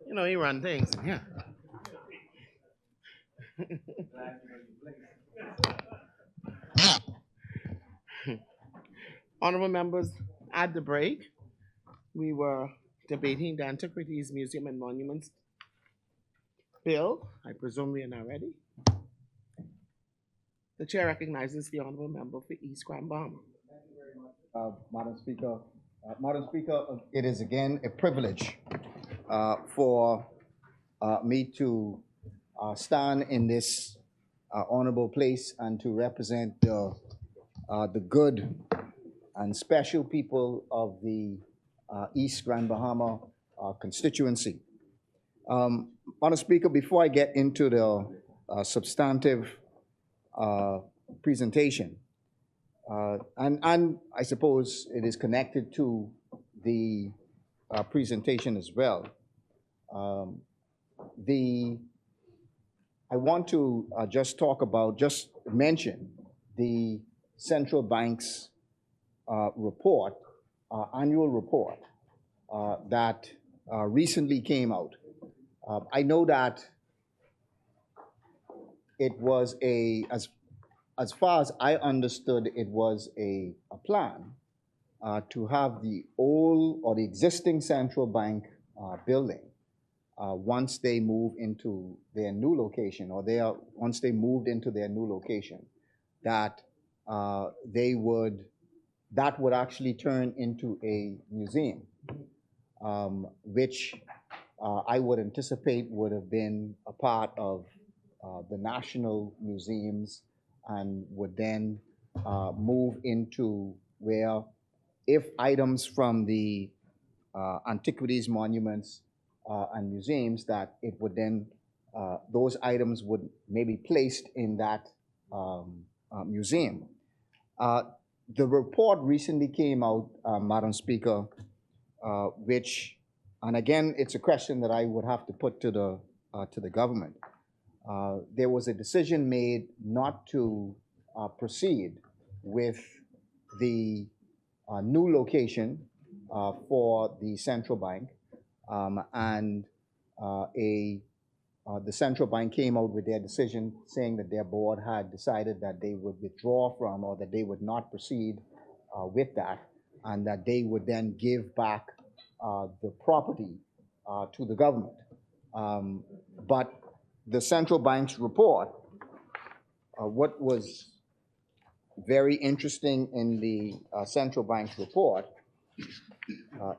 You know, he run things. Yeah. Honorable members, at the break, we were debating the Antiquities Museum and Monuments Bill. I presume we are now ready. The chair recognizes the honorable member for East Grand Bahama. Madam Speaker. Madam Speaker, it is again a privilege for me to stand in this honorable place and to represent the good and special people of the East Grand Bahama constituency. Madam Speaker, before I get into the substantive presentation, and I suppose it is connected to the presentation as well. I want to just mention the central bank's report, annual report that recently came out. I know that it was as far as I understood, it was a plan to have the old or the existing central bank building once they move into their new location, or once they moved into their new location, that that would actually turn into a museum, which I would anticipate would have been a part of the national museums, and would then move into where, if items from the antiquities, monuments, and museums, that it would then, those items would maybe placed in that museum. The report recently came out, Madam Speaker, which, and again, it's a question that I would have to put to the government. There was a decision made not to proceed with the new location for the central bank, and the central bank came out with their decision saying that their board had decided that they would withdraw from, or that they would not proceed with that, and that they would then give back the property to the government. But the central bank's report, what was very interesting in the central bank's report,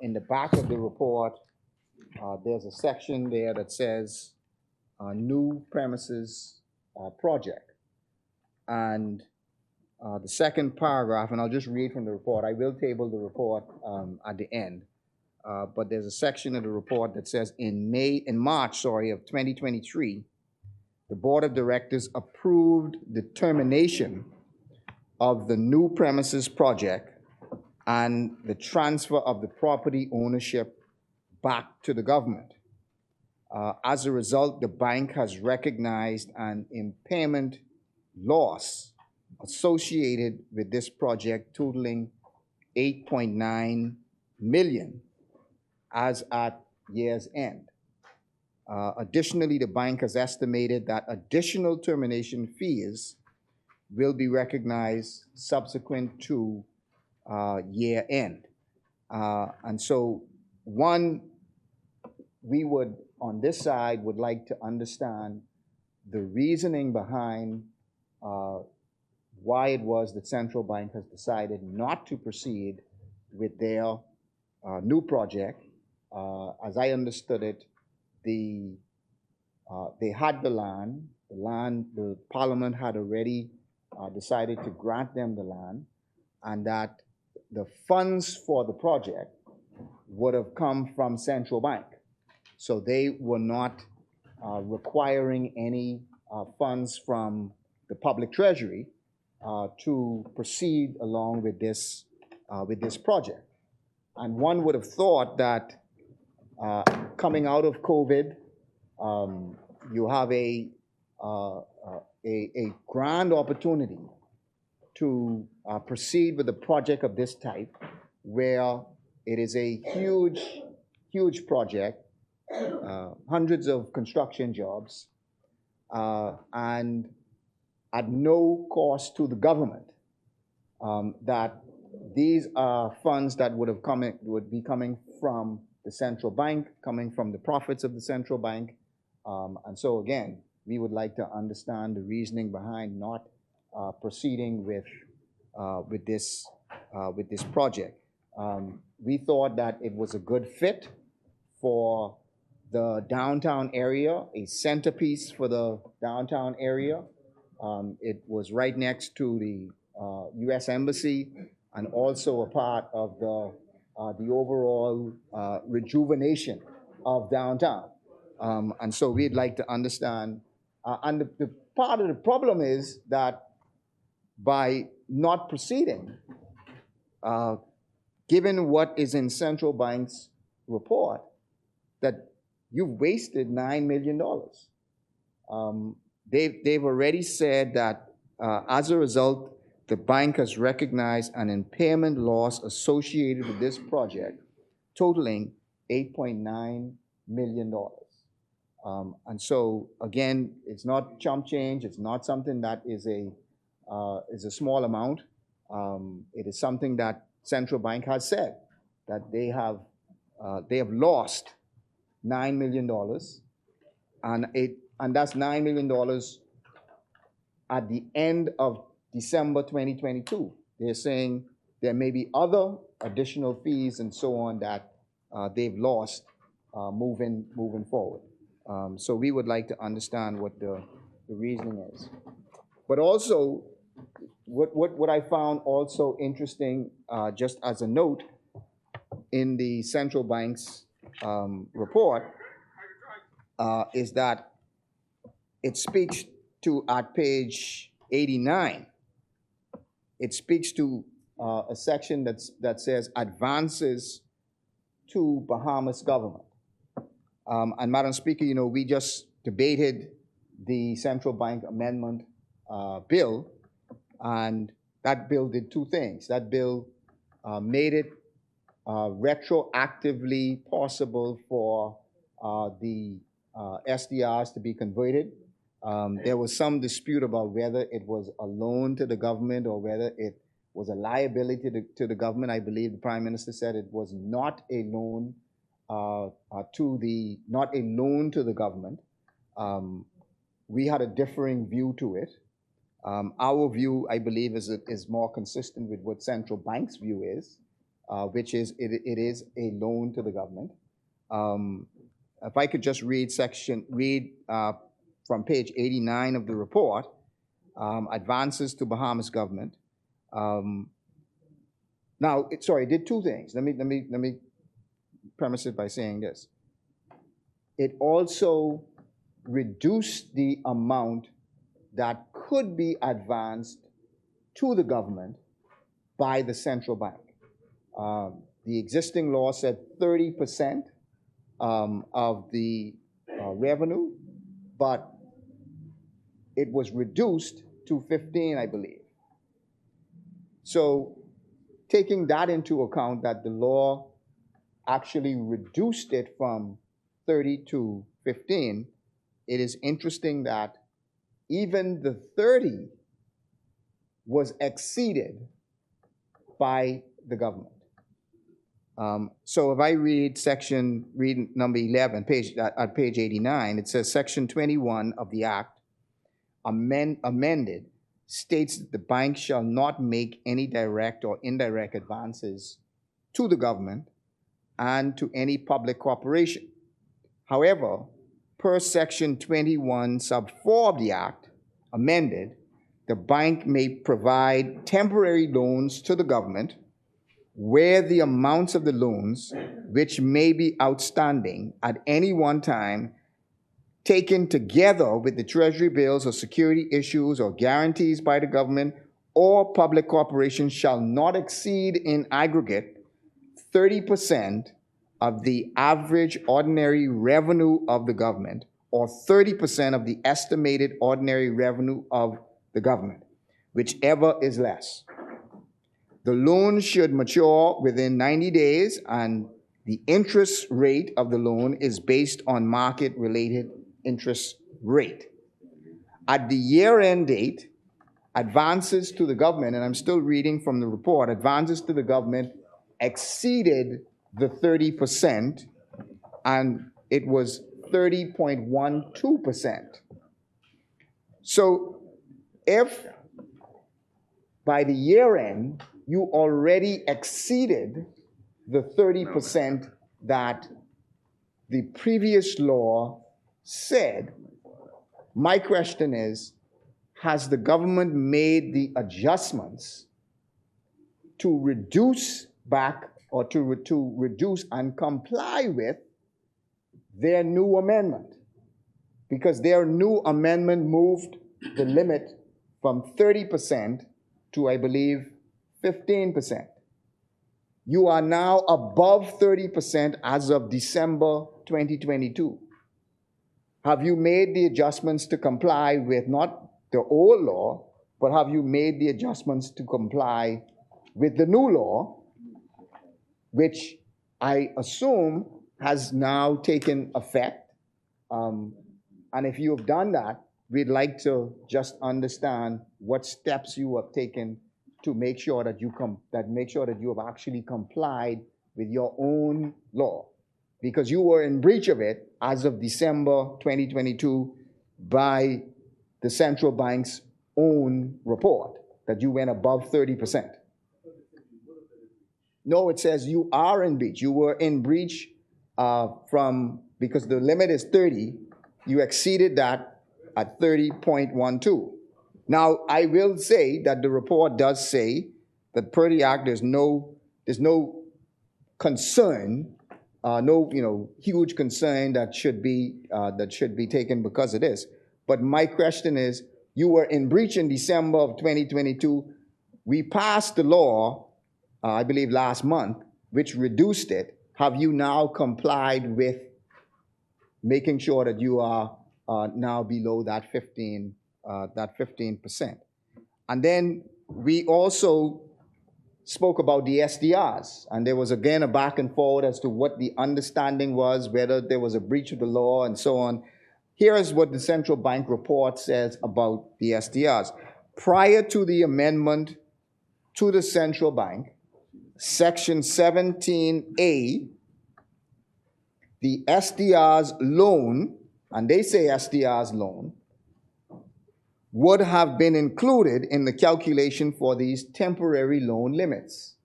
in the back of the report, there's a section there that says new premises project. And the second paragraph, and I'll just read from the report. I will table the report at the end. But there's a section of the report that says in March of 2023, the board of directors approved the termination of the new premises project and the transfer of the property ownership back to the government. As a result, the bank has recognized an impairment loss associated with this project totaling $8.9 million as at year's end. Additionally, the bank has estimated that additional termination fees will be recognized subsequent to year end. And so, one, we would, on this side, would like to understand the reasoning behind why it was that central bank has decided not to proceed with their new project. As I understood it, they had the land. The Parliament had already decided to grant them the land, and that the funds for the project would have come from central bank. So they were not requiring any funds from the public treasury to proceed along with this project. And one would have thought that coming out of COVID, you have a grand opportunity to proceed with a project of this type, where it is a huge project, hundreds of construction jobs, and at no cost to the government. That these are funds that would be coming from the central bank, coming from the profits of the central bank. And so again, we would like to understand the reasoning behind not proceeding with this project. We thought that it was a good fit for the downtown area, a centerpiece for the downtown area. It was right next to the U.S. Embassy, and also a part of the overall rejuvenation of downtown. And so we'd like to understand, and the part of the problem is that by not proceeding, given what is in central bank's report, that you've wasted $9 million. They've already said that as a result, the bank has recognized an impairment loss associated with this project totaling $8.9 million. And so again, it's not chump change. It's not something that is a small amount. It is something that central bank has said that they have lost $9 million, and that's $9 million at the end of December 2022. They're saying there may be other additional fees and so on that they've lost moving forward. So we would like to understand what the reasoning is. But also, what I found also interesting, just as a note, in the central bank's report, is that it speaks to, at page 89, it speaks to a section that says advances to Bahamas government. And Madam Speaker, we just debated the central bank amendment bill, and that bill did two things. That bill made it retroactively possible for the SDRs to be converted. There was some dispute about whether it was a loan to the government or whether it was a liability to the government. I believe the Prime Minister said it was not a loan to the government. We had a differing view to it. Our view, I believe, is more consistent with what central bank's view is, which is it is a loan to the government. If I could just read from page 89 of the report, advances to Bahamas government. Now, it did two things. Let me premise it by saying this. It also reduced the amount that could be advanced to the government by the central bank. The existing law said 30% of the revenue, but it was reduced to 15, I believe. So taking that into account, that the law actually reduced it from 30 to 15, it is interesting that even the 30 was exceeded by the government. So if I read number 11, at page 89, it says section 21 of the Act amended states that the bank shall not make any direct or indirect advances to the government and to any public corporation. However, per section 21 sub 4 of the Act amended, the bank may provide temporary loans to the government where the amounts of the loans which may be outstanding at any one time, taken together with the treasury bills or security issues or guarantees by the government or public corporations shall not exceed in aggregate 30% of the average ordinary revenue of the government or 30% of the estimated ordinary revenue of the government, whichever is less. The loan should mature within 90 days, and the interest rate of the loan is based on market-related interest rate. At the year-end date, advances to the government, and I'm still reading from the report, advances to the government exceeded the 30%, and it was 30.12%. So if by the year end, you already exceeded the 30% that the previous law said, my question is, has the government made the adjustments to reduce back or to reduce and comply with their new amendment? Because their new amendment moved the limit from 30% to, I believe, 15%. You are now above 30% as of December 2022. Have you made the adjustments to comply with not the old law, but have you made the adjustments to comply with the new law, which I assume has now taken effect? And if you have done that, we'd like to just understand what steps you have taken to make sure that you have actually complied with your own law, because you were in breach of it as of December 2022 by the central bank's own report that you went above 30%. No, it says you are in breach. You were in breach because the limit is 30, you exceeded that at 30.12. Now, I will say that the report does say that per the act, there's no concern, huge concern that should be taken because of this. But my question is, you were in breach in December of 2022. We passed the law, I believe last month, which reduced it. Have you now complied with making sure that you are now below that 15%? And then we also spoke about the SDRs, and there was again a back and forth as to what the understanding was, whether there was a breach of the law and so on. Here is what the central bank report says about the SDRs. Prior to the amendment to the central bank, Section 17A, the SDR's loan, and they say SDR's loan, would have been included in the calculation for these temporary loan limits.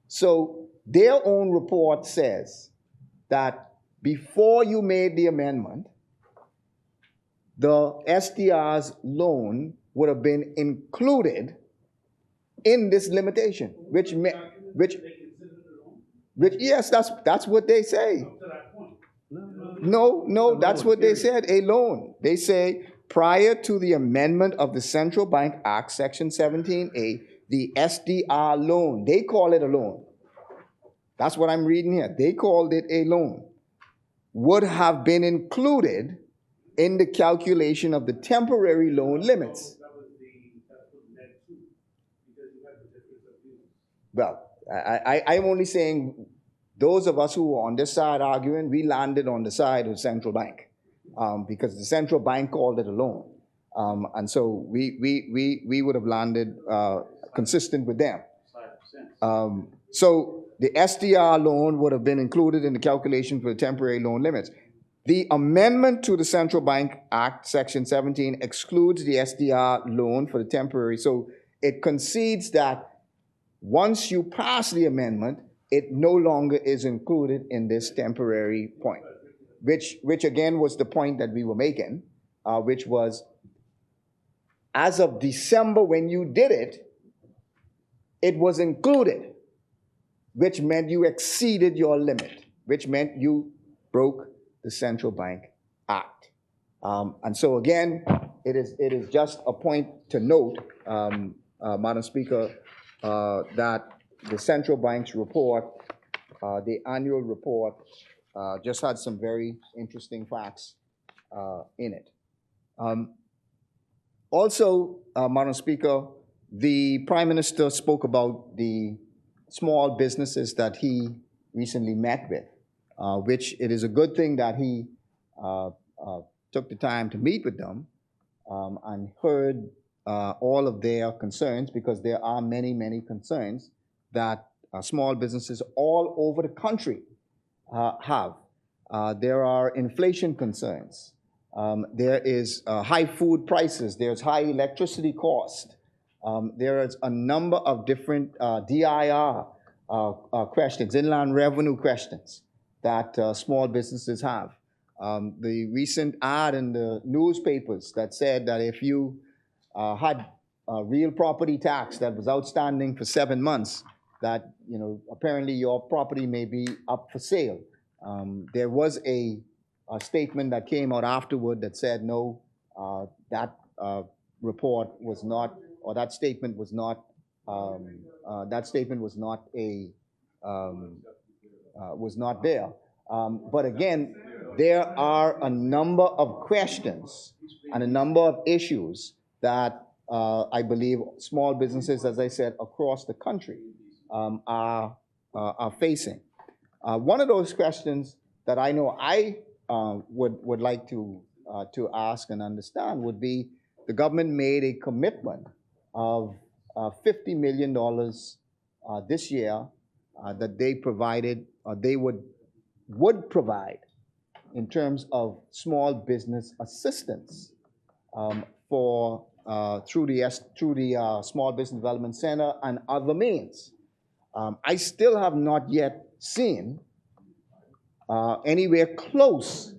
So their own report says that before you made the amendment, the SDR's loan would have been included in this limitation, which yes, that's what they say. No, that's what they said, a loan. They say prior to the amendment of the Central Bank Act, Section 17A, the SDR loan, they call it a loan. That's what I'm reading here. They called it a loan. Would have been included in the calculation of the temporary loan limits. Well, I'm only saying those of us who were on this side arguing, we landed on the side of central bank because the central bank called it a loan. And so we would have landed consistent with them. So the SDR loan would have been included in the calculation for the temporary loan limits. The amendment to the Central Bank Act, Section 17, excludes the SDR loan for the temporary. So it concedes that once you pass the amendment, it no longer is included in this temporary point, which again was the point that we were making, which was as of December when you did it, it was included, which meant you exceeded your limit. which meant you broke the Central Bank Act. And so again, it is just a point to note, Madam Speaker, that the central bank's report, the annual report, just had some very interesting facts in it. Also, Madam Speaker, the Prime Minister spoke about the small businesses that he recently met with, which it is a good thing that he uh, took the time to meet with them and heard all of their concerns, because there are many, many concerns that small businesses all over the country have. There are inflation concerns. There is high food prices. There's high electricity cost. There is a number of different DIR questions, inland revenue questions, that small businesses have. The recent ad in the newspapers that said that if you had real property tax that was outstanding for 7 months, that apparently your property may be up for sale. There was a statement that came out afterward that said no, that report was not, or that statement was not, was not there. But again, there are a number of questions and a number of issues that I believe small businesses, as I said, across the country are facing. One of those questions that I know I would like to ask and understand would be, the government made a commitment of $50 million this year that they provided, they would provide in terms of small business assistance for through the Small Business Development Center and other means. I still have not yet seen anywhere close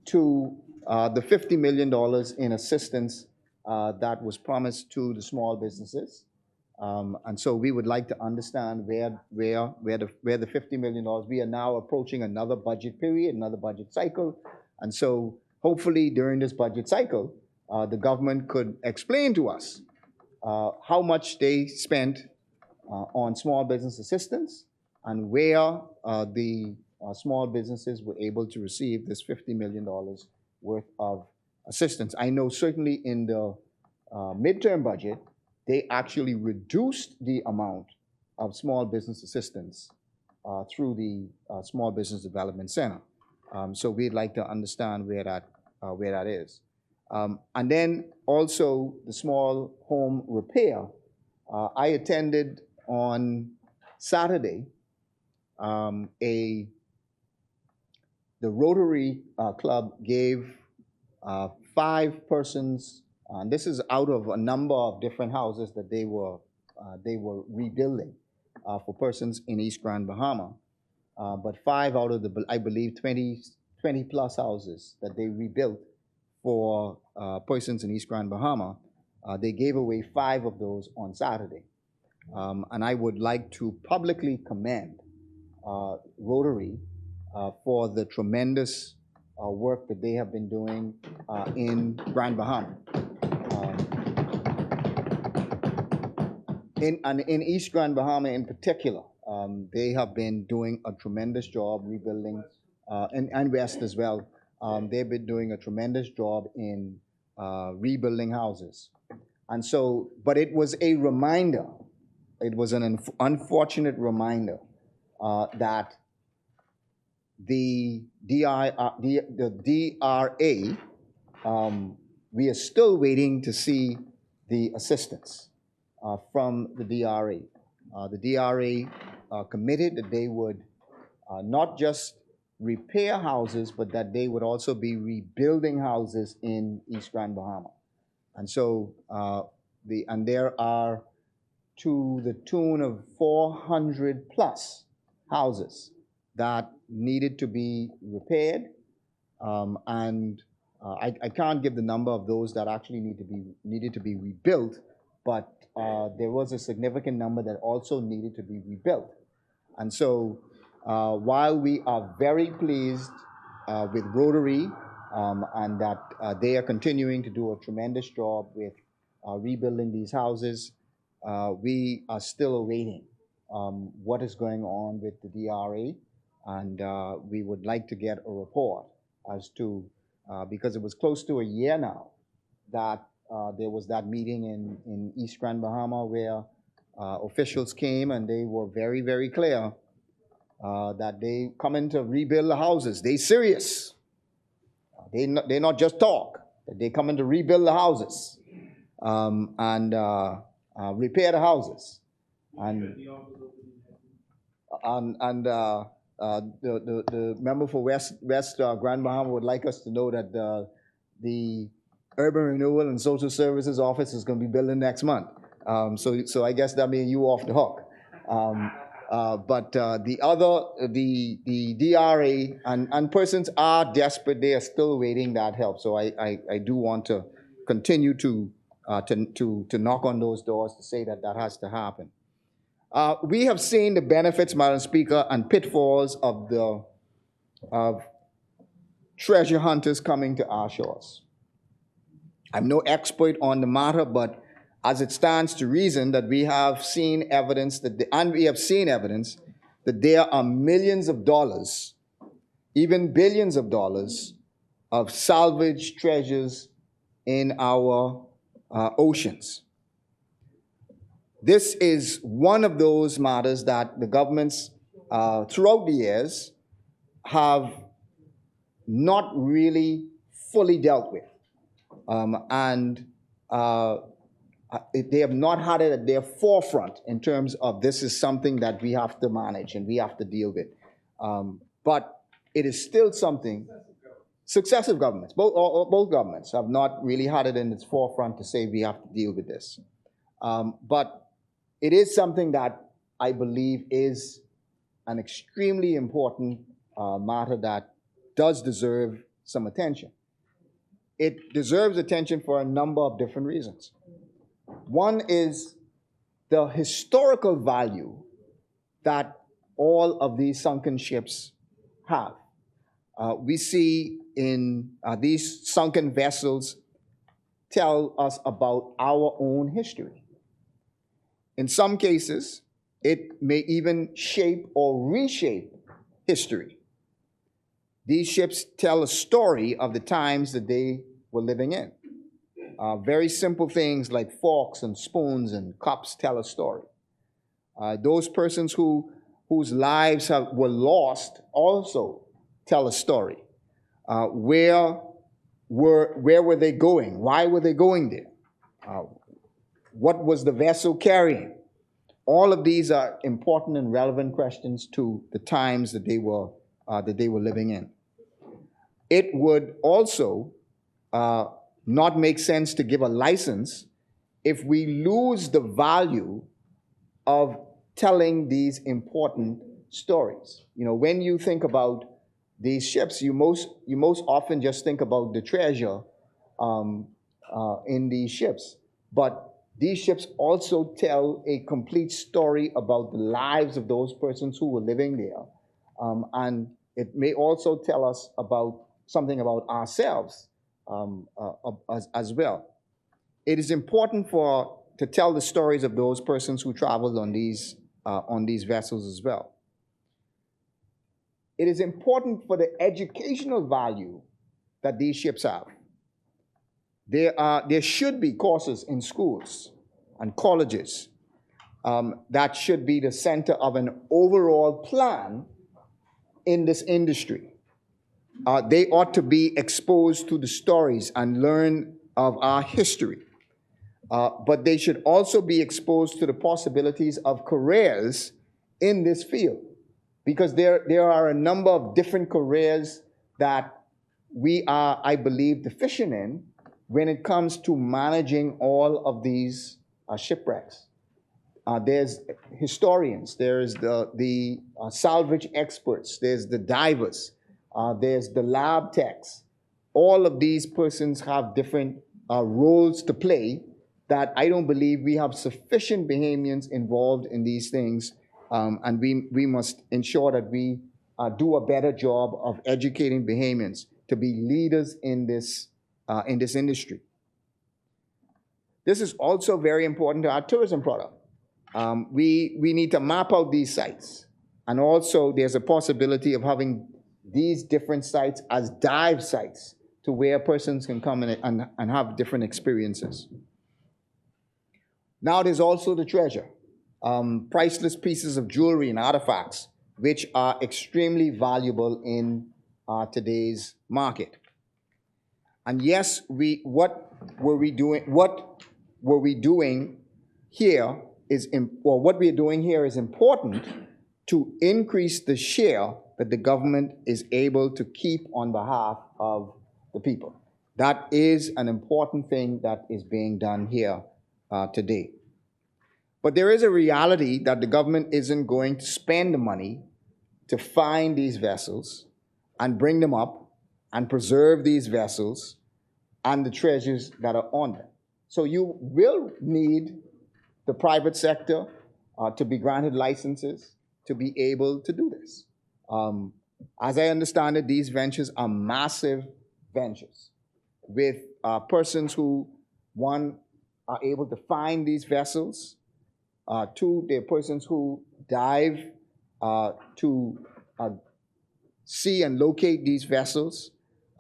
to the $50 million in assistance that was promised to the small businesses. And so we would like to understand where the $50 million, we are now approaching another budget period, another budget cycle. And so hopefully during this budget cycle, the government could explain to us how much they spent on small business assistance, and where the small businesses were able to receive this $50 million worth of assistance. I know certainly in the midterm budget, they actually reduced the amount of small business assistance through the Small Business Development Center. So we'd like to understand where that is. And then also the small home repair. I attended on Saturday the Rotary Club gave 5 persons, and this is out of a number of different houses that they were rebuilding for persons in East Grand Bahama. But 5 out of the, I believe, 20 plus houses that they rebuilt for persons in East Grand Bahama, they gave away 5 of those on Saturday. And I would like to publicly commend Rotary for the tremendous work that they have been doing in Grand Bahama. In East Grand Bahama in particular, they have been doing a tremendous job rebuilding, and West as well. They've been doing a tremendous job in rebuilding houses. And so, but it was a reminder, it was an unfortunate reminder that the DRA, we are still waiting to see the assistance from the DRA. The DRA committed that they would not just repair houses, but that they would also be rebuilding houses in East Grand Bahama. And so, and there are to the tune of 400 plus houses that needed to be repaired. And I can't give the number of those that actually needed to be rebuilt, but there was a significant number that also needed to be rebuilt. And so While we are very pleased with Rotary and that they are continuing to do a tremendous job with rebuilding these houses, we are still awaiting what is going on with the DRA, and we would like to get a report as to, because it was close to a year now that there was that meeting in East Grand Bahama where officials came and they were very, very clear that they coming to rebuild the houses. They serious. They not just talk. They coming to rebuild the houses and repair the houses. And the member for West Grand Bahama would like us to know that the Urban Renewal and Social Services Office is going to be building next month. So I guess that means you off the hook. But the DRA and persons are desperate. They are still waiting that help. So I do want to continue to knock on those doors to say that that has to happen. We have seen the benefits, Madam Speaker, and pitfalls of treasure hunters coming to our shores. I'm no expert on the matter, but as it stands to reason that we have seen evidence that there are millions of dollars, even billions of dollars, of salvaged treasures in our oceans. This is one of those matters that the governments throughout the years have not really fully dealt with. They have not had it at their forefront in terms of this is something that we have to manage and we have to deal with. But it is still something, successive governments, both governments have not really had it in its forefront to say we have to deal with this. But it is something that I believe is an extremely important matter that does deserve some attention. It deserves attention for a number of different reasons. One is the historical value that all of these sunken ships have. We see in these sunken vessels tell us about our own history. In some cases, it may even shape or reshape history. These ships tell a story of the times that they were living in. Very simple things like forks and spoons and cups tell a story. Those persons whose lives were lost also tell a story. Where were they going? Why were they going there? What was the vessel carrying? All of these are important and relevant questions to the times that they were living in. It would also not make sense to give a license if we lose the value of telling these important stories. You know, when you think about these ships, you most often just think about the treasure in these ships. But these ships also tell a complete story about the lives of those persons who were living there. And it may also tell us about something about ourselves as well. It is important to tell the stories of those persons who traveled on these vessels as well. It is important for the educational value that these ships have. There should be courses in schools and colleges that should be the center of an overall plan in this industry. They ought to be exposed to the stories and learn of our history. But they should also be exposed to the possibilities of careers in this field, because there are a number of different careers that we are, I believe, deficient in when it comes to managing all of these shipwrecks. There's historians, there's the salvage experts, there's the divers, there's the lab techs. All of these persons have different roles to play that I don't believe we have sufficient Bahamians involved in these things And we must ensure that we do a better job of educating Bahamians to be leaders in this industry. This is also very important to our tourism product. We need to map out these sites. And also there's a possibility of having these different sites as dive sites to where persons can come and have different experiences. Now there's also the treasure, priceless pieces of jewelry and artifacts, which are extremely valuable in today's market. And yes, what were we doing here what we are doing here is important to increase the share that the government is able to keep on behalf of the people. That is an important thing that is being done here today. But there is a reality that the government isn't going to spend the money to find these vessels and bring them up and preserve these vessels and the treasures that are on them. So you will need the private sector to be granted licenses to be able to do this. As I understand it, these ventures are massive ventures with persons who, one, are able to find these vessels. Two, they're persons who dive to see and locate these vessels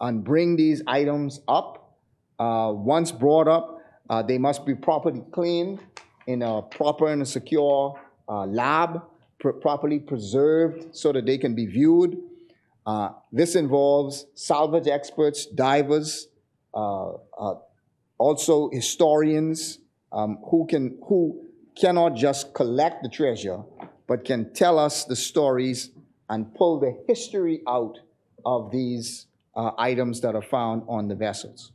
and bring these items up. Once brought up, they must be properly cleaned in a proper and a secure lab, properly preserved so that they can be viewed. This involves salvage experts, divers, also historians who cannot just collect the treasure, but can tell us the stories and pull the history out of these items that are found on the vessels.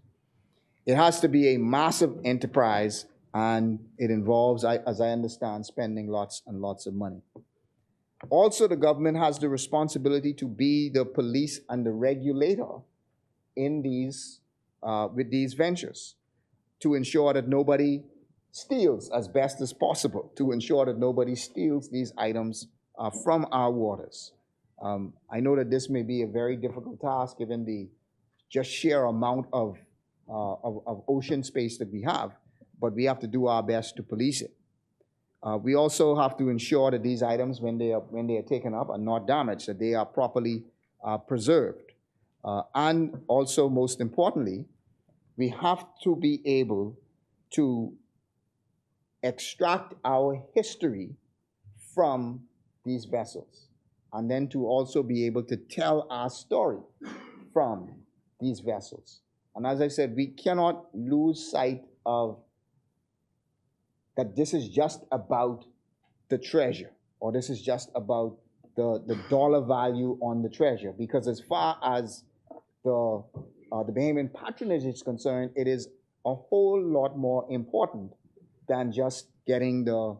It has to be a massive enterprise, and it involves, as I understand, spending lots and lots of money. Also, the government has the responsibility to be the police and the regulator in with these ventures, to ensure that nobody steals as best as possible, to ensure that nobody steals these items from our waters. I know that this may be a very difficult task given the just sheer amount of ocean space that we have, but we have to do our best to police it. We also have to ensure that these items, when they are taken up, are not damaged, that they are properly preserved. And also, most importantly, we have to be able to extract our history from these vessels, and then to also be able to tell our story from these vessels. And as I said, we cannot lose sight of that this is just about the treasure, or this is just about the dollar value on the treasure, because as far as the Bahamian patronage is concerned, it is a whole lot more important than just getting the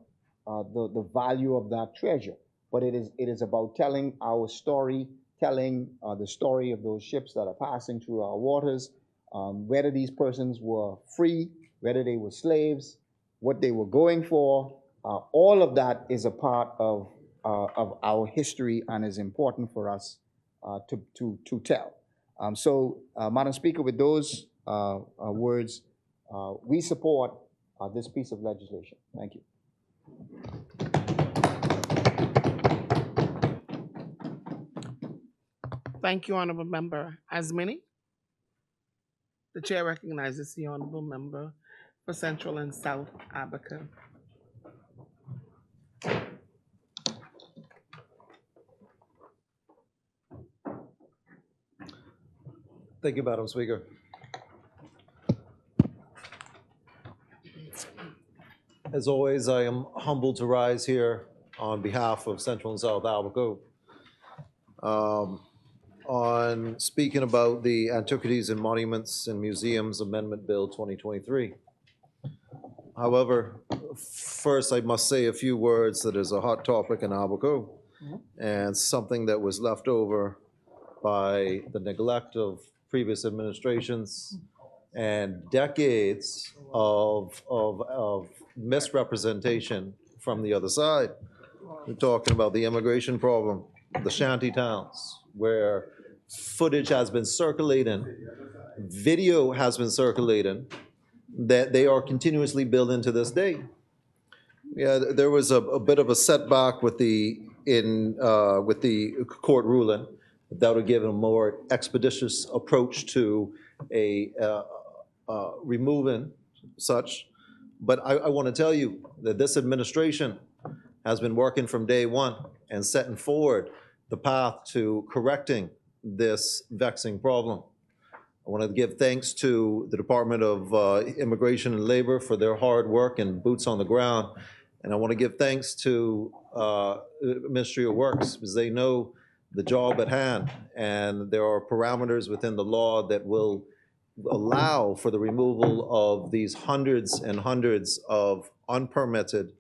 value of that treasure. But it is about telling our story, telling the story of those ships that are passing through our waters, whether these persons were free, whether they were slaves, what they were going for. All of that is a part of our history and is important for us to tell. Madam Speaker, with those words, we support this piece of legislation. Thank you. Thank you, Honorable Member Asmini. The chair recognizes the Honorable Member for Central and South Abaca. Thank you, Madam Speaker. As always, I am humbled to rise here on behalf of Central and South Alberta on speaking about the Antiquities and Monuments and Museums Amendment Bill 2023. However, first I must say a few words that is a hot topic in Alberta and something that was left over by the neglect of previous administrations and decades of misrepresentation from the other side. We're talking about the immigration problem, the shanty towns, where footage has been circulating, video has been circulating, that they are continuously building to this day. Yeah, there was a bit of a setback with the court ruling. That would give a more expeditious approach to removing such. But I want to tell you that this administration has been working from day one and setting forward the path to correcting this vexing problem. I want to give thanks to the Department of Immigration and Labor for their hard work and boots on the ground. And I want to give thanks to Ministry of Works, because they know the job at hand, and there are parameters within the law that will allow for the removal of these hundreds and hundreds of unpermitted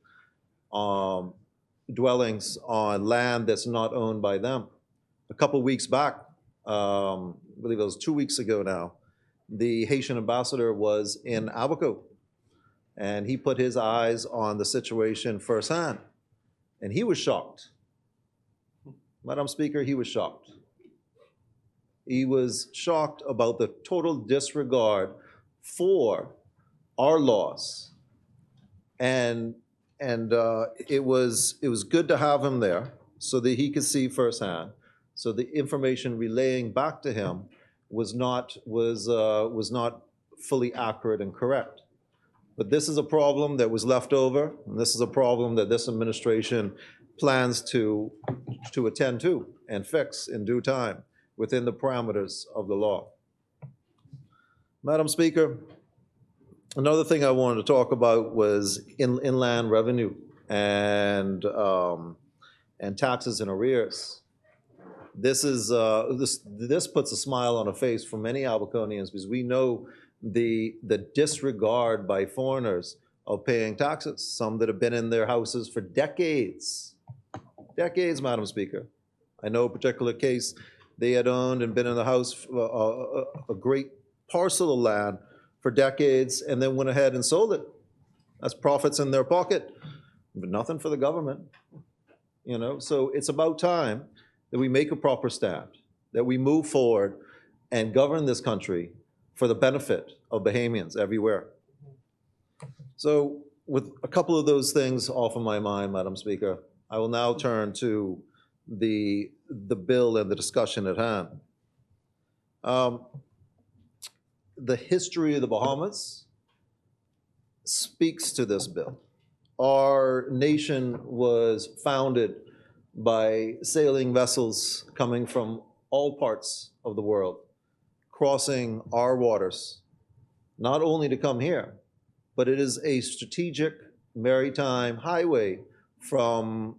dwellings on land that's not owned by them. A couple weeks back, I believe it was 2 weeks ago now, the Haitian ambassador was in Abaco, and he put his eyes on the situation firsthand, and he was shocked. Madam Speaker, he was shocked. He was shocked about the total disregard for our laws, and it was good to have him there so that he could see firsthand. So the information relaying back to him was not fully accurate and correct. But this is a problem that was left over, and this is a problem that this administration plans to attend to and fix in due time within the parameters of the law. Madam Speaker, another thing I wanted to talk about was inland revenue and taxes in arrears. This puts a smile on a face for many Albaconians, because we know the disregard by foreigners of paying taxes, some that have been in their houses for decades. Decades, Madam Speaker. I know a particular case, they had owned and been in the house, a great parcel of land for decades, and then went ahead and sold it. That's profits in their pocket, but nothing for the government. You know, so it's about time that we make a proper stand, that we move forward and govern this country for the benefit of Bahamians everywhere. So with a couple of those things off of my mind, Madam Speaker, I will now turn to the bill and the discussion at hand. The history of the Bahamas speaks to this bill. Our nation was founded by sailing vessels coming from all parts of the world, crossing our waters, not only to come here, but it is a strategic maritime highway from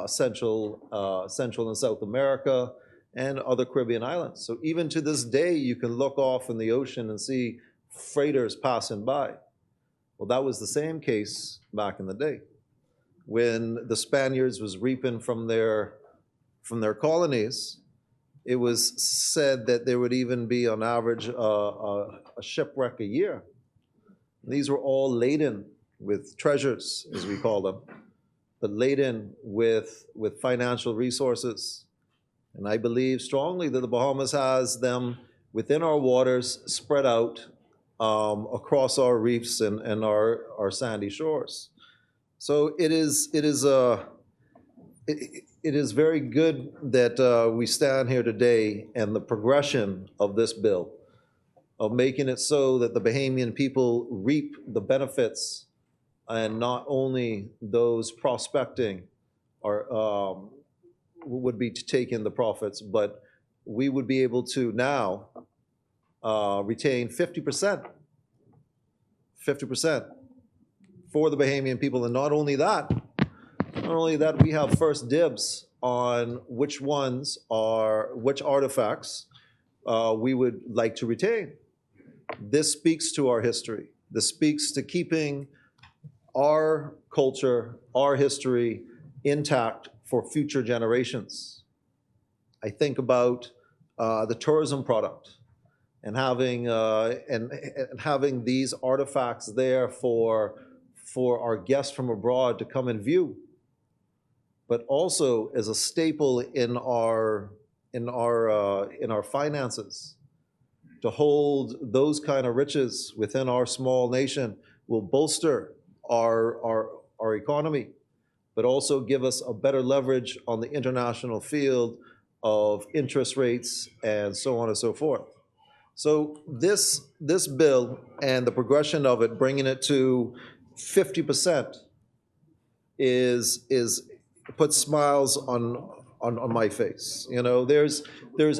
Central and South America and other Caribbean islands. So even to this day, you can look off in the ocean and see freighters passing by. Well, that was the same case back in the day, when the Spaniards was reaping from their colonies. It was said that there would even be, on average, a shipwreck a year. These were all laden with treasures, as we call them, but laden with financial resources. And I believe strongly that the Bahamas has them within our waters, spread out across our reefs and our sandy shores. So it is very good that we stand here today, and the progression of this bill, of making it so that the Bahamian people reap the benefits, and not only those prospecting would be taking the profits, but we would be able to now retain 50% for the Bahamian people. And not only that, we have first dibs on which artifacts we would like to retain. This speaks to our history. This speaks to keeping our culture, our history intact for future generations. I think about the tourism product, and having these artifacts there for our guests from abroad to come and view. but also as a staple in our finances. To hold those kind of riches within our small nation will bolster our economy, but also give us a better leverage on the international field of interest rates and so on and so forth. So this bill and the progression of it, bringing it to 50%, is puts smiles on my face. You know, there's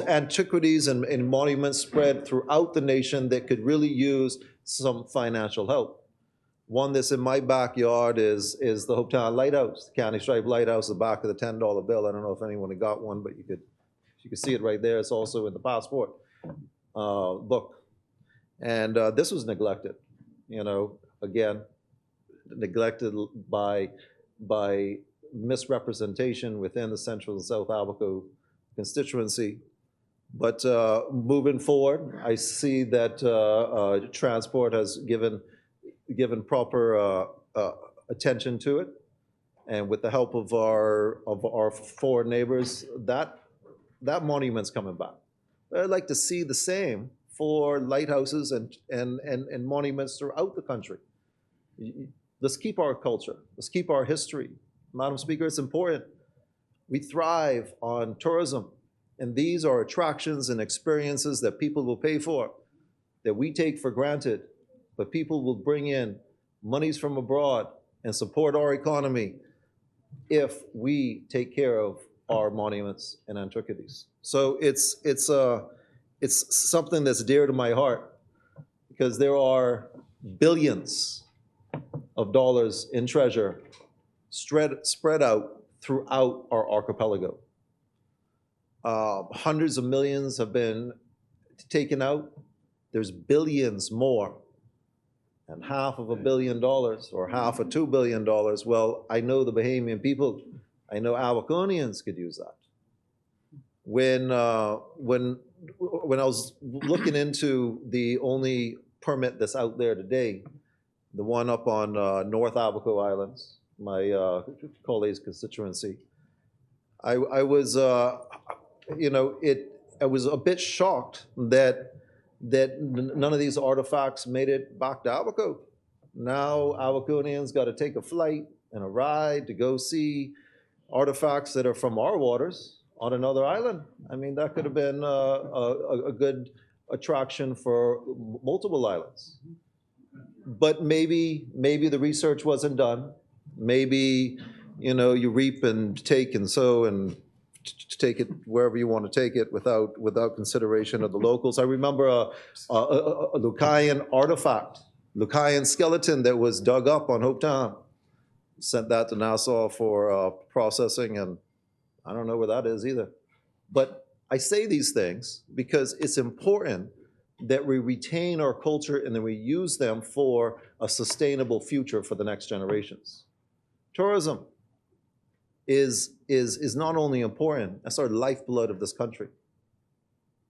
antiquities and monuments spread throughout the nation that could really use some financial help. One that's in my backyard is the Hopetown Lighthouse, the County Stripe Lighthouse, the back of the $10 bill. I don't know if anyone had got one, but you could see it right there. It's also in the passport book. And this was neglected, you know, again, neglected by misrepresentation within the Central and South Abaco constituency. But moving forward, I see that transport has given proper attention to it, and with the help of our foreign neighbors, that monument's coming back. I'd like to see the same for lighthouses and monuments throughout the country. Let's keep our culture. Let's keep our history. Madam Speaker, it's important. We thrive on tourism, and these are attractions and experiences that people will pay for, that we take for granted, but people will bring in monies from abroad and support our economy if we take care of our monuments and antiquities. So it's something that's dear to my heart, because there are billions of dollars in treasure spread out throughout our archipelago. Hundreds of millions have been taken out. There's billions more. And $500 million or half of $2 billion, well, I know the Bahamian people, I know Abaconians could use that. When I was looking into the only permit that's out there today, the one up on North Abaco Islands, my colleague's constituency, I was, I was a bit shocked that none of these artifacts made it back to Abaco. Now Abaconians got to take a flight and a ride to go see artifacts that are from our waters on another island. I mean, that could have been a good attraction for multiple islands. But maybe the research wasn't done. Maybe, you reap and take and sow and take it wherever you want to take it without consideration of the locals. I remember a Lucayan artifact, Lucayan skeleton that was dug up on Hopetown. Sent that to Nassau for processing, and I don't know where that is either. But I say these things because it's important that we retain our culture and that we use them for a sustainable future for the next generations. Tourism is not only important, that's our lifeblood of this country.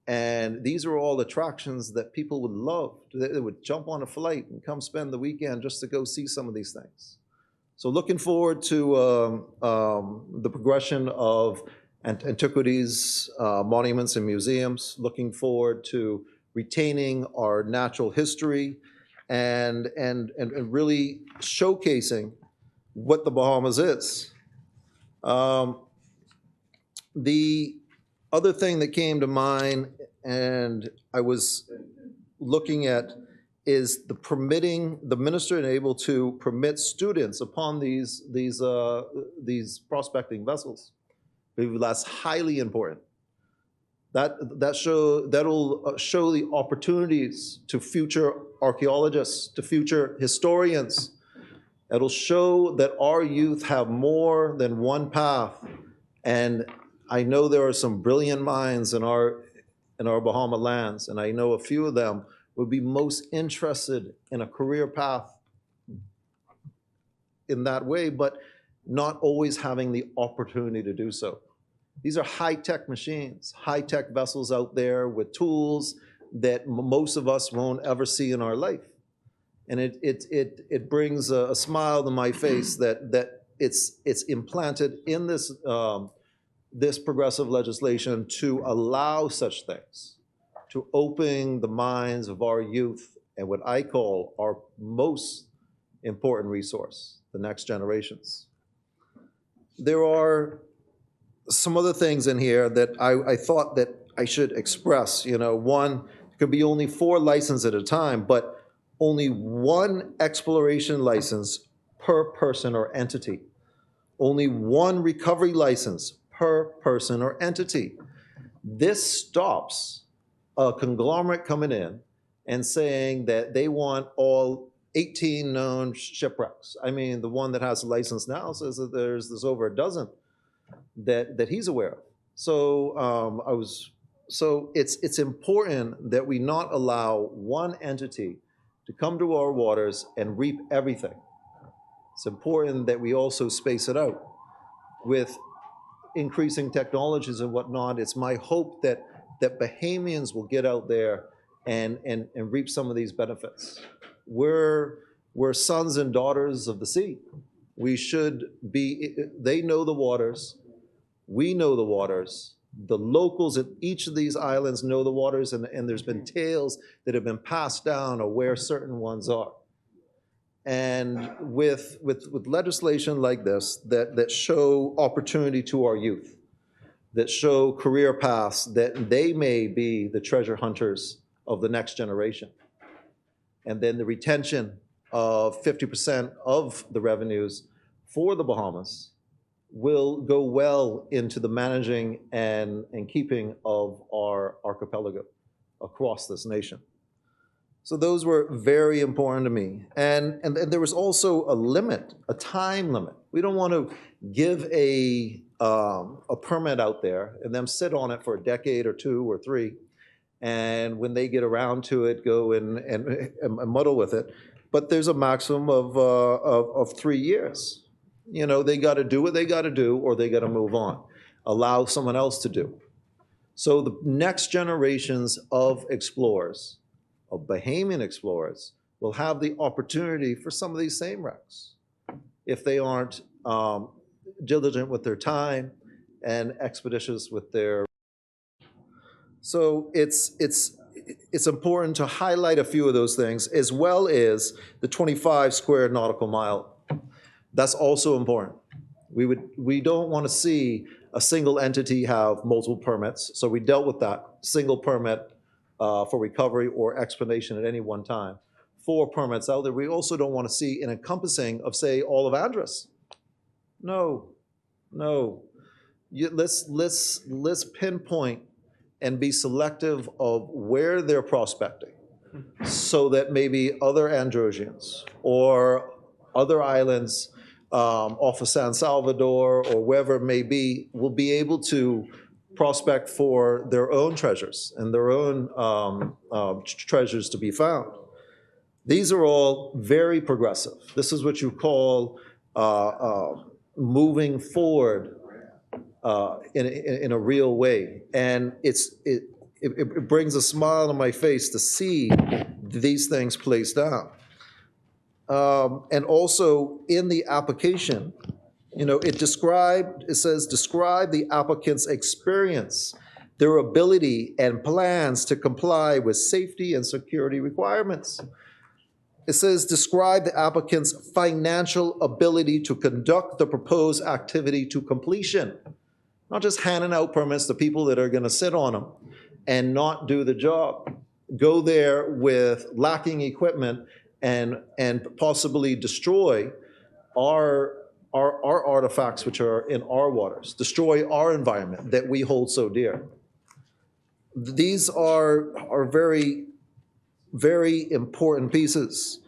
And these are all attractions that people would love. They would jump on a flight and come spend the weekend just to go see some of these things. So looking forward to the progression of antiquities, monuments, and museums. Looking forward to retaining our natural history and really showcasing what the Bahamas is. The other thing that came to mind, and I was looking at, is the minister able to permit students upon these prospecting vessels. I believe that's highly important. That'll show the opportunities to future archaeologists, to future historians. It'll show that our youth have more than one path, and I know there are some brilliant minds in our Bahama lands, and I know a few of them would be most interested in a career path in that way, but not always having the opportunity to do so. These are high-tech machines, high-tech vessels out there with tools that most of us won't ever see in our life. And it brings a smile to my face that it's implanted in this, this progressive legislation to allow such things, to open the minds of our youth and what I call our most important resource, the next generations. There are some other things in here that I thought that I should express. You know, one, could be only 4 licenses at a time, but only 1 exploration license per person or entity. Only 1 recovery license per person or entity. This stops a conglomerate coming in and saying that they want all 18 known shipwrecks. I mean, the one that has a license now says that there's over a dozen that he's aware of. So it's important that we not allow one entity to come to our waters and reap everything. It's important that we also space it out with increasing technologies and whatnot. It's my hope that Bahamians will get out there and reap some of these benefits. We're sons and daughters of the sea. We should be, they know the waters, we know the waters, the locals at each of these islands know the waters, and there's been tales that have been passed down of where certain ones are. And with legislation like this that show opportunity to our youth, that show career paths, that they may be the treasure hunters of the next generation. And then the retention of 50% of the revenues for the Bahamas will go well into the managing and keeping of our archipelago across this nation. So those were very important to me. And there was also a limit, a time limit. We don't want to give a permit out there and them sit on it for a decade or 2 or 3. And when they get around to it, go and muddle with it. But there's a maximum of 3 years. You know, they got to do what they got to do, or they got to move on. Allow someone else to do. So the next generations of explorers, of Bahamian explorers, will have the opportunity for some of these same wrecks if they aren't diligent with their time and expeditious with their. So it's important to highlight a few of those things, as well as the 25 square nautical mile. That's also important. We don't want to see a single entity have multiple permits, so we dealt with that. Single permit for recovery or exploration at any one time. 4 permits out there. We also don't want to see an encompassing of, say, all of Andros. No. Let's pinpoint and be selective of where they're prospecting, so that maybe other Androsians or other islands off of San Salvador or wherever it may be will be able to prospect for their own treasures and their own treasures to be found. These are all very progressive. This is what you call moving forward in a real way. And it brings a smile on my face to see these things placed down. And also in the application, you know, it says, describe the applicant's experience, their ability and plans to comply with safety and security requirements. It says, describe the applicant's financial ability to conduct the proposed activity to completion. Not just handing out permits to people that are going to sit on them and not do the job. Go there with lacking equipment and possibly destroy our artifacts which are in our waters, destroy our environment that we hold so dear. These are very, very important pieces.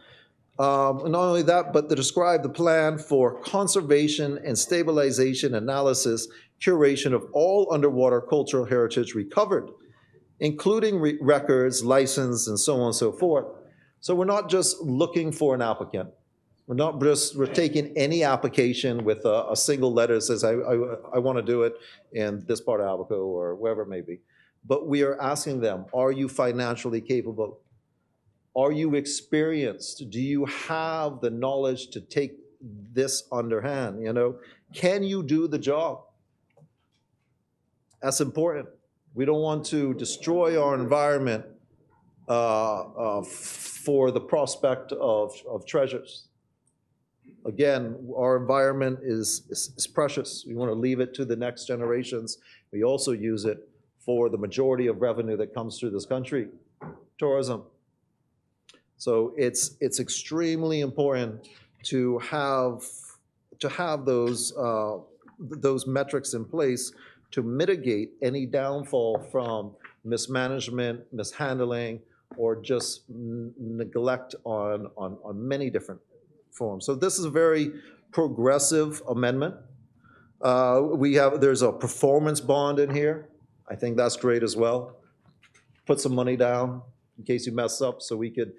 Not only that, but to describe the plan for conservation and stabilization analysis, curation of all underwater cultural heritage recovered, including records, license, and so on and so forth. So we're not just looking for an applicant. We're taking any application with a single letter that says, I want to do it in this part of Abaco or wherever it may be. But we are asking them, are you financially capable? Are you experienced? Do you have the knowledge to take this underhand, you know? Can you do the job? That's important. We don't want to destroy our environment for the prospect of treasures. Again, our environment is precious. We want to leave it to the next generations. We also use it for the majority of revenue that comes through this country, tourism. So it's extremely important to have those metrics in place to mitigate any downfall from mismanagement, mishandling, or just neglect on many different forms. So this is a very progressive amendment. There's a performance bond in here. I think that's great as well. Put some money down in case you mess up, so we could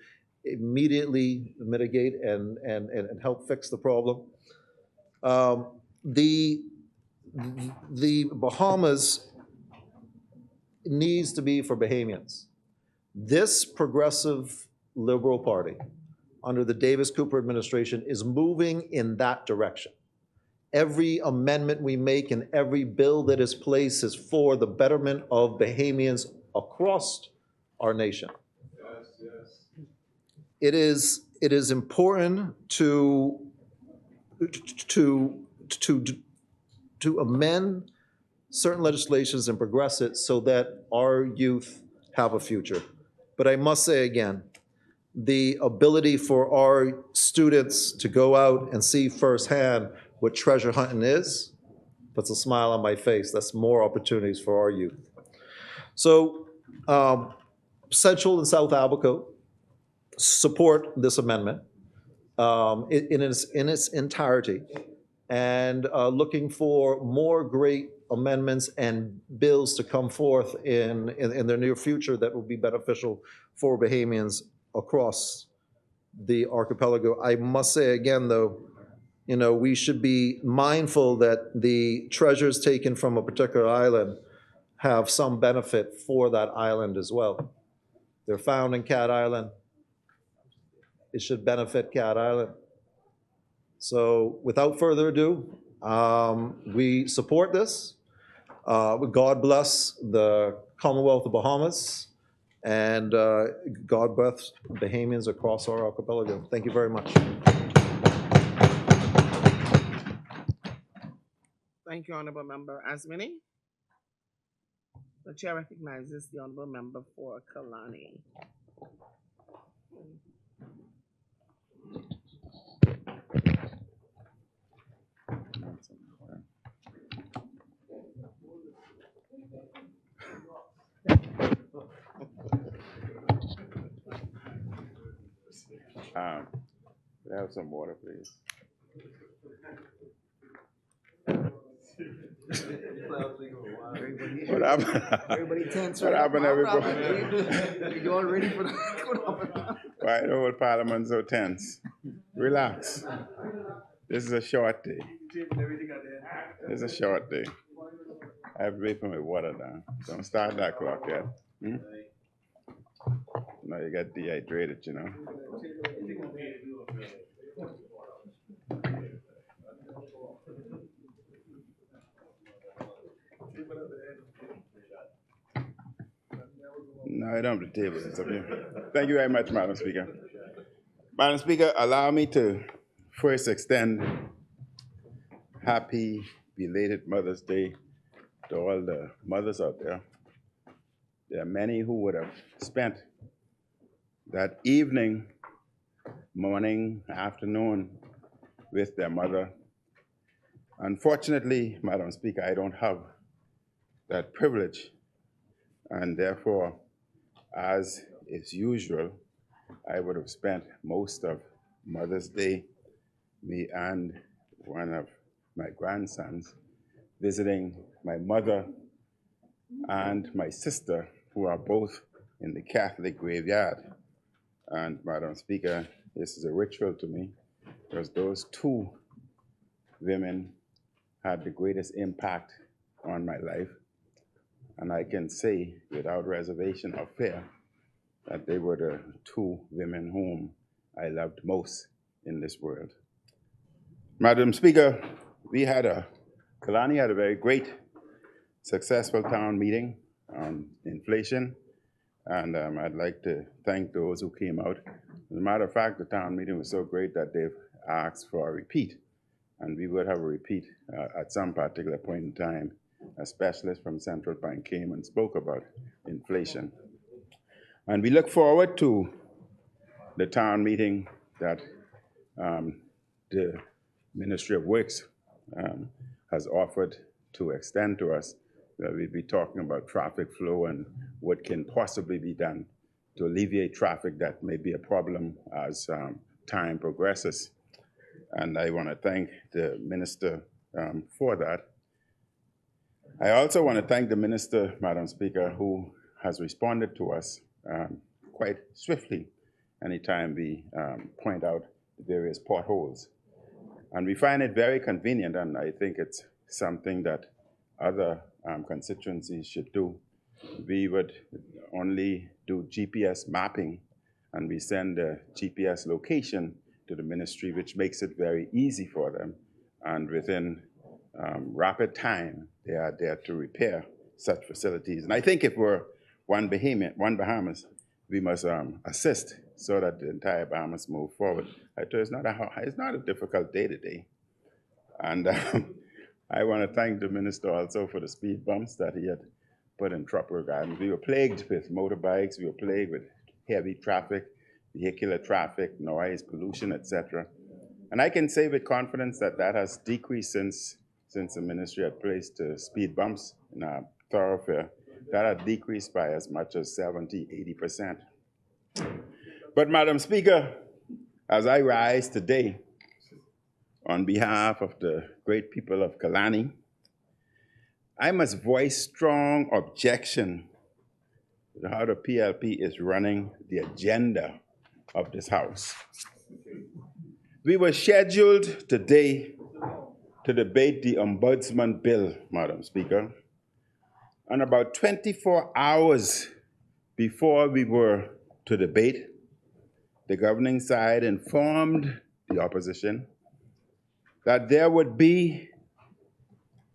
immediately mitigate and help fix the problem. The Bahamas needs to be for Bahamians. This progressive Liberal Party under the Davis Cooper administration is moving in that direction. Every amendment we make and every bill that is placed is for the betterment of Bahamians across our nation. It is important to amend certain legislations and progress it so that our youth have a future. But I must say again, the ability for our students to go out and see firsthand what treasure hunting is puts a smile on my face. That's more opportunities for our youth. So Central and South Abaco support this amendment in its entirety, and looking for more great amendments and bills to come forth in the near future that will be beneficial for Bahamians across the archipelago. I must say again, though, you know, we should be mindful that the treasures taken from a particular island have some benefit for that island as well. They're found in Cat Island. It should benefit Cat Island. So without further ado, we support this. God bless the Commonwealth of Bahamas, and God bless Bahamians across our archipelago. Thank you very much. Thank you, Honorable Member Asmini. The chair recognizes the Honorable Member for Kalani. Could I have some water, please? What happened? Everybody tense, What right? happened, everybody? You all ready for the Why the whole parliament so tense? Relax. This is a short day. This is a short day. I have to wait for my water down. Don't start that clock yet. No, you got dehydrated, you know. No, I don't have the tables. It's up here. Thank you very much, Madam Speaker. Madam Speaker, allow me to first extend happy belated Mother's Day to all the mothers out there. There are many who would have spent that evening, morning, afternoon with their mother. Unfortunately, Madam Speaker, I don't have that privilege, and therefore, as is usual, I would have spent most of Mother's Day, me and one of my grandsons, visiting my mother and my sister, who are both in the Catholic graveyard. And Madam Speaker, this is a ritual to me, because those two women had the greatest impact on my life. And I can say without reservation or fear that they were the 2 women whom I loved most in this world. Madam Speaker, Kalani had a very great, successful town meeting on inflation, and I'd like to thank those who came out. As a matter of fact, the town meeting was so great that they've asked for a repeat, and we would have a repeat at some particular point in time. A specialist from Central Bank came and spoke about inflation. And we look forward to the town meeting that the Ministry of Works has offered to extend to us. We'll be talking about traffic flow and what can possibly be done to alleviate traffic that may be a problem as time progresses. And I want to thank the minister for that. I also want to thank the minister, Madam Speaker, who has responded to us quite swiftly anytime we point out the various potholes. And we find it very convenient, and I think it's something that other constituencies should do. We would only do GPS mapping, and we send a GPS location to the ministry, which makes it very easy for them. And within rapid time, they are there to repair such facilities. And I think if we're one Bahamas, we must assist so that the entire Bahamas move forward. I tell you, it's not a difficult day today. And I want to thank the minister also for the speed bumps that he had put in Tropical Gardens. We were plagued with motorbikes, we were plagued with heavy traffic, vehicular traffic, noise, pollution, etc. And I can say with confidence that that has decreased since the ministry had placed speed bumps in our thoroughfare. That had decreased by as much as 70, 80%. But Madam Speaker, as I rise today on behalf of the great people of Kalani, I must voice strong objection to how the PLP is running the agenda of this House. We were scheduled today to debate the Ombudsman Bill, Madam Speaker, and about 24 hours before we were to debate, the governing side informed the opposition that there would be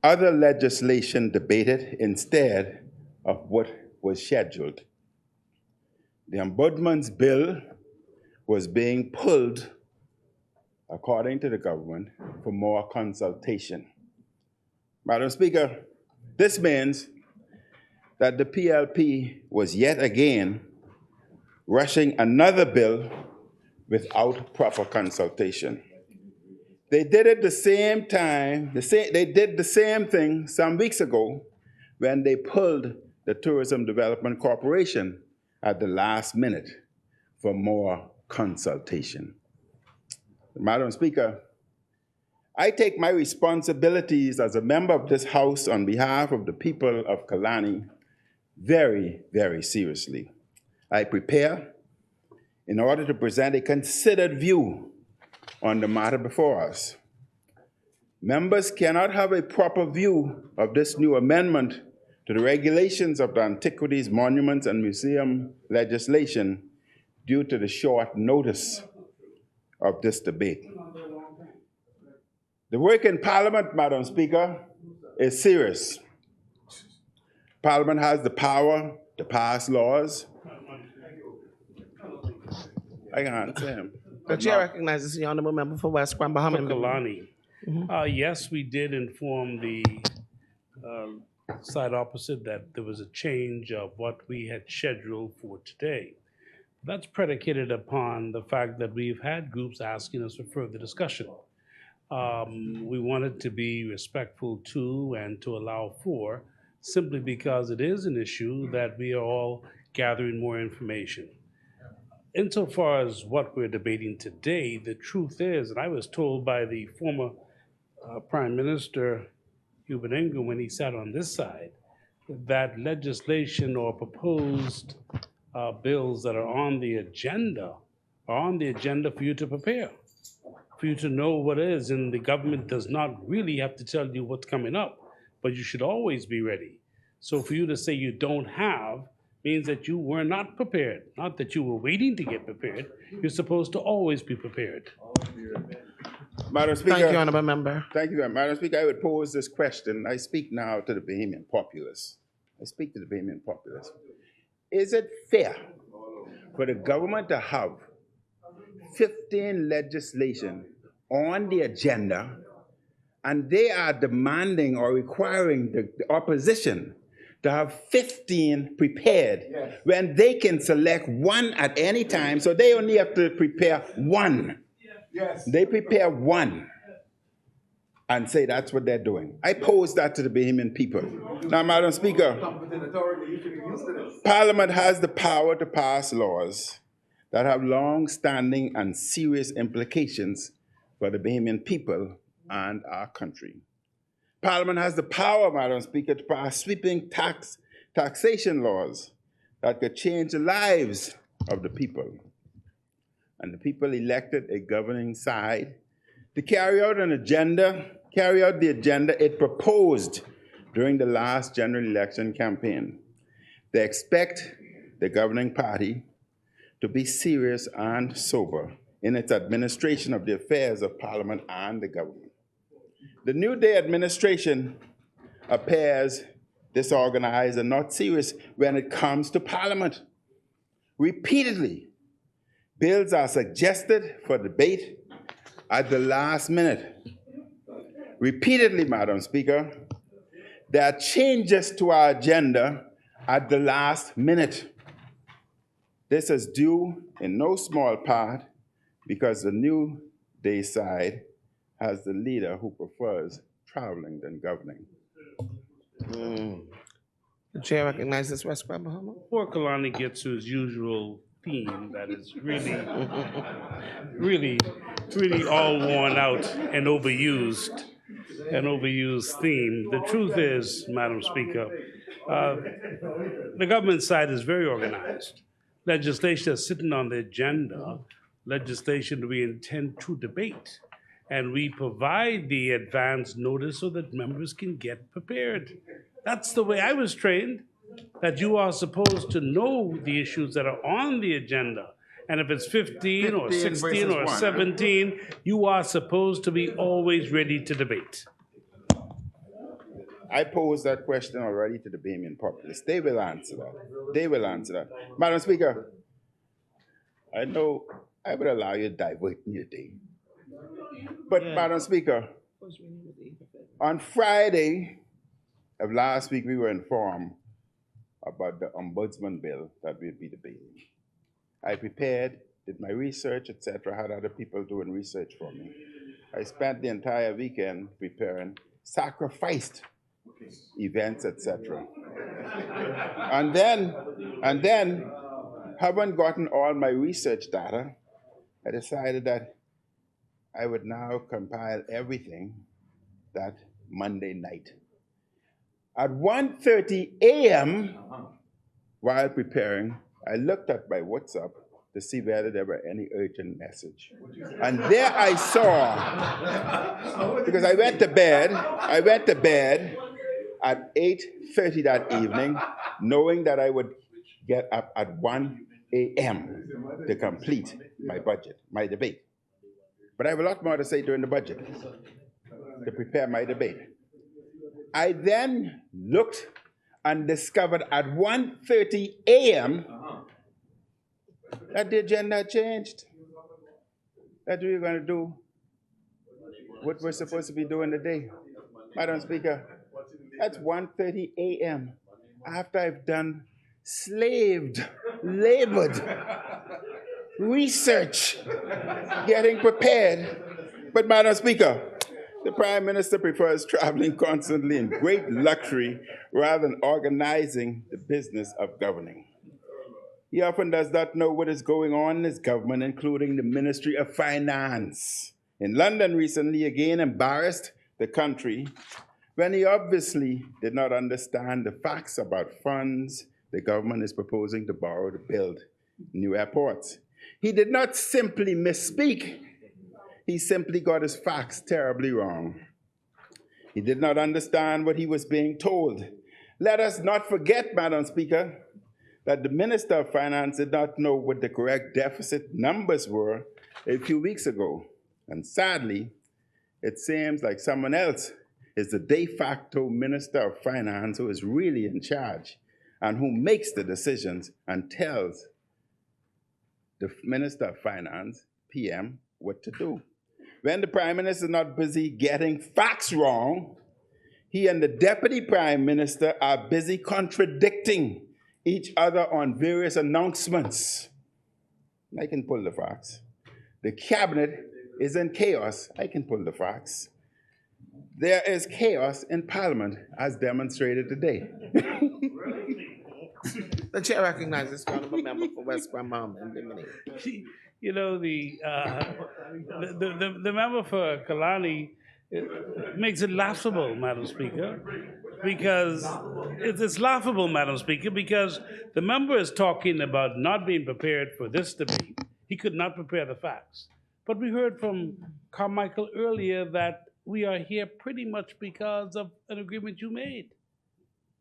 other legislation debated instead of what was scheduled. The Ombudsman's bill was being pulled, according to the government, for more consultation. Madam Speaker, this means that the PLP was yet again rushing another bill without proper consultation. They did it the same time, they did the same thing some weeks ago when they pulled the Tourism Development Corporation at the last minute for more consultation. Madam Speaker, I take my responsibilities as a member of this House on behalf of the people of Kalani very, very seriously. I prepare in order to present a considered view on the matter before us. Members cannot have a proper view of this new amendment to the regulations of the Antiquities, Monuments, and Museum legislation due to the short notice of this debate. The work in Parliament, Madam Speaker, is serious. Parliament has the power to pass laws. I can answer him. The chair recognizes the honorable member for West Grand Bahama. Kalani. Yes, we did inform the side opposite that there was a change of what we had scheduled for today. That's predicated upon the fact that we've had groups asking us for further discussion. We wanted to be respectful to and to allow for, simply because it is an issue that we are all gathering more information. Insofar as what we're debating today, the truth is, and I was told by the former Prime Minister Hubert Ingham when he sat on this side, that legislation or proposed bills that are on the agenda for you to prepare, for you to know what is, and the government does not really have to tell you what's coming up, but you should always be ready. So for you to say you don't have means that you were not prepared, not that you were waiting to get prepared. You're supposed to always be prepared. Madam Thank you, Speaker, Honourable Member. thank you, Madam Speaker. I would pose this question. I speak now to the Bahamian populace. I speak to the Bahamian populace. Is it fair for the government to have 15 legislation on the agenda, and they are demanding or requiring the opposition to have 15 prepared when they can select one at any time, so they only have to prepare one. They prepare one and say that's what they're doing. I pose that to the Bahamian people. Now, Madam Speaker, Parliament has the power to pass laws that have long-standing and serious implications for the Bahamian people and our country. Parliament has the power, Madam Speaker, to pass sweeping taxation laws that could change the lives of the people. And the people elected a governing side to carry out the agenda it proposed during the last general election campaign. They expect the governing party to be serious and sober in its administration of the affairs of Parliament and the government. The New Day administration appears disorganized and not serious when it comes to Parliament. Repeatedly, bills are suggested for debate at the last minute. Repeatedly, Madam Speaker, there are changes to our agenda at the last minute. This is due in no small part because the New Day side has the leader who prefers traveling than governing. The chair recognizes Westbrook Bahama. Poor Kalani gets to his usual theme that is really all worn out and overused. An overused theme. The truth is, Madam Speaker, the government side is very organized. Legislation is sitting on the agenda, legislation we intend to debate. And we provide the advance notice so that members can get prepared. That's the way I was trained, that you are supposed to know the issues that are on the agenda. And if it's 15 or 16 or 17, you are supposed to be always ready to debate. I posed that question already to the Bahamian populace. They will answer that. They will answer that. Madam Speaker, I know I would allow you to divert me today. But Madam Speaker, on Friday of last week, we were informed about the ombudsman bill that we'll be debating. I prepared, did my research, etc., had other people doing research for me. I spent the entire weekend preparing, sacrificed events, etc. And then, having gotten all my research data, I decided that I would now compile everything that Monday night. At 1:30 a.m., while preparing, I looked at my WhatsApp to see whether there were any urgent message. And there I saw, because I went to bed at 8:30 that evening, knowing that I would get up at 1 a.m. to complete my budget, my debate. But I have a lot more to say during the budget to prepare my debate. I then looked and discovered at 1:30 a.m. that the agenda changed. That we were going to do what we're supposed to be doing today. Madam Speaker, that's 1:30 a.m. after I've done labored research, getting prepared. But Madam Speaker, the Prime Minister prefers traveling constantly in great luxury rather than organizing the business of governing. He often does not know what is going on in his government, including the Ministry of Finance. In London recently, again embarrassed the country when he obviously did not understand the facts about funds the government is proposing to borrow to build new airports. He did not simply misspeak. He simply got his facts terribly wrong. He did not understand what he was being told. Let us not forget, Madam Speaker, that the Minister of Finance did not know what the correct deficit numbers were a few weeks ago. And sadly, it seems like someone else is the de facto Minister of Finance who is really in charge and who makes the decisions and tells the Minister of Finance, PM, what to do. When the Prime Minister is not busy getting facts wrong, he and the Deputy Prime Minister are busy contradicting each other on various announcements. I can pull the facts. The Cabinet is in chaos. I can pull the facts. There is chaos in Parliament, as demonstrated today. The chair recognizes the honorable member for West Bramham and Bimini. You know, the member for Kalani makes it laughable, Madam Speaker, because it's laughable, Madam Speaker, because the member is talking about not being prepared for this debate. He could not prepare the facts. But we heard from Carmichael earlier that we are here pretty much because of an agreement you made.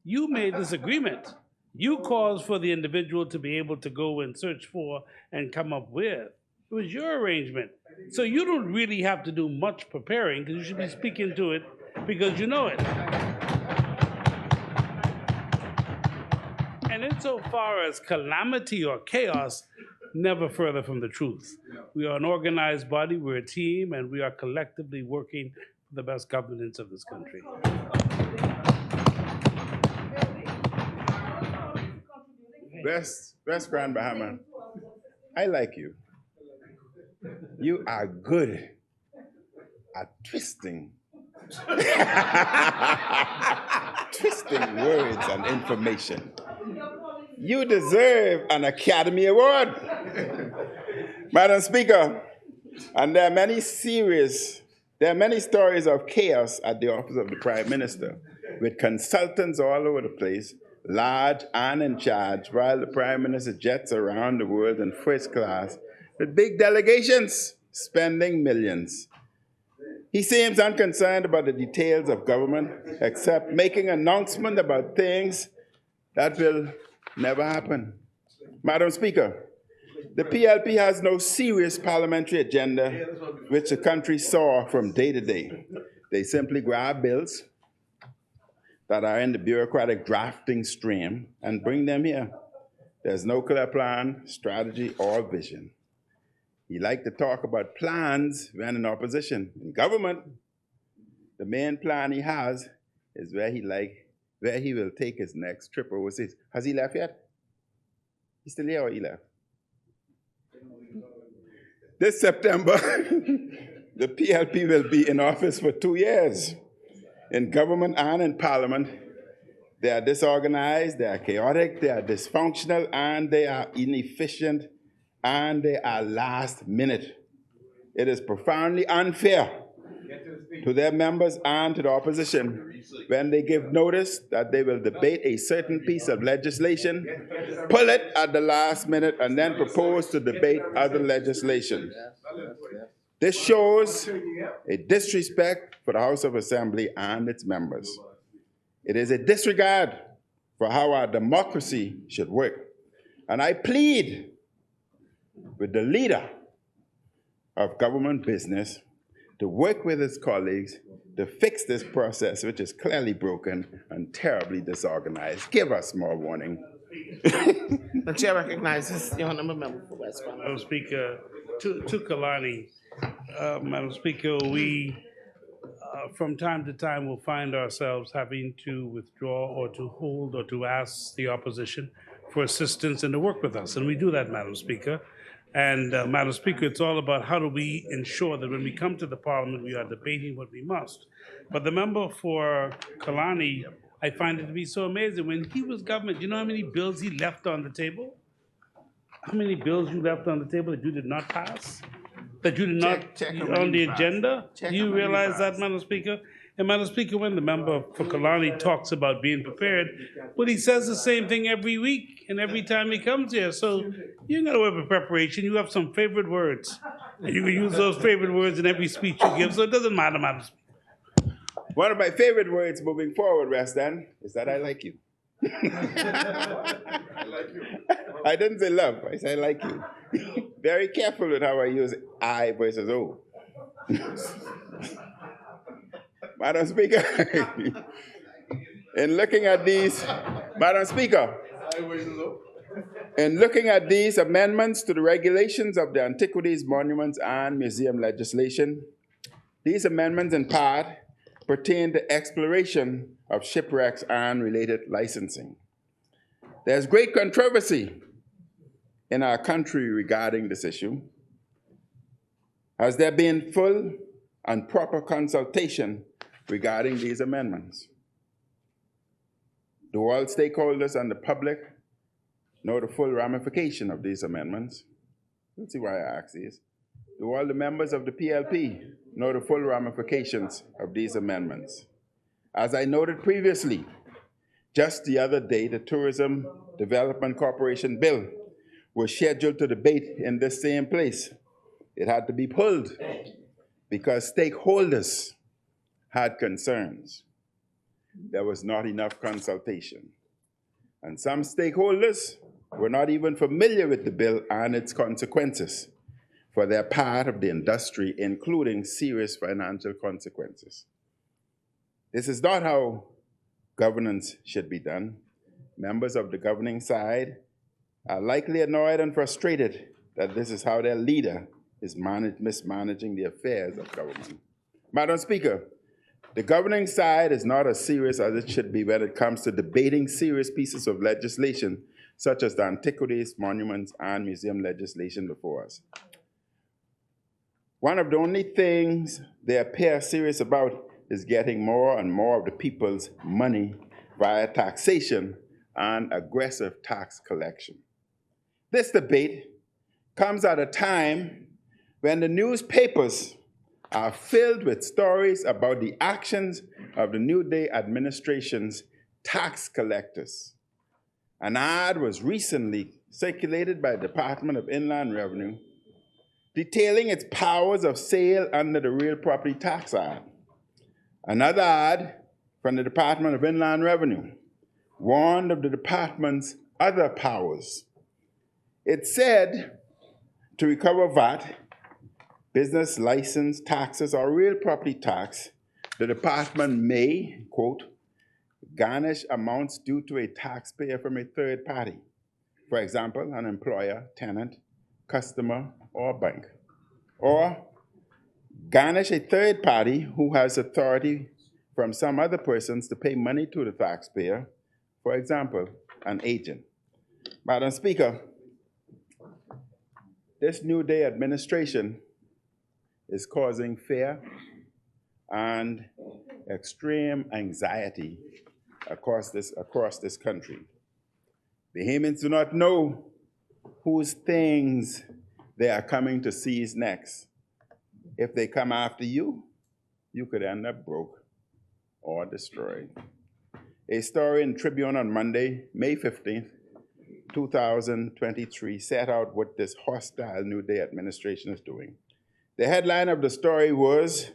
You made this agreement. You caused for the individual to be able to go and search for and come up with. It was your arrangement. So you don't really have to do much preparing because you should be speaking to it because you know it. And insofar as calamity or chaos, never further from the truth. We are an organized body, we're a team, and we are collectively working for the best governance of this country. West Grand Bahama, I like you. You are good at twisting. Twisting words and information. You deserve an Academy Award. Madam Speaker, and there are many stories of chaos at the office of the Prime Minister, with consultants all over the place, large and in charge, while the Prime Minister jets around the world in first class with big delegations, spending millions. He seems unconcerned about the details of government, except making announcements about things that will never happen. Madam Speaker, the PLP has no serious parliamentary agenda which the country saw from day to day. They simply grab bills that are in the bureaucratic drafting stream and bring them here. There's no clear plan, strategy, or vision. He likes to talk about plans when in opposition. In government, the main plan he has is where he will take his next trip overseas. Has he left yet? He's still here or he left? This September, the PLP will be in office for 2 years. In government and in Parliament, they are disorganized, they are chaotic, they are dysfunctional, and they are inefficient, and they are last minute. It is profoundly unfair to their members and to the opposition when they give notice that they will debate a certain piece of legislation, pull it at the last minute, and then propose to debate other legislation. This shows a disrespect for the House of Assembly and its members. It is a disregard for how our democracy should work. And I plead with the leader of government business to work with his colleagues to fix this process, which is clearly broken and terribly disorganized. Give us more warning. The chair recognizes the honorable member for West Bramham. Madam Speaker, to Kalani, Madam Speaker, we from time to time will find ourselves having to withdraw or to hold or to ask the opposition for assistance and to work with us. And we do that, Madam Speaker. And Madam Speaker, it's all about how do we ensure that when we come to the Parliament, we are debating what we must. But the member for Kalani, I find it to be so amazing. When he was government, you know how many bills he left on the table? How many bills you left on the table that you did not pass? That you did not check on the agenda? Check Do you realize that, Madam Speaker? And Madam Speaker, when the member for Kalani talks about being prepared, well, he says the same thing every week and every time he comes here. So you ain't got to worry about preparation. You have some favorite words. And you can use those favorite words in every speech you give. So it doesn't matter, Madam Speaker. One of my favorite words moving forward, West End, is that I like you. I like you. I didn't say love, I said I like you. Very careful with how I use I versus O. Madam Speaker, in looking at these, Madam Speaker, in looking at these amendments to the regulations of the Antiquities, Monuments, and Museum legislation, these amendments in part pertain to exploration of shipwrecks and related licensing. There's great controversy in our country regarding this issue. Has there been full and proper consultation regarding these amendments? Do all stakeholders and the public know the full ramification of these amendments? Let's see why I ask these. Do all the members of the PLP know the full ramifications of these amendments? As I noted previously, just the other day, the Tourism Development Corporation bill was scheduled to debate in this same place. It had to be pulled because stakeholders had concerns. There was not enough consultation. And some stakeholders were not even familiar with the bill and its consequences for their part of the industry, including serious financial consequences. This is not how governance should be done. Members of the governing side are likely annoyed and frustrated that this is how their leader is mismanaging the affairs of government. Madam Speaker, the governing side is not as serious as it should be when it comes to debating serious pieces of legislation, such as the Antiquities, Monuments, and Museum legislation before us. One of the only things they appear serious about is getting more and more of the people's money via taxation and aggressive tax collection. This debate comes at a time when the newspapers are filled with stories about the actions of the New Day administration's tax collectors. An ad was recently circulated by the Department of Inland Revenue detailing its powers of sale under the Real Property Tax Act. Another ad from the Department of Inland Revenue warned of the department's other powers. It said to recover VAT, business license taxes, or real property tax, the department may, quote, garnish amounts due to a taxpayer from a third party. For example, an employer, tenant, customer, or bank. Or garnish a third party who has authority from some other persons to pay money to the taxpayer, for example, an agent. Madam Speaker, this New Day administration is causing fear and extreme anxiety across this country. Bahamians do not know whose things they are coming to seize next. If they come after you, you could end up broke or destroyed. A story in Tribune on Monday, May 15th, 2023, set out what this hostile New Day administration is doing. The headline of the story was,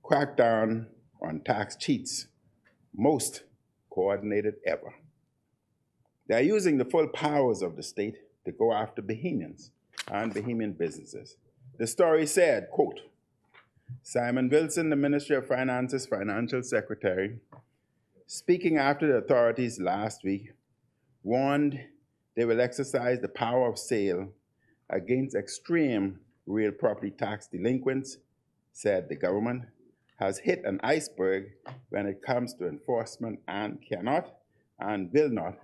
"Crackdown on Tax Cheats, Most Coordinated Ever." They are using the full powers of the state to go after Bahamians and Bahamian businesses. The story said, quote, Simon Wilson, the Ministry of Finance's financial secretary, speaking after the authorities last week, warned they will exercise the power of sale against extreme real property tax delinquents, said the government has hit an iceberg when it comes to enforcement and cannot and will not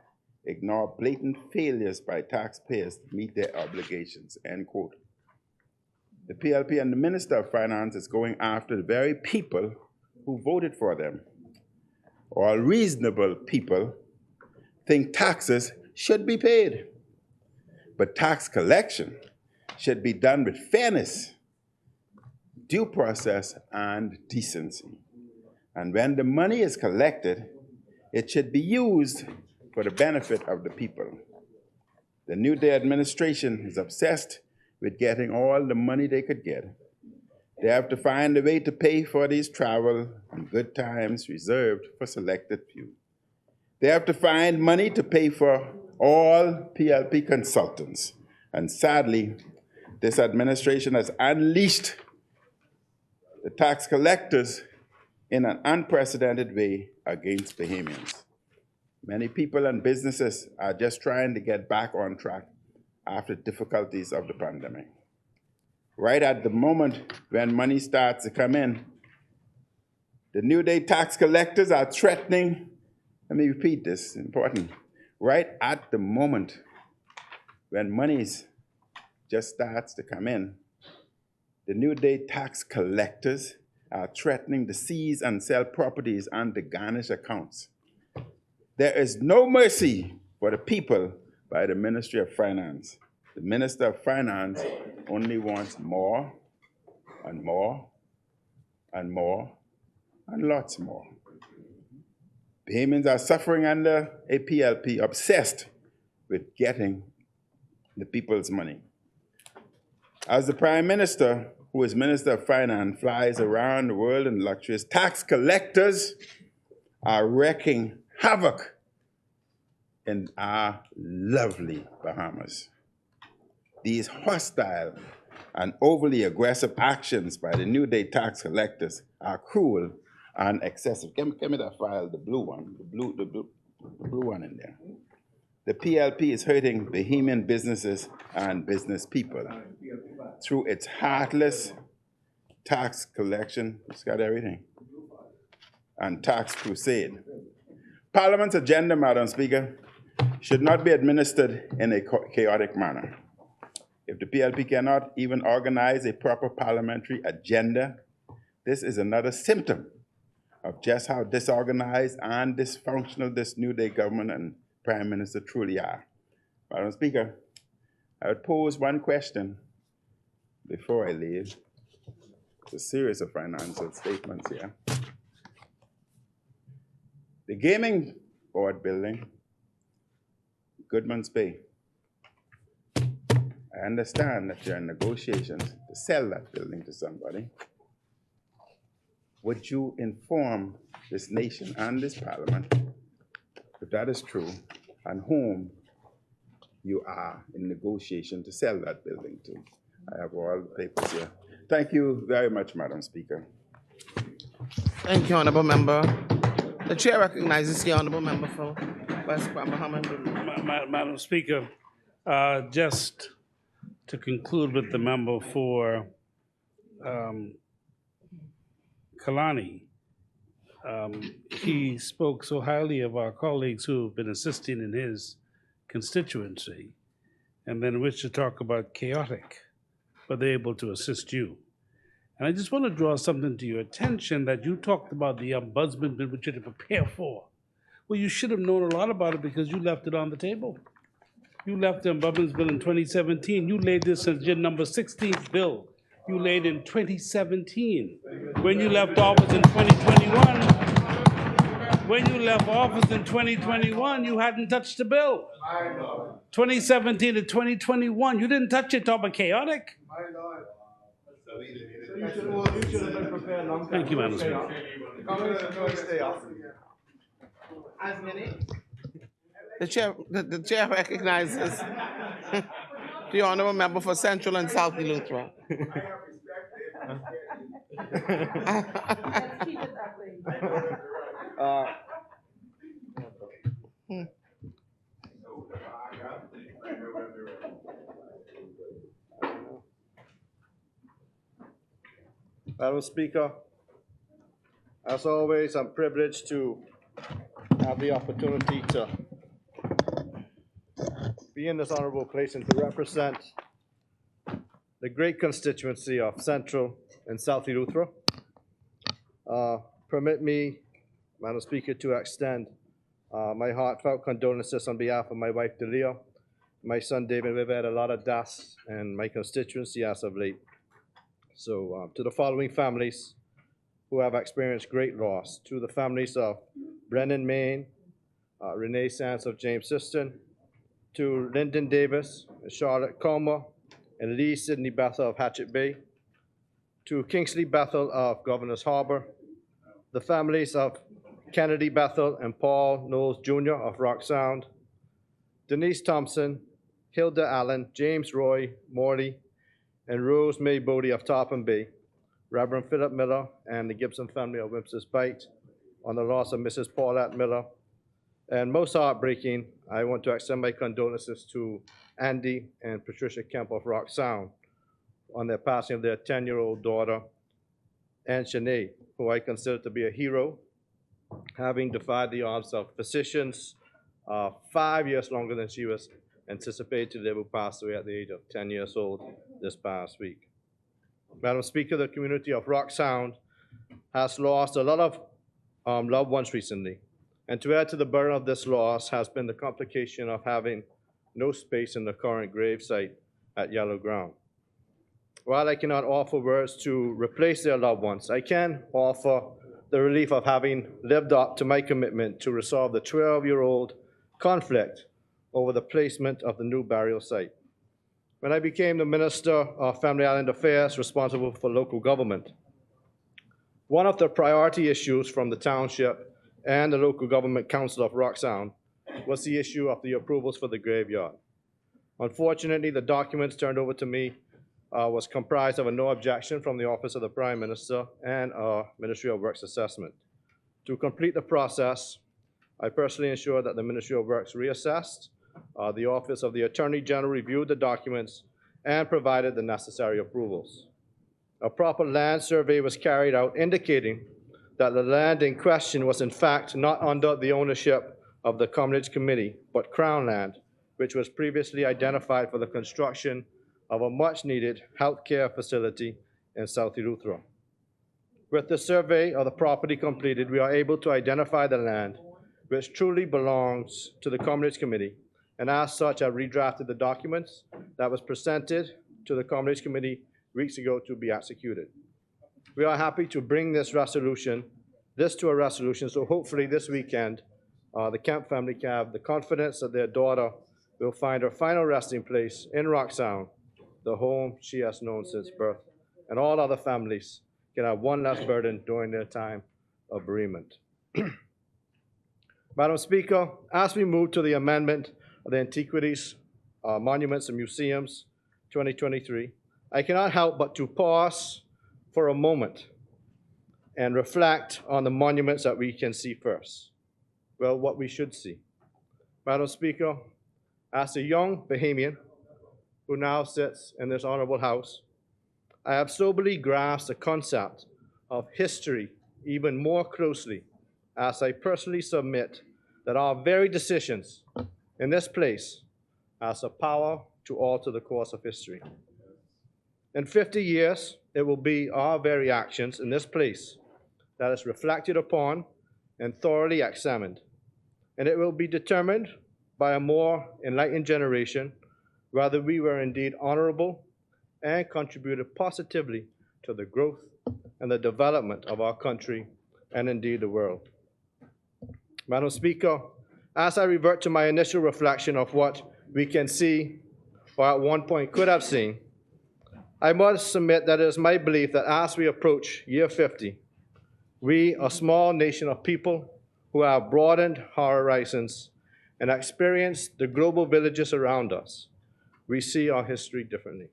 ignore blatant failures by taxpayers to meet their obligations, end quote. The PLP and the Minister of Finance is going after the very people who voted for them. All reasonable people think taxes should be paid, but tax collection should be done with fairness, due process, and decency. And when the money is collected, it should be used for the benefit of the people. The New Day administration is obsessed with getting all the money they could get. They have to find a way to pay for these travel and good times reserved for selected few. They have to find money to pay for all PLP consultants. And sadly, this administration has unleashed the tax collectors in an unprecedented way against Bahamians. Many people and businesses are just trying to get back on track after difficulties of the pandemic. Right at the moment when money starts to come in, the New Day tax collectors are threatening, let me repeat this, important. Right at the moment when money just starts to come in, the New Day tax collectors are threatening to seize and sell properties and to garnish accounts. There is no mercy for the people by the Ministry of Finance. The Minister of Finance only wants more and more and more and lots more. Bahamians are suffering under a PLP, obsessed with getting the people's money. As the Prime Minister, who is Minister of Finance, flies around the world in luxuries, tax collectors are wreaking havoc in our lovely Bahamas. These hostile and overly aggressive actions by the New Day tax collectors are cruel and excessive. Give me that file, the blue one, the blue one in there. The PLP is hurting Bahamian businesses and business people through its heartless tax collection, it's got everything, and tax crusade. Parliament's agenda, Madam Speaker, should not be administered in a chaotic manner. If the PLP cannot even organize a proper parliamentary agenda, this is another symptom of just how disorganized and dysfunctional this New Day government and Prime Minister truly are. Madam Speaker, I would pose one question before I leave. It's a series of financial statements here. The gaming board building, Goodman's Bay. I understand that you're in negotiations to sell that building to somebody. Would you inform this nation and this parliament, if that is true, and whom you are in negotiation to sell that building to? I have all the papers here. Thank you very much, Madam Speaker. Thank you, Honorable Member. The chair recognizes the Honorable Member for West Bahama. Madam Speaker, just to conclude with the member for Kalani, he spoke so highly of our colleagues who have been assisting in his constituency, and then wished to talk about chaotic, but they're able to assist you. And I just want to draw something to your attention that you talked about the ombudsman bill which you had to prepare for. Well, you should have known a lot about it because you left it on the table. You left the ombudsman bill in 2017. You laid this as your number 16th bill. You laid in 2017. When you left office in 2021, you hadn't touched the bill. 2017 to 2021, you didn't touch it, talk about chaotic. Thank you, Madam Speaker. As many? The chair recognizes the Honorable Member for Central and South Eleuthera. Madam Speaker, as always, I'm privileged to have the opportunity to be in this honorable place and to represent the great constituency of Central and South Eleuthera. Permit me, Madam Speaker, to extend my heartfelt condolences on behalf of my wife, Delia, my son, David. We've had a lot of deaths in my constituency as of late. So to the following families who have experienced great loss, to the families of Brennan Main, Renee Sands of James Siston, to Lyndon Davis, Charlotte Comer, and Lee Sidney Bethel of Hatchet Bay, to Kingsley Bethel of Governor's Harbor, the families of Kennedy Bethel and Paul Knowles Jr. of Rock Sound, Denise Thompson, Hilda Allen, James Roy Morley, and Rose May Bodie of Tarpon Bay, Reverend Philip Miller, and the Gibson family of Wimps Bight on the loss of Mrs. Paulette Miller. And most heartbreaking, I want to extend my condolences to Andy and Patricia Kemp of Rock Sound on their passing of their 10-year-old daughter, Anne Shanae, who I consider to be a hero, having defied the odds of physicians 5 years longer than she was anticipated to live, who passed away at the age of 10 years old this past week. Madam Speaker, the community of Rock Sound has lost a lot of loved ones recently. And to add to the burden of this loss has been the complication of having no space in the current gravesite at Yellow Ground. While I cannot offer words to replace their loved ones, I can offer the relief of having lived up to my commitment to resolve the 12-year-old conflict over the placement of the new burial site. When I became the Minister of Family Island Affairs responsible for local government, one of the priority issues from the township and the local government council of Rock Sound was the issue of the approvals for the graveyard. Unfortunately, the documents turned over to me was comprised of a no objection from the Office of the Prime Minister and a Ministry of Works assessment. To complete the process, I personally ensured that the Ministry of Works reassessed, the Office of the Attorney General reviewed the documents and provided the necessary approvals. A proper land survey was carried out indicating that the land in question was in fact not under the ownership of the Commonage Committee, but Crown land, which was previously identified for the construction of a much-needed healthcare facility in South Eleuthera. With the survey of the property completed, we are able to identify the land which truly belongs to the Commonage Committee, and as such, I redrafted the documents that was presented to the Commonage Committee weeks ago to be executed. We are happy to bring this to a resolution, so hopefully this weekend, the Kemp family can have the confidence that their daughter will find her final resting place in Rock Sound, the home she has known since birth, and all other families can have one less burden during their time of bereavement. Madam Speaker, as we move to the amendment of the Antiquities, Monuments and Museums 2023, I cannot help but to pause for a moment and reflect on the monuments that we can see first. Well, what we should see. Madam Speaker, as a young Bahamian who now sits in this honorable house, I have soberly grasped the concept of history even more closely as I personally submit that our very decisions in this place has the power to alter the course of history. In 50 years, it will be our very actions in this place that is reflected upon and thoroughly examined. And it will be determined by a more enlightened generation whether we were indeed honorable and contributed positively to the growth and the development of our country and indeed the world. Madam Speaker, as I revert to my initial reflection of what we can see or at one point could have seen, I must submit that it is my belief that as we approach year 50, we, a small nation of people who have broadened our horizons and experienced the global villages around us, we see our history differently.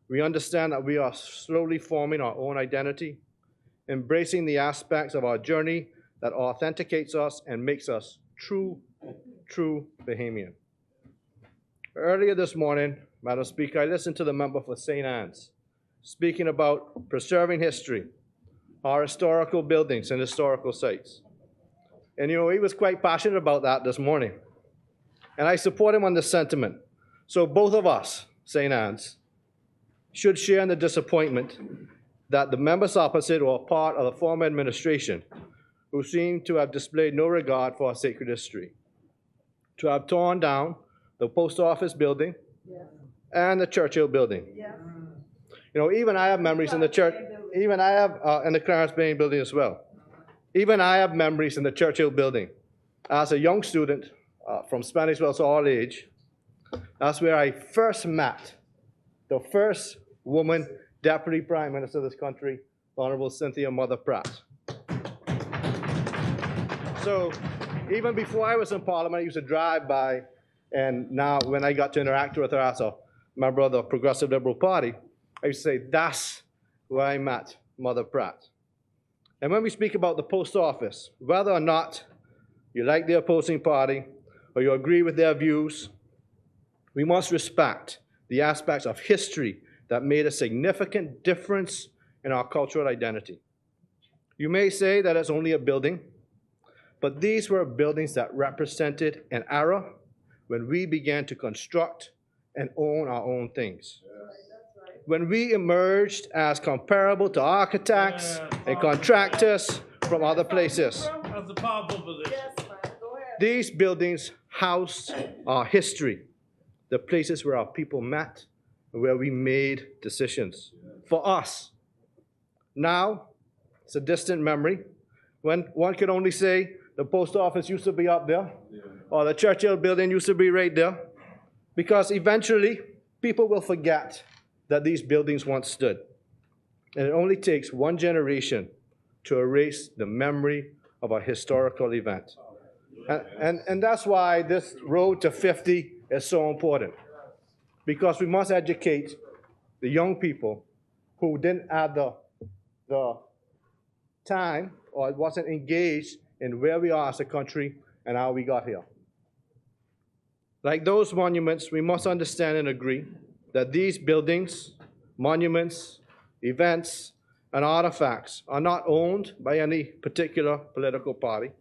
We understand that we are slowly forming our own identity, embracing the aspects of our journey that authenticates us and makes us true Bahamian. Earlier this morning, Madam Speaker, I listened to the member for St. Anne's speaking about preserving history, our historical buildings and historical sites. And he was quite passionate about that this morning. And I support him on this sentiment. So both of us, St. Anne's, should share in the disappointment that the members opposite were part of the former administration who seem to have displayed no regard for our sacred history, to have torn down the post office building and the Churchill building. Even I have memories in the church, even I have in the Clarence Bain building as well. Even I have memories in the Churchill building. As a young student from Spanish Wells All Age, that's where I first met the first woman Deputy Prime Minister of this country, Honorable Cynthia Mother Pratt. So even before I was in Parliament, I used to drive by, and now when I got to interact with her as a member of the Progressive Liberal Party, I used to say, that's where I met Mother Pratt. And when we speak about the post office, whether or not you like the opposing party or you agree with their views, we must respect the aspects of history that made a significant difference in our cultural identity. You may say that it's only a building, but these were buildings that represented an era when we began to construct and own our own things. When we emerged as comparable to architects and contractors from other places. That's a powerful position. These buildings housed our history, the places where our people met, and where we made decisions for us. Now, it's a distant memory when one could only say the post office used to be up there, or the Churchill building used to be right there, because eventually people will forget that these buildings once stood. And it only takes one generation to erase the memory of a historical event. And that's why this road to 50 is so important, because we must educate the young people who didn't have the time or wasn't engaged in where we are as a country and how we got here. Like those monuments, we must understand and agree that these buildings, monuments, events, and artifacts are not owned by any particular political party,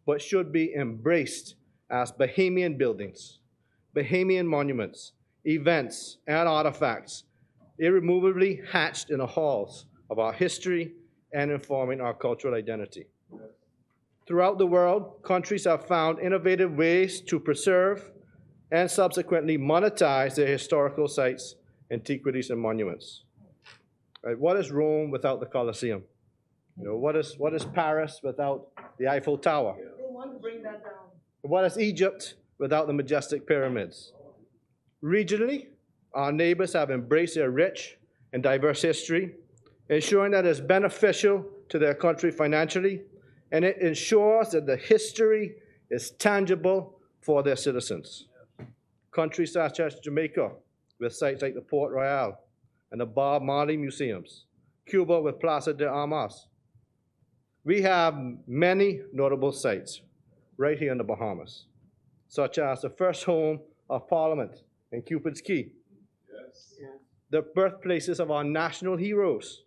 but should be embraced as Bahamian buildings, Bahamian monuments, events, and artifacts, irremovably hatched in the halls of our history and informing our cultural identity. Throughout the world, countries have found innovative ways to preserve and subsequently monetize their historical sites, antiquities, and monuments. Right? What is Rome without the Colosseum? What is Paris without the Eiffel Tower? They want to bring that down. What is Egypt without the majestic pyramids? Regionally, our neighbors have embraced their rich and diverse history, ensuring that it's beneficial to their country financially, and it ensures that the history is tangible for their citizens. Countries such as Jamaica, with sites like the Port Royal and the Bob Marley Museums, Cuba with Plaza de Armas. We have many notable sites right here in the Bahamas, such as the first home of Parliament in Cupid's Key, the birthplaces of our national heroes,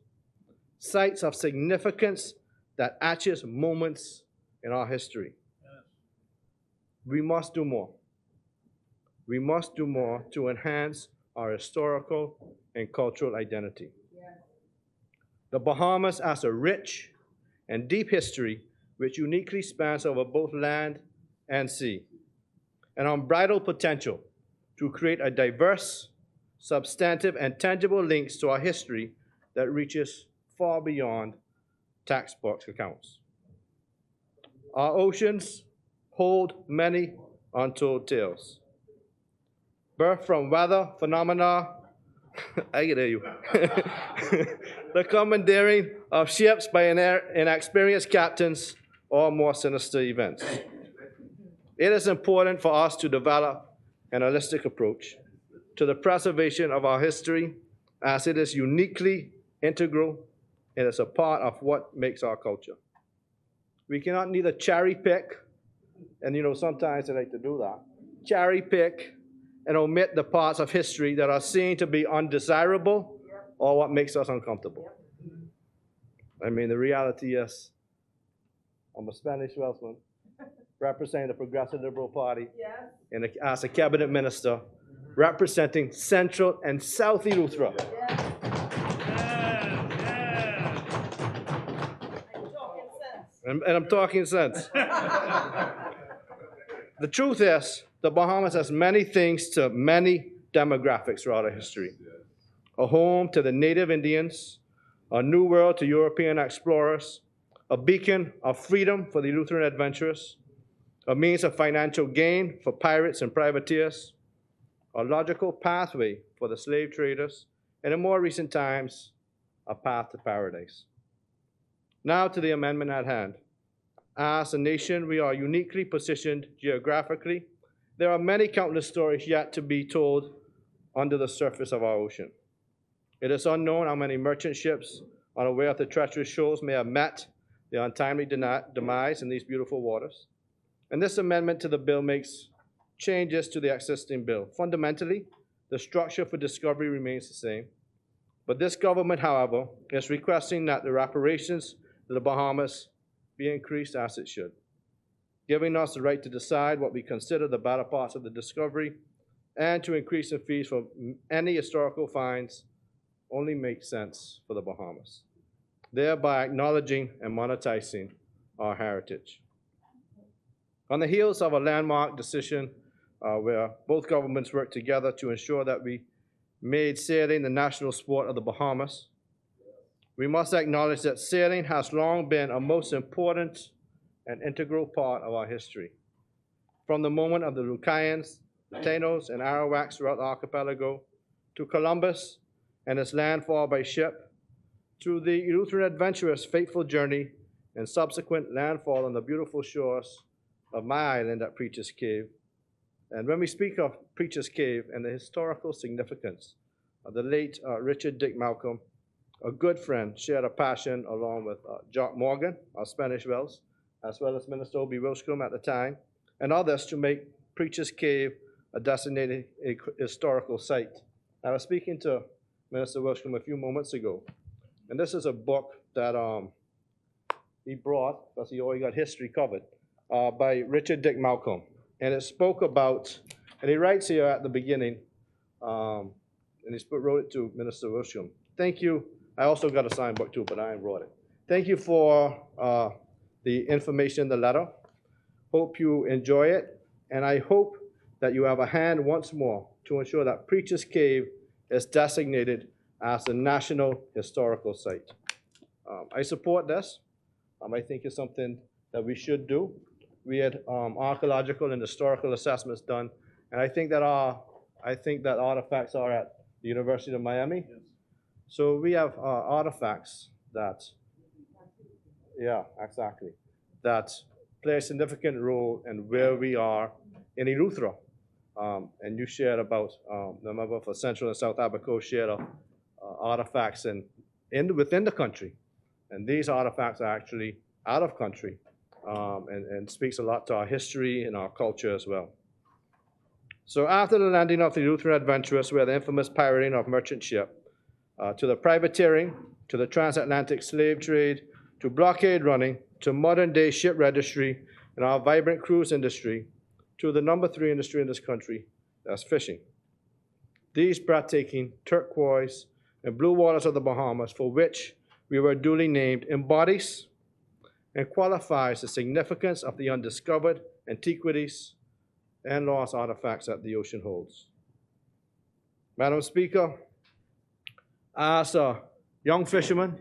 sites of significance that etches moments in our history. We must do more. We must do more to enhance our historical and cultural identity. The Bahamas has a rich and deep history which uniquely spans over both land and sea, an unbridled potential to create a diverse, substantive, and tangible links to our history that reaches far beyond tax box accounts. Our oceans hold many untold tales. Birth from weather phenomena, I can hear you. The commandeering of ships by inexperienced captains, or more sinister events. It is important for us to develop an holistic approach to the preservation of our history, as it is uniquely integral and is a part of what makes our culture. We cannot neither cherry pick, and sometimes they like to do that, cherry pick and omit the parts of history that are seen to be undesirable or what makes us uncomfortable. I mean, the reality is, I'm a Spanish Welshman representing the Progressive Liberal Party, and as a cabinet minister representing Central and South Eleuthera. And I'm talking sense. The truth is, the Bahamas has many things to many demographics throughout our history. A home to the native Indians, a new world to European explorers, a beacon of freedom for the Lutheran adventurers, a means of financial gain for pirates and privateers, a logical pathway for the slave traders, and in more recent times, a path to paradise. Now to the amendment at hand. As a nation, we are uniquely positioned geographically. There are many countless stories yet to be told under the surface of our ocean. It is unknown how many merchant ships unaware of the treacherous shoals may have met their untimely demise in these beautiful waters. And this amendment to the bill makes changes to the existing bill. Fundamentally, the structure for discovery remains the same. But this government, however, is requesting that the reparations to the Bahamas be increased as it should, giving us the right to decide what we consider the better parts of the discovery, and to increase the fees for any historical finds only makes sense for the Bahamas, thereby acknowledging and monetizing our heritage. On the heels of a landmark decision where both governments worked together to ensure that we made sailing the national sport of the Bahamas, we must acknowledge that sailing has long been a most important and integral part of our history. From the moment of the Lucayans, the Taínos, and Arawaks throughout the archipelago, to Columbus and his landfall by ship, to the Eleutherian adventurers' fateful journey and subsequent landfall on the beautiful shores of my island at Preacher's Cave. And when we speak of Preacher's Cave and the historical significance of the late Richard Dick Malcolm, a good friend, shared a passion along with Jock Morgan, our Spanish Wells, as well as Minister Obie Wilscombe at the time, and others to make Preacher's Cave a designated historical site. I was speaking to Minister Wilscombe a few moments ago, and this is a book that he brought, because he already got history covered, by Richard Dick Malcolm. And it spoke about, and he writes here at the beginning, and he wrote it to Minister Wilscombe. Thank you. I also got a signed book too, but I ain't brought it. Thank you for the information in the letter. Hope you enjoy it, and I hope that you have a hand once more to ensure that Preacher's Cave is designated as a National Historical Site. I support this. I think it's something that we should do. We had archaeological and historical assessments done, and I think that artifacts are at the University of Miami. Yes. So we have artifacts that, yeah, exactly, that play a significant role in where we are in Eleuthera. And you shared about the member for Central and South Abaco shared artifacts within the country, and these artifacts are actually out of country. And speaks a lot to our history and our culture as well. So after the landing of the Eleutherian adventurers, where the infamous pirating of merchant ship, to the privateering, to the transatlantic slave trade, to blockade running, to modern day ship registry, and our vibrant cruise industry, to the number 3 industry in this country, that's fishing. These breathtaking turquoise and blue waters of the Bahamas, for which we were duly named, embodies and qualifies the significance of the undiscovered antiquities and lost artifacts that the ocean holds. Madam Speaker, as a young fisherman,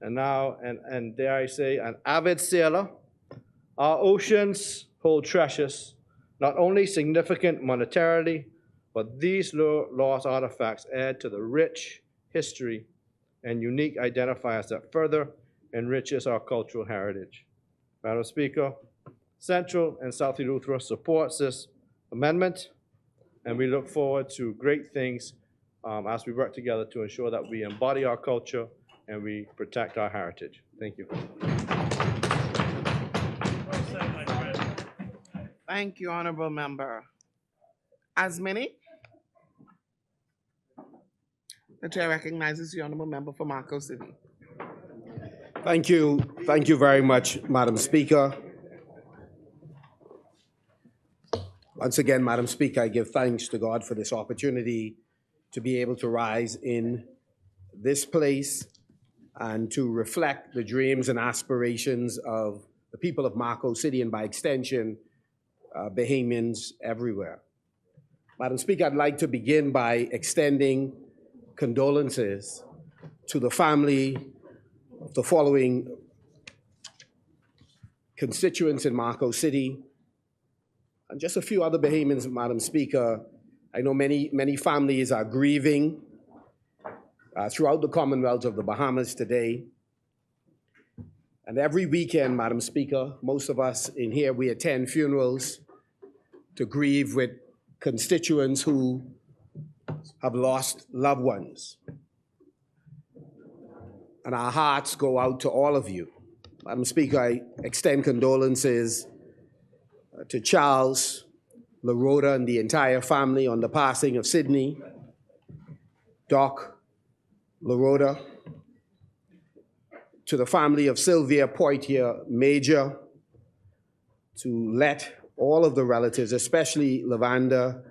and now, and dare I say, an avid sailor, our oceans hold treasures, not only significant monetarily, but these lost artifacts add to the rich history and unique identifiers that further enriches our cultural heritage. Madam Speaker, Central and South Eleuthera supports this amendment, and we look forward to great things as we work together to ensure that we embody our culture and we protect our heritage. Thank you. Thank you, Honorable Member. As many? The Chair recognizes the Honorable Member for Marco City. Thank you very much, Madam Speaker. Once again, Madam Speaker, I give thanks to God for this opportunity to be able to rise in this place and to reflect the dreams and aspirations of the people of Marco City and by extension, Bahamians everywhere. Madam Speaker, I'd like to begin by extending condolences to the family of the following constituents in Marco City, and just a few other Bahamians, Madam Speaker. I know many families are grieving throughout the Commonwealth of the Bahamas today. And every weekend, Madam Speaker, most of us in here, we attend funerals to grieve with constituents who have lost loved ones. and our hearts go out to all of you. Madam Speaker, I extend condolences to Charles, LaRhoda, and the entire family on the passing of Sydney, Doc, LaRhoda, to the family of Sylvia Poitier Major, to let all of the relatives, especially Lavanda,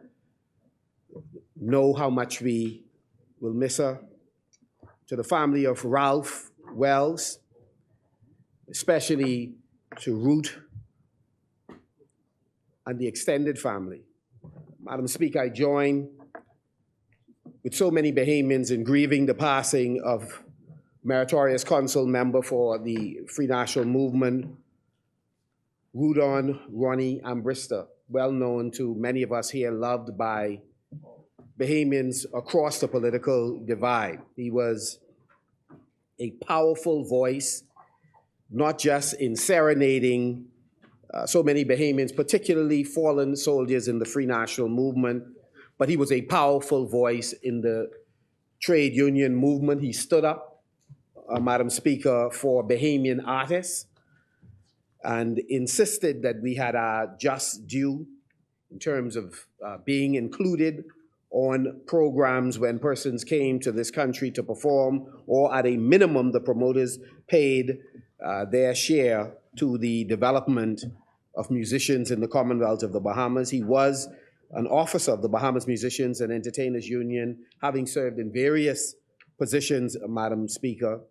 know how much we will miss her. To the family of Ralph Wells, especially to Ruth and the extended family. Madam Speaker, I join with so many Bahamians in grieving the passing of Meritorious Council member for the Free National Movement, Rudon Ronnie Ambrister, well known to many of us here, loved by Bahamians across the political divide. He was a powerful voice, not just in serenading so many Bahamians, particularly fallen soldiers in the Free National Movement, but he was a powerful voice in the trade union movement. He stood up, Madam Speaker, for Bahamian artists and insisted that we had our just due in terms of being included on programs when persons came to this country to perform, or at a minimum, the promoters paid their share to the development of musicians in the Commonwealth of the Bahamas. He was an officer of the Bahamas Musicians and Entertainers Union, having served in various positions, Madam Speaker.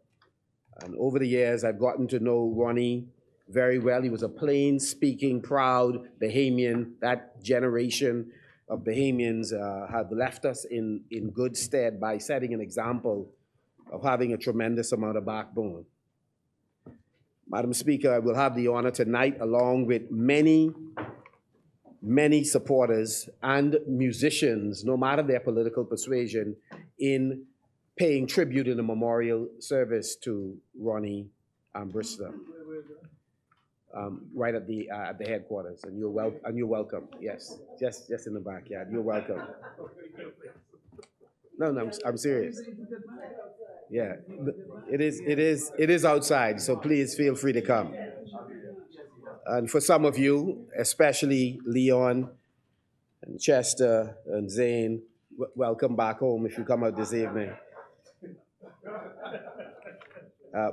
And over the years, I've gotten to know Ronnie very well. He was a plain-speaking, proud Bahamian. That generation of Bahamians have left us in good stead by setting an example of having a tremendous amount of backbone. Madam Speaker, I will have the honor tonight, along with many supporters and musicians, no matter their political persuasion, in paying tribute in a memorial service to Ronnie Ambrister. Right at the headquarters, and you're welcome. Yes, just in the backyard. You're welcome. No, I'm serious. Yeah, it is outside, so please feel free to come. And for some of you, especially Leon and Chester and Zane, welcome back home if you come out this evening.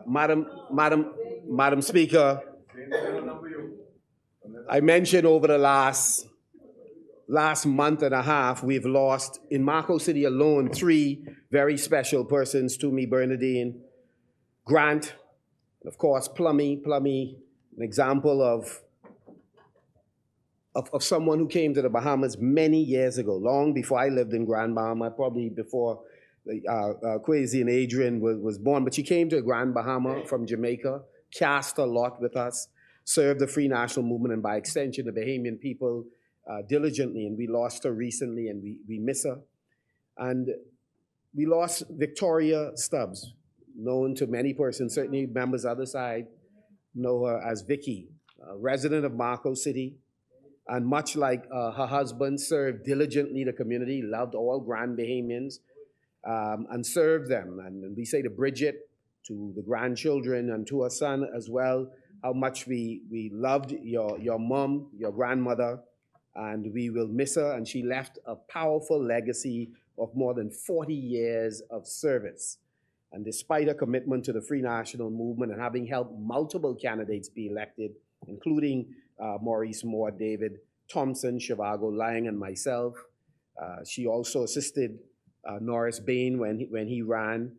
Madam Speaker, I mentioned over the last month and a half, we've lost in Marco City alone 3 very special persons: to me, Bernadine, Grant, and of course, Plummy, an example of someone who came to the Bahamas many years ago, long before I lived in Grand Bahama, probably before Kwesi and Adrian was born. But she came to Grand Bahama from Jamaica, cast a lot with us, served the Free National Movement, and by extension, the Bahamian people diligently. And we lost her recently, and we miss her. And we lost Victoria Stubbs, known to many persons, certainly members of the side know her as Vicky, a resident of Marco City, and much like her husband, served diligently the community, loved all Grand Bahamians, and served them. And we say to Bridget, to the grandchildren, and to her son as well, how much we loved your mom, your grandmother, and we will miss her. And she left a powerful legacy of more than 40 years of service. And despite her commitment to the Free National Movement and having helped multiple candidates be elected, including Maurice Moore, David Thompson, Shivago Lang, and myself, she also assisted Norris Bain when he ran.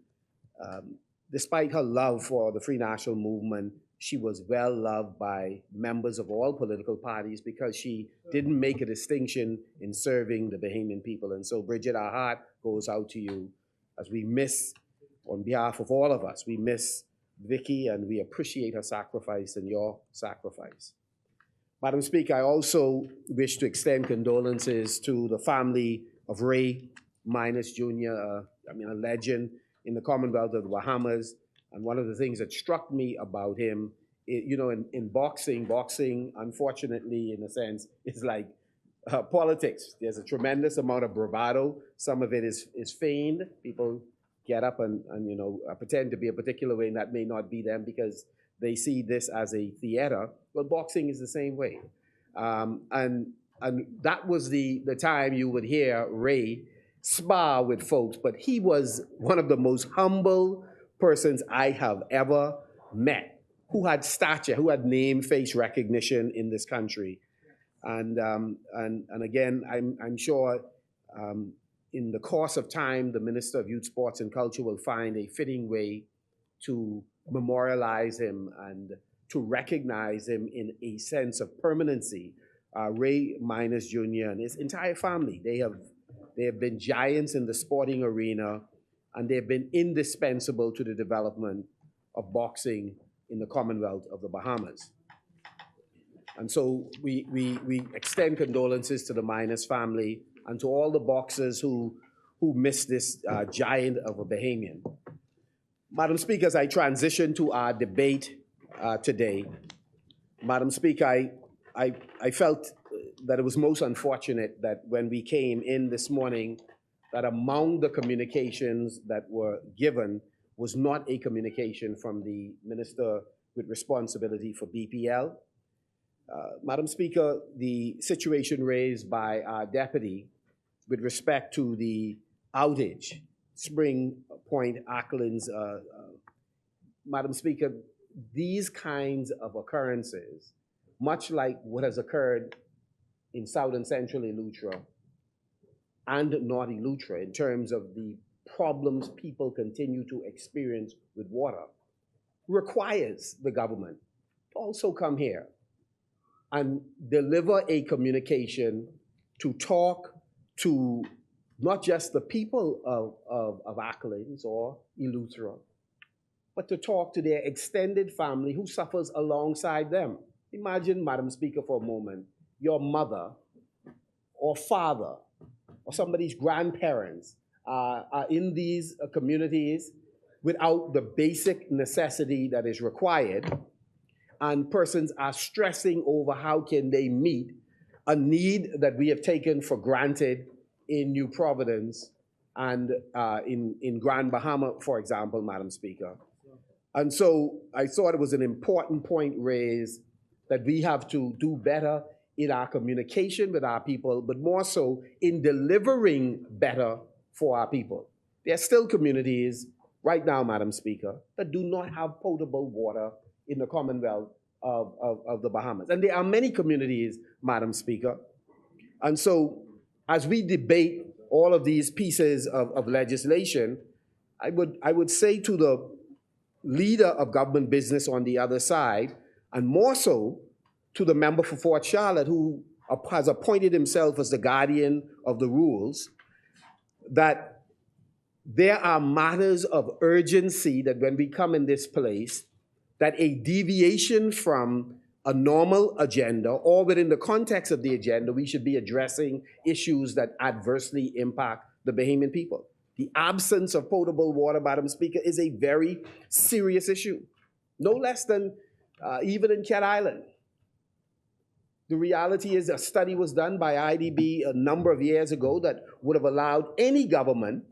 Despite her love for the Free National Movement, she was well loved by members of all political parties because she didn't make a distinction in serving the Bahamian people. And so, Bridget, our heart goes out to you as we miss, on behalf of all of us, we miss Vicky, and we appreciate her sacrifice and your sacrifice. Madam Speaker, I also wish to extend condolences to the family of Ray Minus Jr., a legend in the Commonwealth of the Bahamas. And one of the things that struck me about him, in boxing, unfortunately, in a sense, is like politics. There's a tremendous amount of bravado. Some of it is feigned. People get up and pretend to be a particular way, and that may not be them because they see this as a theater. Well, boxing is the same way. And that was the time you would hear Ray spar with folks, but he was one of the most humble persons I have ever met, who had stature, who had name, face recognition in this country. And again, I'm sure in the course of time, the Minister of Youth, Sports and Culture will find a fitting way to memorialize him and to recognize him in a sense of permanency. Ray Minus Jr. and his entire family, they have been giants in the sporting arena, and they've been indispensable to the development of boxing in the Commonwealth of the Bahamas. And so we extend condolences to the Minus family and to all the boxers who missed this giant of a Bahamian. Madam Speaker, as I transition to our debate today, Madam Speaker, I felt that it was most unfortunate that when we came in this morning, that among the communications that were given was not a communication from the Minister with responsibility for BPL. Madam Speaker, the situation raised by our deputy with respect to the outage, Spring Point Acklands, Madam Speaker, these kinds of occurrences, much like what has occurred in South and Central Eleuthera and North Eleuthera in terms of the problems people continue to experience with water, requires the government to also come here and deliver a communication to talk to not just the people of Acklands or Eleuthera, but to talk to their extended family who suffers alongside them. Imagine, Madam Speaker, for a moment, your mother or father or somebody's grandparents are in these communities without the basic necessity that is required, and persons are stressing over how can they meet a need that we have taken for granted in New Providence and in Grand Bahama, for example, Madam Speaker. And so I thought it was an important point raised that we have to do better in our communication with our people, but more so in delivering better for our people. There are still communities right now, Madam Speaker, that do not have potable water in the Commonwealth of the Bahamas. And there are many communities, Madam Speaker. And so as we debate all of these pieces of legislation, I would say to the leader of government business on the other side, and more so to the member for Fort Charlotte, who has appointed himself as the guardian of the rules, that there are matters of urgency that when we come in this place, that a deviation from a normal agenda or within the context of the agenda, we should be addressing issues that adversely impact the Bahamian people. The absence of potable water, Madam Speaker, is a very serious issue. No less than even in Cat Island. The reality is a study was done by IDB a number of years ago that would have allowed any government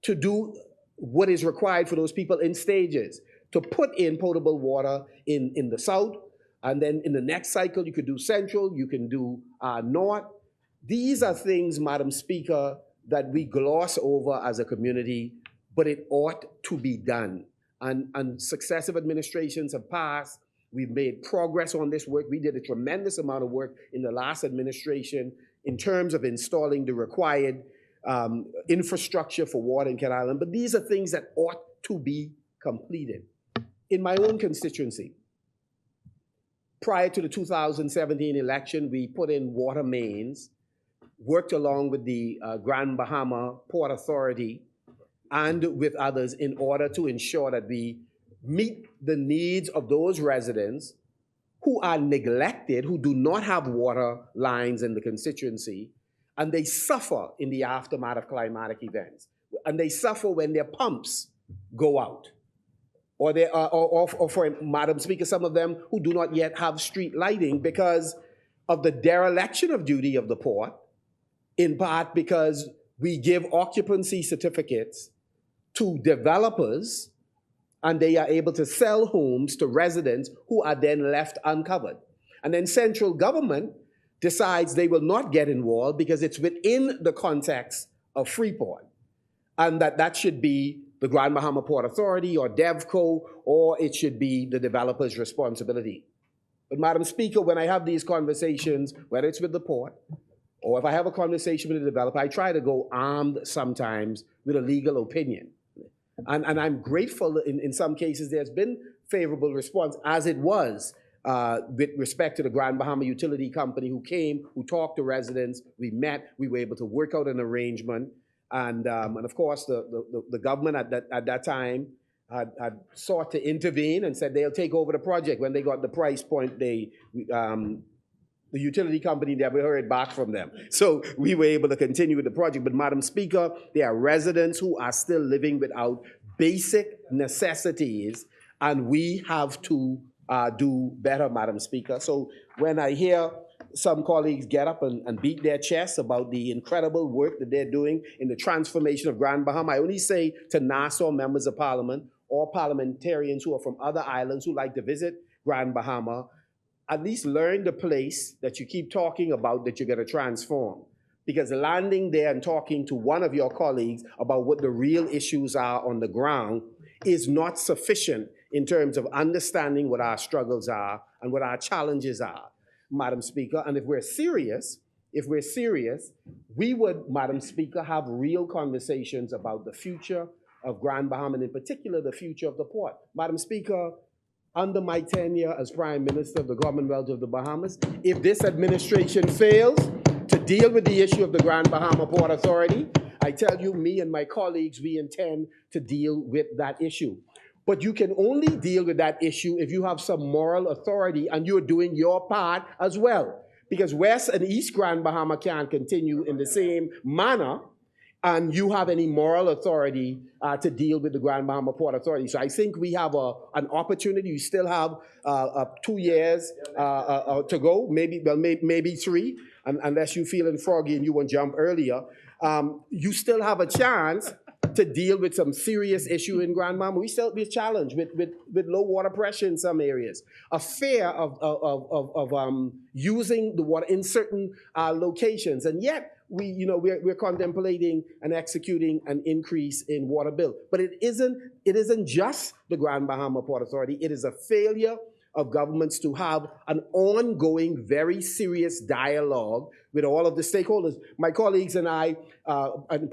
to do what is required for those people in stages, to put in potable water in the south, and then in the next cycle you could do central, you can do north. These are things, Madam Speaker, that we gloss over as a community, but it ought to be done. And successive administrations have passed. We've made progress on this work. We did a tremendous amount of work in the last administration in terms of installing the required infrastructure for water in Cat Island. But these are things that ought to be completed. In my own constituency, prior to the 2017 election, we put in water mains, worked along with the Grand Bahama Port Authority and with others in order to ensure that we meet the needs of those residents who are neglected, who do not have water lines in the constituency, and they suffer in the aftermath of climatic events. And they suffer when their pumps go out. Or for Madam Speaker, some of them who do not yet have street lighting because of the dereliction of duty of the port, in part because we give occupancy certificates to developers, and they are able to sell homes to residents who are then left uncovered. And then central government decides they will not get involved because it's within the context of Freeport, and that should be the Grand Bahama Port Authority or DevCo, or it should be the developer's responsibility. But Madam Speaker, when I have these conversations, whether it's with the port, or if I have a conversation with a developer, I try to go armed sometimes with a legal opinion. And I'm grateful in some cases there's been favorable response, as it was with respect to the Grand Bahama Utility Company who came, who talked to residents, we met, we were able to work out an arrangement. And of course, the government at that time had sought to intervene and said they'll take over the project. When they got the price point, the utility company never heard back from them. So we were able to continue with the project. But Madam Speaker, there are residents who are still living without basic necessities, and we have to do better, Madam Speaker. So when I hear some colleagues get up and beat their chests about the incredible work that they're doing in the transformation of Grand Bahama, I only say to Nassau members of Parliament or parliamentarians who are from other islands who like to visit Grand Bahama, at least learn the place that you keep talking about that you're going to transform. Because landing there and talking to one of your colleagues about what the real issues are on the ground is not sufficient in terms of understanding what our struggles are and what our challenges are, Madam Speaker. And if we're serious, we would, Madam Speaker, have real conversations about the future of Grand Bahama, and in particular, the future of the port. Madam Speaker, under my tenure as Prime Minister of the Commonwealth of the Bahamas, if this administration fails to deal with the issue of the Grand Bahama Port Authority, I tell you, me and my colleagues, we intend to deal with that issue. But you can only deal with that issue if you have some moral authority and you're doing your part as well. Because West and East Grand Bahama can't continue in the same manner, and you have any moral authority to deal with the Grand Bahama Port Authority. So I think we have an opportunity. You still have 2 years to go, maybe 3, unless you're feeling froggy and you want to jump earlier. You still have a chance to deal with some serious issue in Grand Bahama. We still be challenged with low water pressure in some areas, a fear of using the water in certain locations, and yet we're contemplating and executing an increase in water bill. But it isn't just the Grand Bahama Port Authority. It is a failure of governments to have an ongoing, very serious dialogue with all of the stakeholders. My colleagues and I,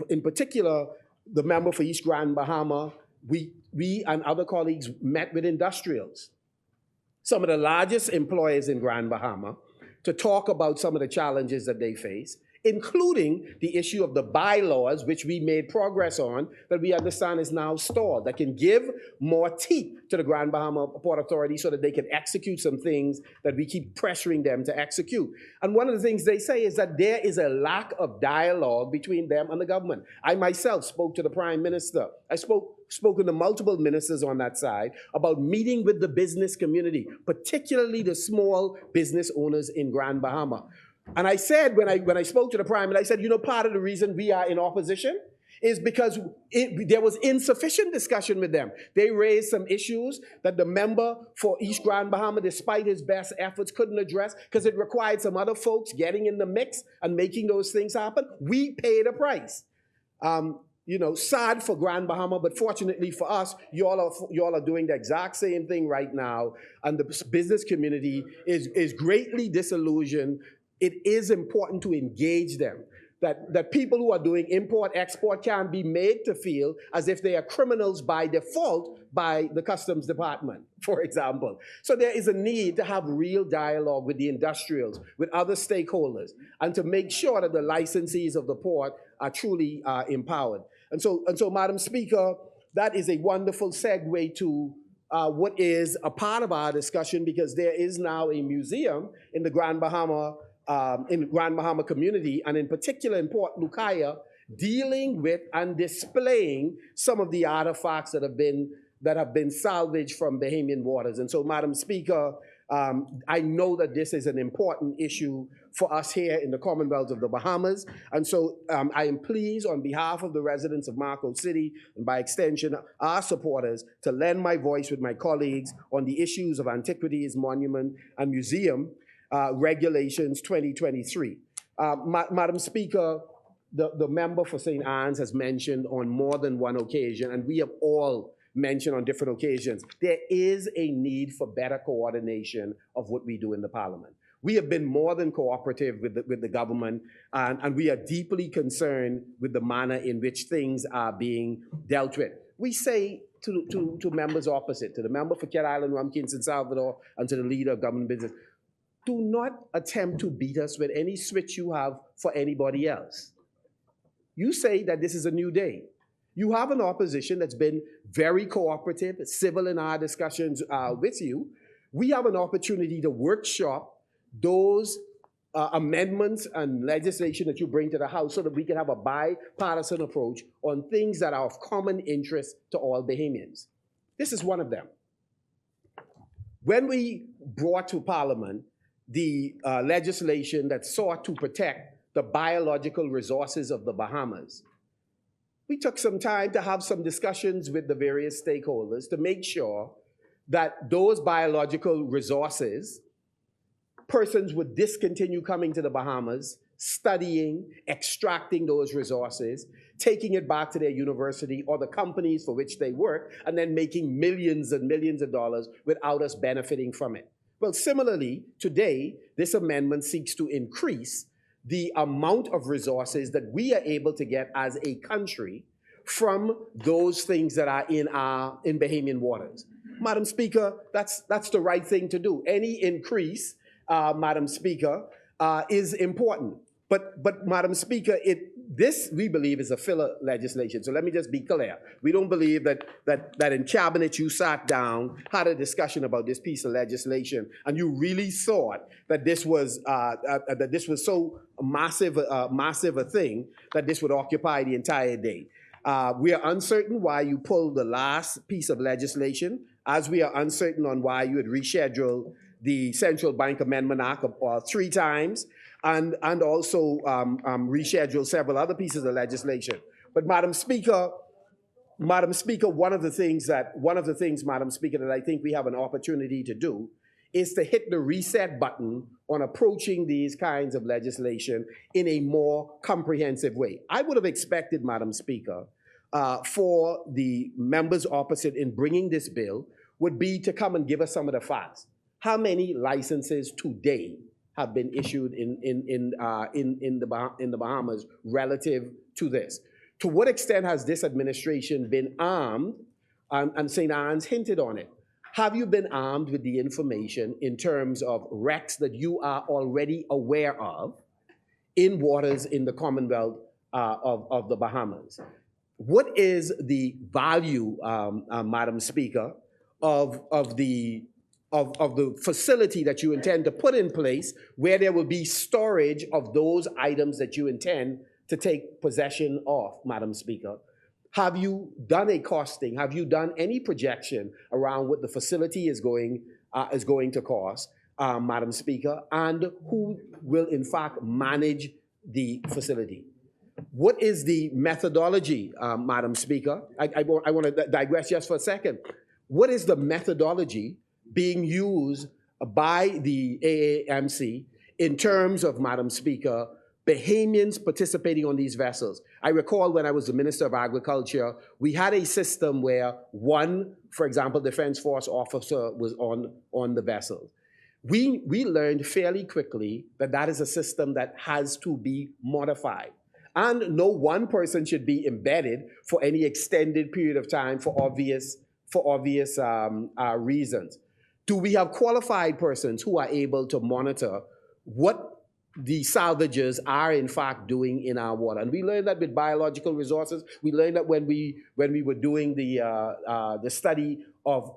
in particular, the member for East Grand Bahama, we and other colleagues met with industrials, some of the largest employers in Grand Bahama, to talk about some of the challenges that they face, including the issue of the bylaws, which we made progress on, that we understand is now stalled, that can give more teeth to the Grand Bahama Port Authority so that they can execute some things that we keep pressuring them to execute. And one of the things they say is that there is a lack of dialogue between them and the government. I myself spoke to the Prime Minister. I spoken to multiple ministers on that side about meeting with the business community, particularly the small business owners in Grand Bahama. And I said, when I spoke to the Prime Minister, I said, part of the reason we are in opposition is because there was insufficient discussion with them. They raised some issues that the member for East Grand Bahama, despite his best efforts, couldn't address because it required some other folks getting in the mix and making those things happen. We paid a price. Sad for Grand Bahama, but fortunately for us, you all are doing the exact same thing right now, and the business community is greatly disillusioned. It is important to engage them. That people who are doing import-export can be made to feel as if they are criminals by default by the Customs Department, for example. So there is a need to have real dialogue with the industrials, with other stakeholders, and to make sure that the licensees of the port are truly empowered. And so, Madam Speaker, that is a wonderful segue to what is a part of our discussion, because there is now a museum in the Grand Bahama community, and in particular in Port Lucaya, dealing with and displaying some of the artifacts that have been salvaged from Bahamian waters. And so, Madam Speaker, I know that this is an important issue for us here in the Commonwealth of the Bahamas. And so I am pleased on behalf of the residents of Marco City, and by extension, our supporters, to lend my voice with my colleagues on the issues of Antiquities, Monument, and Museum Regulations 2023. Madam Speaker, the member for St. Anne's has mentioned on more than one occasion, and we have all mentioned on different occasions, there is a need for better coordination of what we do in the Parliament. We have been more than cooperative with the government, and we are deeply concerned with the manner in which things are being dealt with. We say to members opposite, to the member for Cat Island, Rumkins, and Salvador, and to the leader of government business, do not attempt to beat us with any switch you have for anybody else. You say that this is a new day. You have an opposition that's been very cooperative, civil in our discussions with you. We have an opportunity to workshop those amendments and legislation that you bring to the House so that we can have a bipartisan approach on things that are of common interest to all Bahamians. This is one of them. When we brought to Parliament the legislation that sought to protect the biological resources of the Bahamas, we took some time to have some discussions with the various stakeholders to make sure that those biological resources, persons would discontinue coming to the Bahamas, studying, extracting those resources, taking it back to their university or the companies for which they work, and then making millions and millions of dollars without us benefiting from it. Well, similarly, today, this amendment seeks to increase the amount of resources that we are able to get as a country from those things that are in Bahamian waters. Madam Speaker, that's the right thing to do. Any increase, Madam Speaker, is important. But Madam Speaker, this, we believe, is a filler legislation. So let me just be clear. We don't believe that in Cabinet you sat down, had a discussion about this piece of legislation, and you really thought that this was so massive a thing that this would occupy the entire day. We are uncertain why you pulled the last piece of legislation, as we are uncertain on why you had rescheduled the Central Bank Amendment Act 3 times, and also reschedule several other pieces of legislation. But Madam Speaker, one of the things, Madam Speaker, that I think we have an opportunity to do is to hit the reset button on approaching these kinds of legislation in a more comprehensive way. I would have expected, Madam Speaker, for the members opposite in bringing this bill would be to come and give us some of the facts. How many licenses today have been issued in the Bahamas relative to this? To what extent has this administration been armed, and St. Anne's hinted on it? Have you been armed with the information in terms of wrecks that you are already aware of in waters in the Commonwealth of the Bahamas? What is the value, Madam Speaker, of the facility that you intend to put in place where there will be storage of those items that you intend to take possession of, Madam Speaker? Have you done a costing? Have you done any projection around what the facility is going to cost, Madam Speaker, and who will in fact manage the facility? What is the methodology, Madam Speaker? I want to digress just for a second. What is the methodology being used by the AAMC in terms of, Madam Speaker, Bahamians participating on these vessels? I recall when I was the Minister of Agriculture, we had a system where one, for example, Defense Force officer was on the vessel. We learned fairly quickly that that is a system that has to be modified. And no one person should be embedded for any extended period of time for obvious reasons. Do we have qualified persons who are able to monitor what the salvagers are in fact doing in our water? And we learned that with biological resources. We learned that when we were doing the study of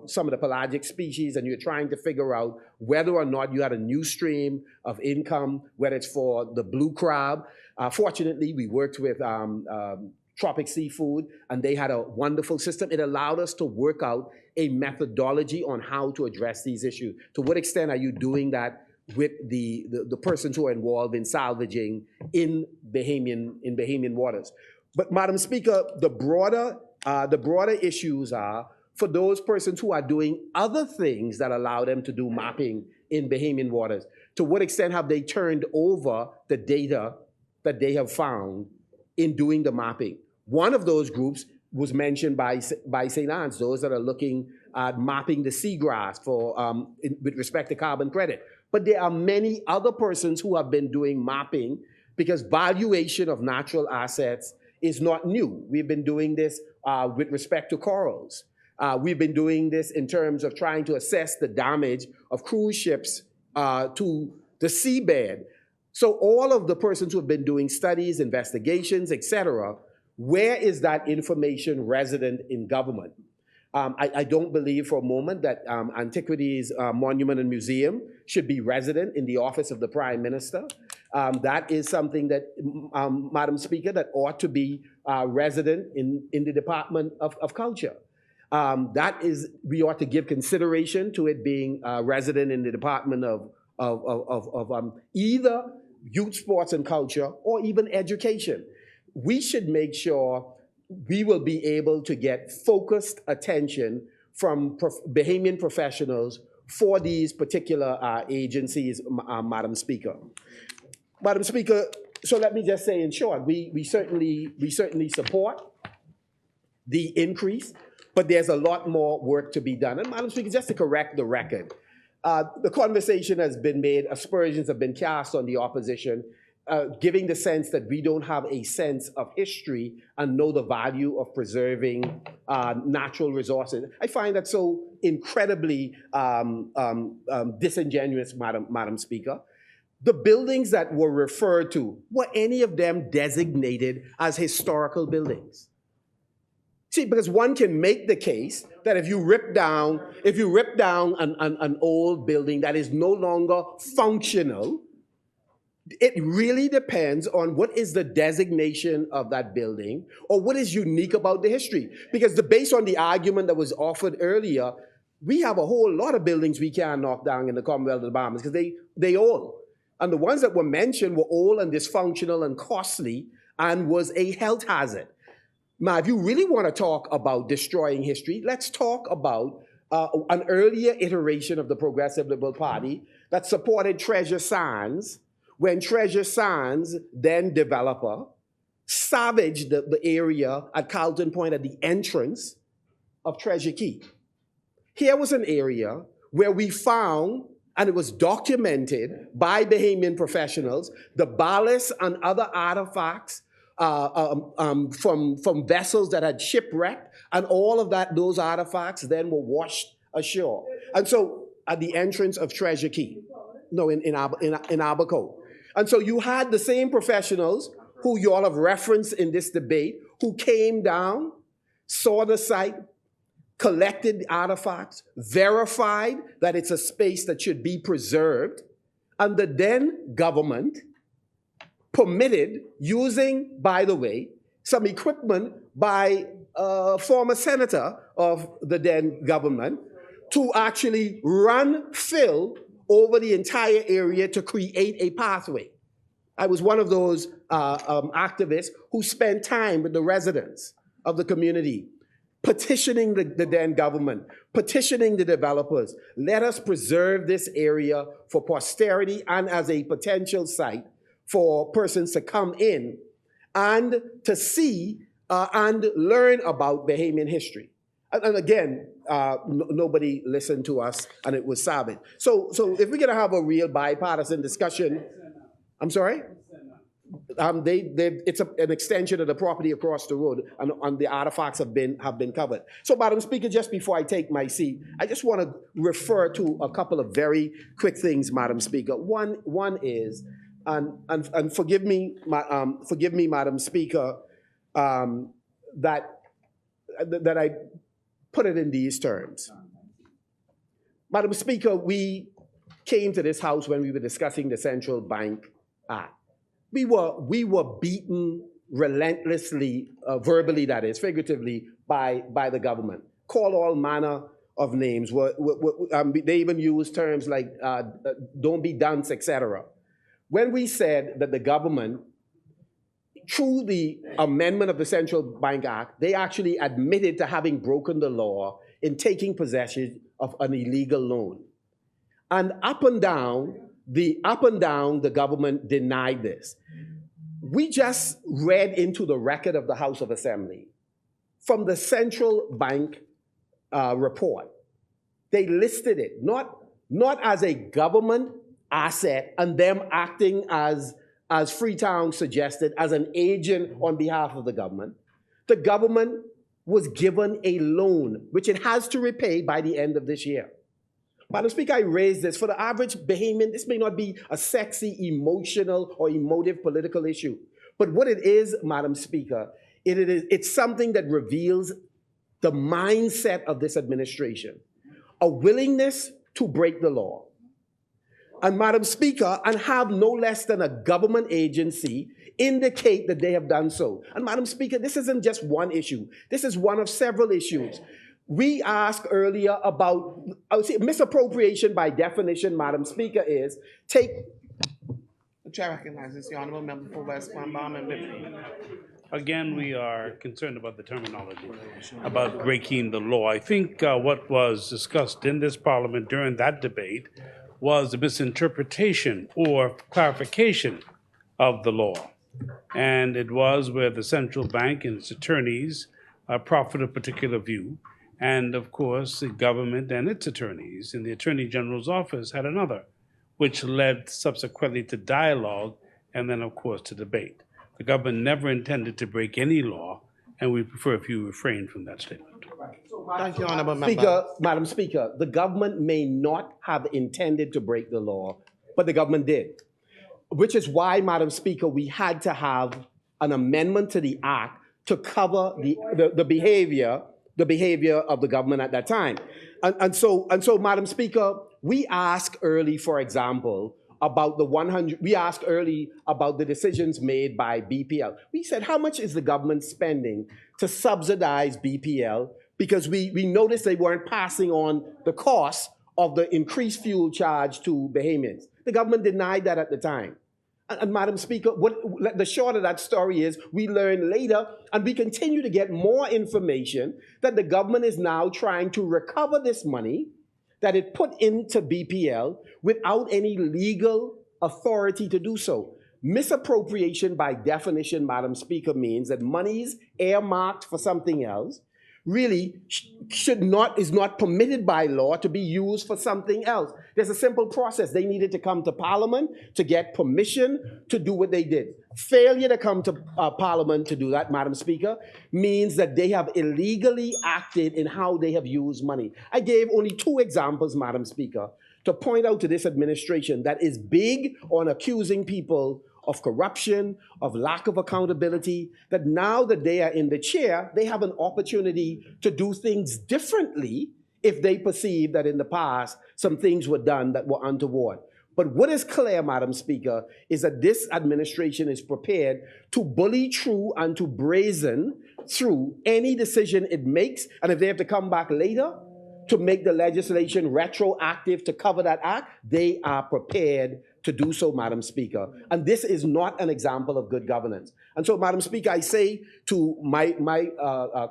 some of the pelagic species, and you're trying to figure out whether or not you had a new stream of income, whether it's for the blue crab. Fortunately, we worked with tropic seafood, and they had a wonderful system. It allowed us to work out a methodology on how to address these issues. To what extent are you doing that with the persons who are involved in salvaging in Bahamian waters? But Madam Speaker, the broader issues are for those persons who are doing other things that allow them to do mapping in Bahamian waters. To what extent have they turned over the data that they have found in doing the mapping? One of those groups was mentioned by St. Anne's, those that are looking at mapping the seagrass with respect to carbon credit. But there are many other persons who have been doing mapping because valuation of natural assets is not new. We've been doing this with respect to corals. We've been doing this in terms of trying to assess the damage of cruise ships to the seabed. So all of the persons who have been doing studies, investigations, etc., where is that information resident in government? I don't believe for a moment that Antiquities Monument and Museum should be resident in the office of the Prime Minister. That is something that, Madam Speaker, that ought to be resident in the Department of Culture. We ought to give consideration to it being resident in the Department of either youth, sports and culture, or even education. We should make sure we will be able to get focused attention from Bahamian professionals for these particular agencies, Madam Speaker. Madam Speaker, so let me just say in short, we certainly support the increase, but there's a lot more work to be done. And Madam Speaker, just to correct the record, the conversation has been made, aspersions have been cast on the opposition, giving the sense that we don't have a sense of history and know the value of preserving natural resources. I find that so incredibly disingenuous, Madam Speaker. The buildings that were referred to, were any of them designated as historical buildings? See, because one can make the case that if you rip down an old building that is no longer functional, it really depends on what is the designation of that building or what is unique about the history. Because based on the argument that was offered earlier, we have a whole lot of buildings we can't knock down in the Commonwealth of the Bahamas because they old. And the ones that were mentioned were old and dysfunctional and costly and was a health hazard. Now, if you really want to talk about destroying history, let's talk about an earlier iteration of the Progressive Liberal Party that supported Treasure Sands, when Treasure Sands, then developer, savaged the area at Carlton Point at the entrance of Treasure Key. Here was an area where we found, and it was documented by Bahamian professionals, the ballast and other artifacts from vessels that had shipwrecked, and all of those artifacts then were washed ashore. And so at the entrance of Treasure Key, no, in Abaco. And so you had the same professionals who you all have referenced in this debate, who came down, saw the site, collected the artifacts, verified that it's a space that should be preserved, and the then government permitted using, by the way, some equipment by a former senator of the then government to actually run fill over the entire area to create a pathway. I was one of those activists who spent time with the residents of the community, petitioning the then government, petitioning the developers. Let us preserve this area for posterity and as a potential site for persons to come in and to see and learn about Bahamian history. And again, nobody listened to us, and it was savage. So if we're gonna have a real bipartisan discussion, I'm sorry? It's an extension of the property across the road, and the artifacts have been covered. So, Madam Speaker, just before I take my seat, I just want to refer to a couple of very quick things, Madam Speaker. One is, and forgive me, Madam Speaker, that I put it in these terms. Madam Speaker, we came to this house when we were discussing the Central Bank Act. We were beaten relentlessly, verbally that is, figuratively, by the government. Call all manner of names. They even use terms like don't be dunce, etc. When we said that the government, through the amendment of the Central Bank Act, they actually admitted to having broken the law in taking possession of an illegal loan. And up and down, the government denied this. We just read into the record of the House of Assembly from the Central Bank report. They listed it not as a government asset and them acting as Freetown suggested, as an agent on behalf of the government. The government was given a loan, which it has to repay by the end of this year. Madam Speaker, I raise this. For the average Bahamian, this may not be a sexy, emotional, or emotive political issue. But what it is, Madam Speaker, it's something that reveals the mindset of this administration. A willingness to break the law. And Madam Speaker, and have no less than a government agency indicate that they have done so. And Madam Speaker, this isn't just one issue. This is one of several issues. We asked earlier about, I would say, misappropriation by definition, Madam Speaker, is take... The chair recognizes the honourable member for West Quambam and Whitby. Again, we are concerned about the terminology, about breaking the law. I think what was discussed in this Parliament during that debate was a misinterpretation or clarification of the law. And it was where the central bank and its attorneys proffered a particular view. And of course, the government and its attorneys in the Attorney General's office had another, which led subsequently to dialogue and then, of course, to debate. The government never intended to break any law, and we prefer if you refrain from that statement. Thank you, Honourable Member. Madam Speaker, the government may not have intended to break the law, but the government did. Which is why, Madam Speaker, we had to have an amendment to the Act to cover the behavior of the government at that time. And so, Madam Speaker, we asked early, for example, about we asked early about the decisions made by BPL. We said, how much is the government spending to subsidize BPL? Because we noticed they weren't passing on the cost of the increased fuel charge to Bahamians. The government denied that at the time. And Madam Speaker, the short of that story is we learned later, and we continue to get more information, that the government is now trying to recover this money that it put into BPL without any legal authority to do so. Misappropriation by definition, Madam Speaker, means that monies earmarked for something else really is not permitted by law to be used for something else. There's a simple process. They needed to come to Parliament to get permission to do what they did. Failure to come to Parliament to do that, Madam Speaker, means that they have illegally acted in how they have used money. I gave only 2 examples, Madam Speaker, to point out to this administration that is big on accusing people of corruption, of lack of accountability, that now that they are in the chair, they have an opportunity to do things differently if they perceive that in the past some things were done that were untoward. But what is clear, Madam Speaker, is that this administration is prepared to bully through and to brazen through any decision it makes, and if they have to come back later to make the legislation retroactive to cover that act, they are prepared to do so, Madam Speaker. And this is not an example of good governance. And so, Madam Speaker, I say to my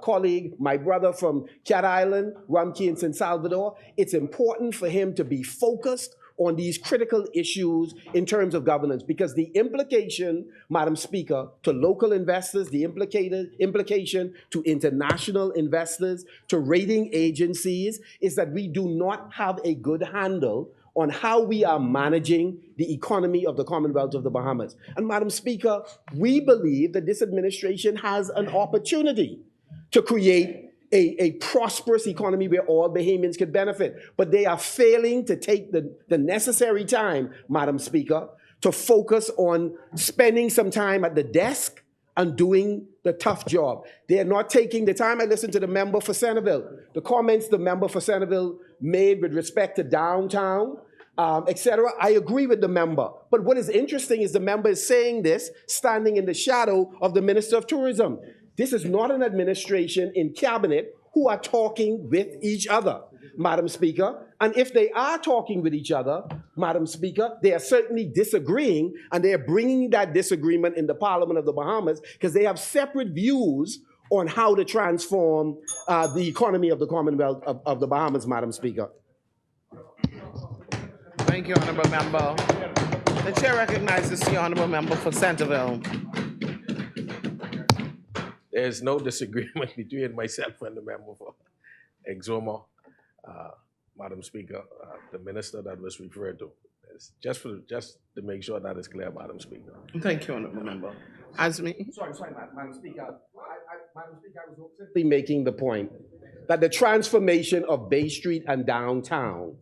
colleague, my brother from Cat Island, Rumkey in San Salvador, it's important for him to be focused on these critical issues in terms of governance, because the implication, Madam Speaker, to local investors, the implication to international investors, to rating agencies, is that we do not have a good handle on how we are managing the economy of the Commonwealth of the Bahamas. And Madam Speaker, we believe that this administration has an opportunity to create a prosperous economy where all Bahamians could benefit. But they are failing to take the necessary time, Madam Speaker, to focus on spending some time at the desk and doing the tough job. They are not taking the time. I listened to the member for Centerville, the comments the member for Centerville made with respect to downtown etc. I agree with the member. But what is interesting is the member is saying this standing in the shadow of the Minister of Tourism. This is not an administration in cabinet who are talking with each other, Madam Speaker. And if they are talking with each other, Madam Speaker, they are certainly disagreeing, and they are bringing that disagreement in the Parliament of the Bahamas because they have separate views on how to transform the economy of the Commonwealth of the Bahamas, Madam Speaker. Thank you, Honourable Member. The chair recognizes the Honourable Member for Centerville. There's no disagreement between myself and the member for Exuma, Madam Speaker, the minister that was referred to. It's just to make sure that is clear, Madam Speaker. Thank you, Honourable Member. Azmi? Sorry, Madam Speaker. Madam Speaker, I was simply making the point that the transformation of Bay Street and downtown,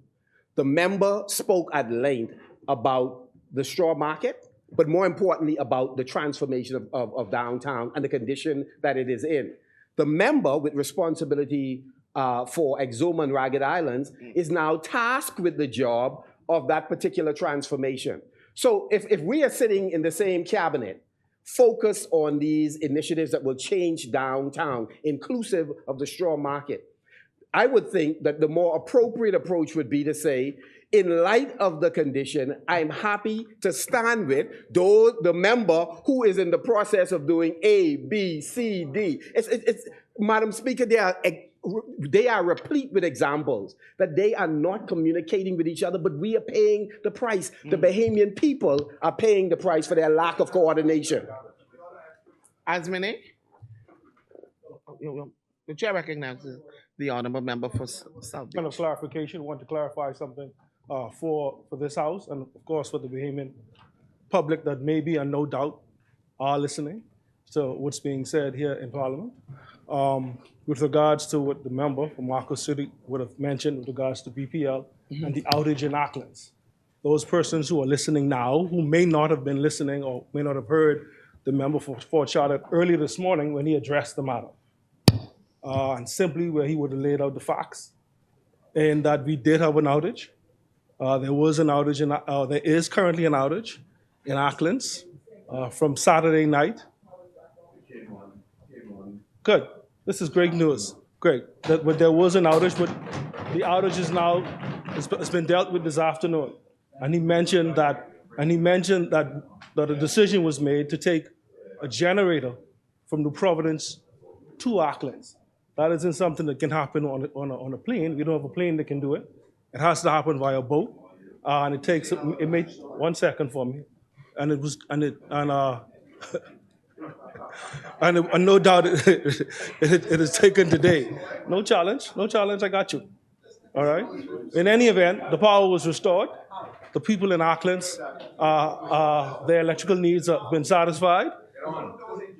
the member spoke at length about the straw market, but more importantly about the transformation of downtown and the condition that it is in. The member with responsibility for Exuma and Ragged Islands is now tasked with the job of that particular transformation. So if we are sitting in the same cabinet, focused on these initiatives that will change downtown, inclusive of the straw market, I would think that the more appropriate approach would be to say, in light of the condition, I'm happy to stand with the member who is in the process of doing A, B, C, D. Madam Speaker, they are replete with examples that they are not communicating with each other, but we are paying the price. The Bahamian people are paying the price for their lack of coordination. Azmini? The chair recognizes the Honourable Member for South Point of Beach. clarification, want to clarify something for this House and of course for the Bahamian public that maybe and no doubt are listening to what's being said here in Parliament. With regards to what the member from Marcos City would have mentioned with regards to BPL and the outage in Auckland. Those persons who are listening now, who may not have been listening or may not have heard the member for Fort Charlotte earlier this morning when he addressed the matter. And simply where he would have laid out the facts, and that we did have an outage. There was an outage, there is currently an outage in Auckland from Saturday night. Good. This is great news. Great. But there was an outage, but the outage is now, it's been dealt with this afternoon. And he mentioned that a decision was made to take a generator from New Providence to Auckland. That isn't something that can happen on a plane. We don't have a plane that can do it. It has to happen via boat. And it made 1 second for me. And and no doubt it is taken today. No challenge, I got you. All right? In any event, the power was restored. The people in Auckland, their electrical needs have been satisfied,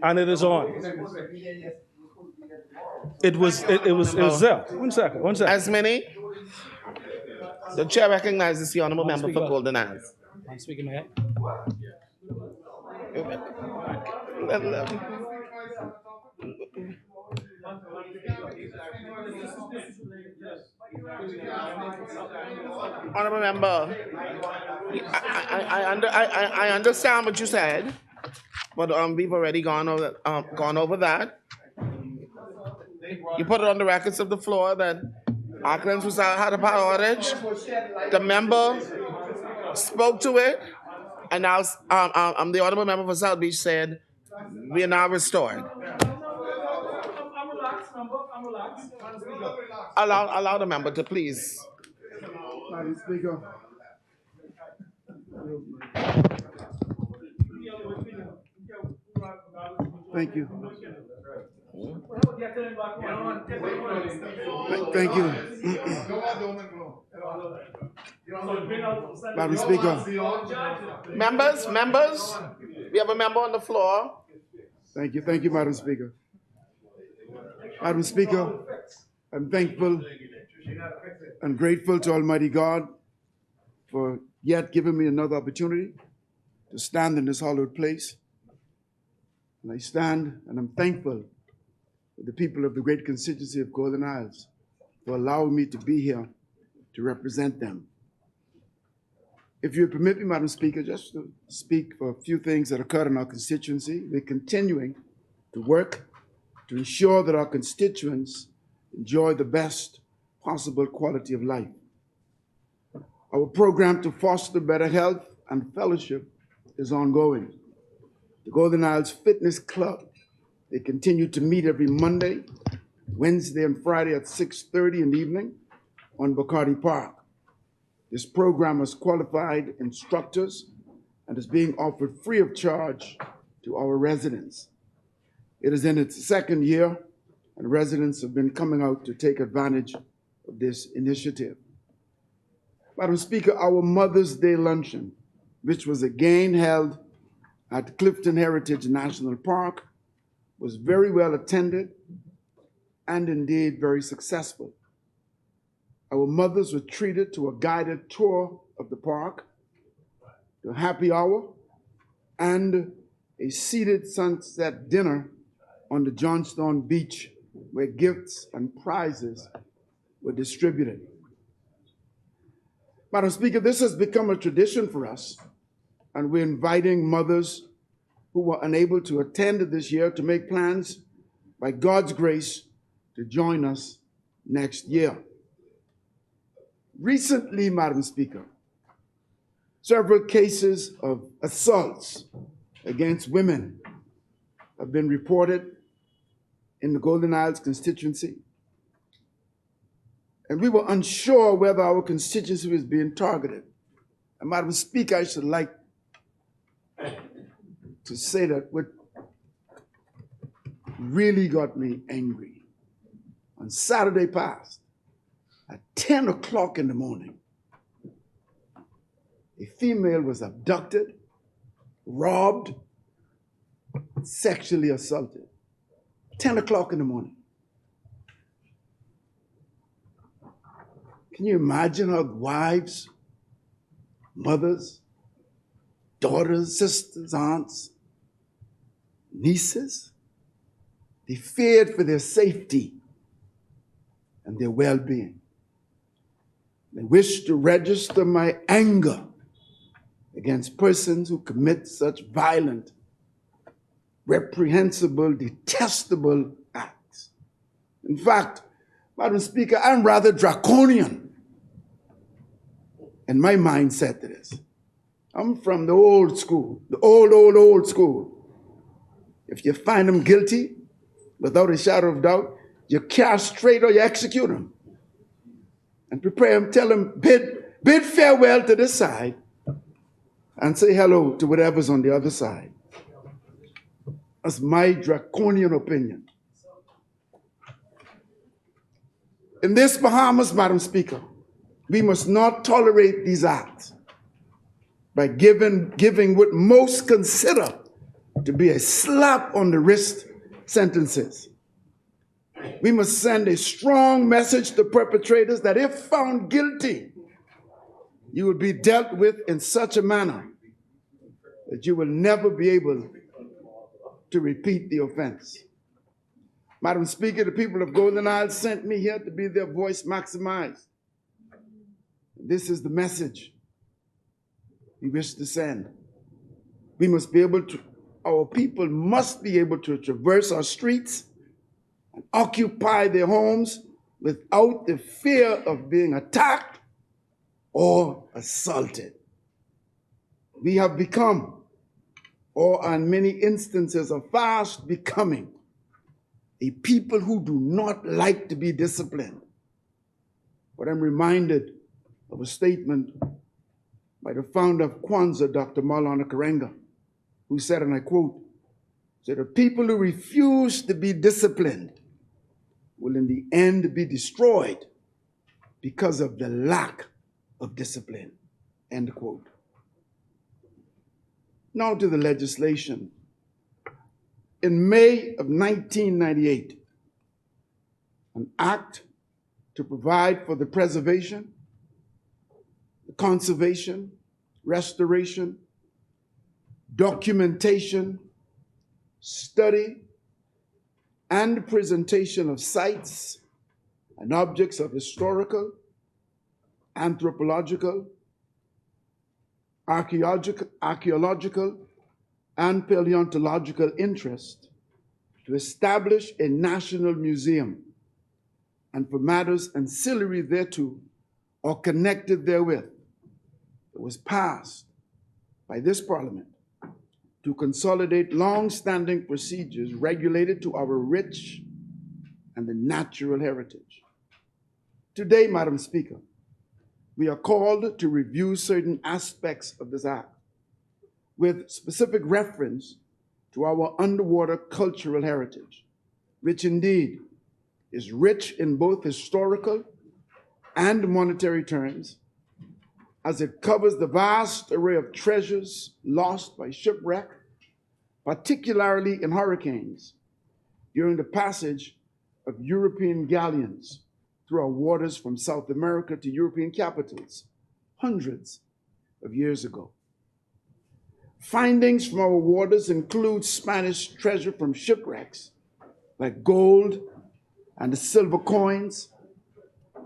and it is on. It was there. 1 second. Azmini? The chair recognizes the Honourable Member for Golden Eyes. I'm speaking, Mayor. Honourable Member, I understand what you said, but we've already gone over that. You put it on the records of the floor that Auckland had a power outage. The member spoke to it, and now the Honourable Member for South Beach said we are now restored. I'm relaxed, member. I'm relaxed. Allow the member to please. Madam Speaker. Thank you. Thank you. Madam Speaker. Members, we have a member on the floor. Thank you, Madam Speaker. Madam Speaker, I'm thankful and grateful to Almighty God for yet giving me another opportunity to stand in this hallowed place. And I stand and I'm thankful to the people of the great constituency of Golden Isles for allowing me to be here to represent them. If you permit me, Madam Speaker, just to speak for a few things that occurred in our constituency, we're continuing to work to ensure that our constituents enjoy the best possible quality of life. Our program to foster better health and fellowship is ongoing. The Golden Isles Fitness Club, they continue to meet every Monday, Wednesday, and Friday at 6:30 in the evening on Bacardi Park. This program has qualified instructors and is being offered free of charge to our residents. It is in its second year, and residents have been coming out to take advantage of this initiative. Madam Speaker, our Mother's Day luncheon, which was again held at Clifton Heritage National Park, was very well attended and indeed very successful. Our mothers were treated to a guided tour of the park, to a happy hour, and a seated sunset dinner on the Johnstone Beach, where gifts and prizes were distributed. Madam Speaker, this has become a tradition for us, and we're inviting mothers who were unable to attend this year to make plans, by God's grace, to join us next year. Recently, Madam Speaker, several cases of assaults against women have been reported in the Golden Isles constituency. And we were unsure whether our constituency was being targeted. And Madam Speaker, I should like to say that what really got me angry, on Saturday past, at 10 o'clock in the morning, a female was abducted, robbed, sexually assaulted. 10 o'clock in the morning. Can you imagine how wives, mothers, daughters, sisters, aunts, nieces, they feared for their safety and their well-being. I wish to register my anger against persons who commit such violent, reprehensible, detestable acts. In fact, Madam Speaker, I'm rather draconian in my mindset to this. I'm from the old school, the old school. If you find them guilty, without a shadow of doubt, you castrate or you execute them. And prepare them, tell them, bid farewell to this side and say hello to whatever's on the other side. That's my draconian opinion. In this Bahamas, Madam Speaker, we must not tolerate these acts by giving what most consider to be a slap on the wrist sentences. We must send a strong message to perpetrators that if found guilty, you will be dealt with in such a manner that you will never be able to repeat the offense. Madam Speaker, the people of Golden Isles sent me here to be their voice maximized. This is the message we wish to send. Our people must be able to traverse our streets and occupy their homes without the fear of being attacked or assaulted. We have become, or in many instances are fast becoming, a people who do not like to be disciplined. But I'm reminded of a statement by the founder of Kwanzaa, Dr. Maulana Karenga, who said, and I quote, "The people who refuse to be disciplined will in the end be destroyed because of the lack of discipline," end quote. Now to the legislation. In May of 1998, an act to provide for the preservation, the conservation, restoration, documentation, study, and presentation of sites and objects of historical, anthropological, archaeological and paleontological interest to establish a national museum and for matters ancillary thereto or connected therewith. It was passed by this Parliament to consolidate long-standing procedures regulated to our rich and the natural heritage. Today, Madam Speaker, we are called to review certain aspects of this act with specific reference to our underwater cultural heritage, which indeed is rich in both historical and monetary terms, as it covers the vast array of treasures lost by shipwreck, particularly in hurricanes, during the passage of European galleons through our waters from South America to European capitals hundreds of years ago. Findings from our waters include Spanish treasure from shipwrecks, like gold and the silver coins,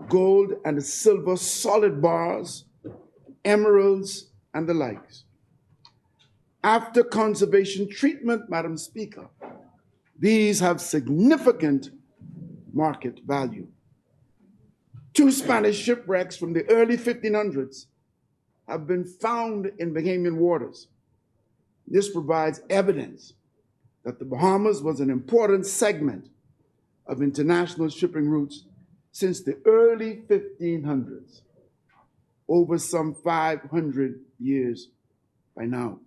gold and the silver solid bars, emeralds, and the likes. After conservation treatment, Madam Speaker, these have significant market value. 2 Spanish shipwrecks from the early 1500s have been found in Bahamian waters. This provides evidence that the Bahamas was an important segment of international shipping routes since the early 1500s, over some 500 years by now.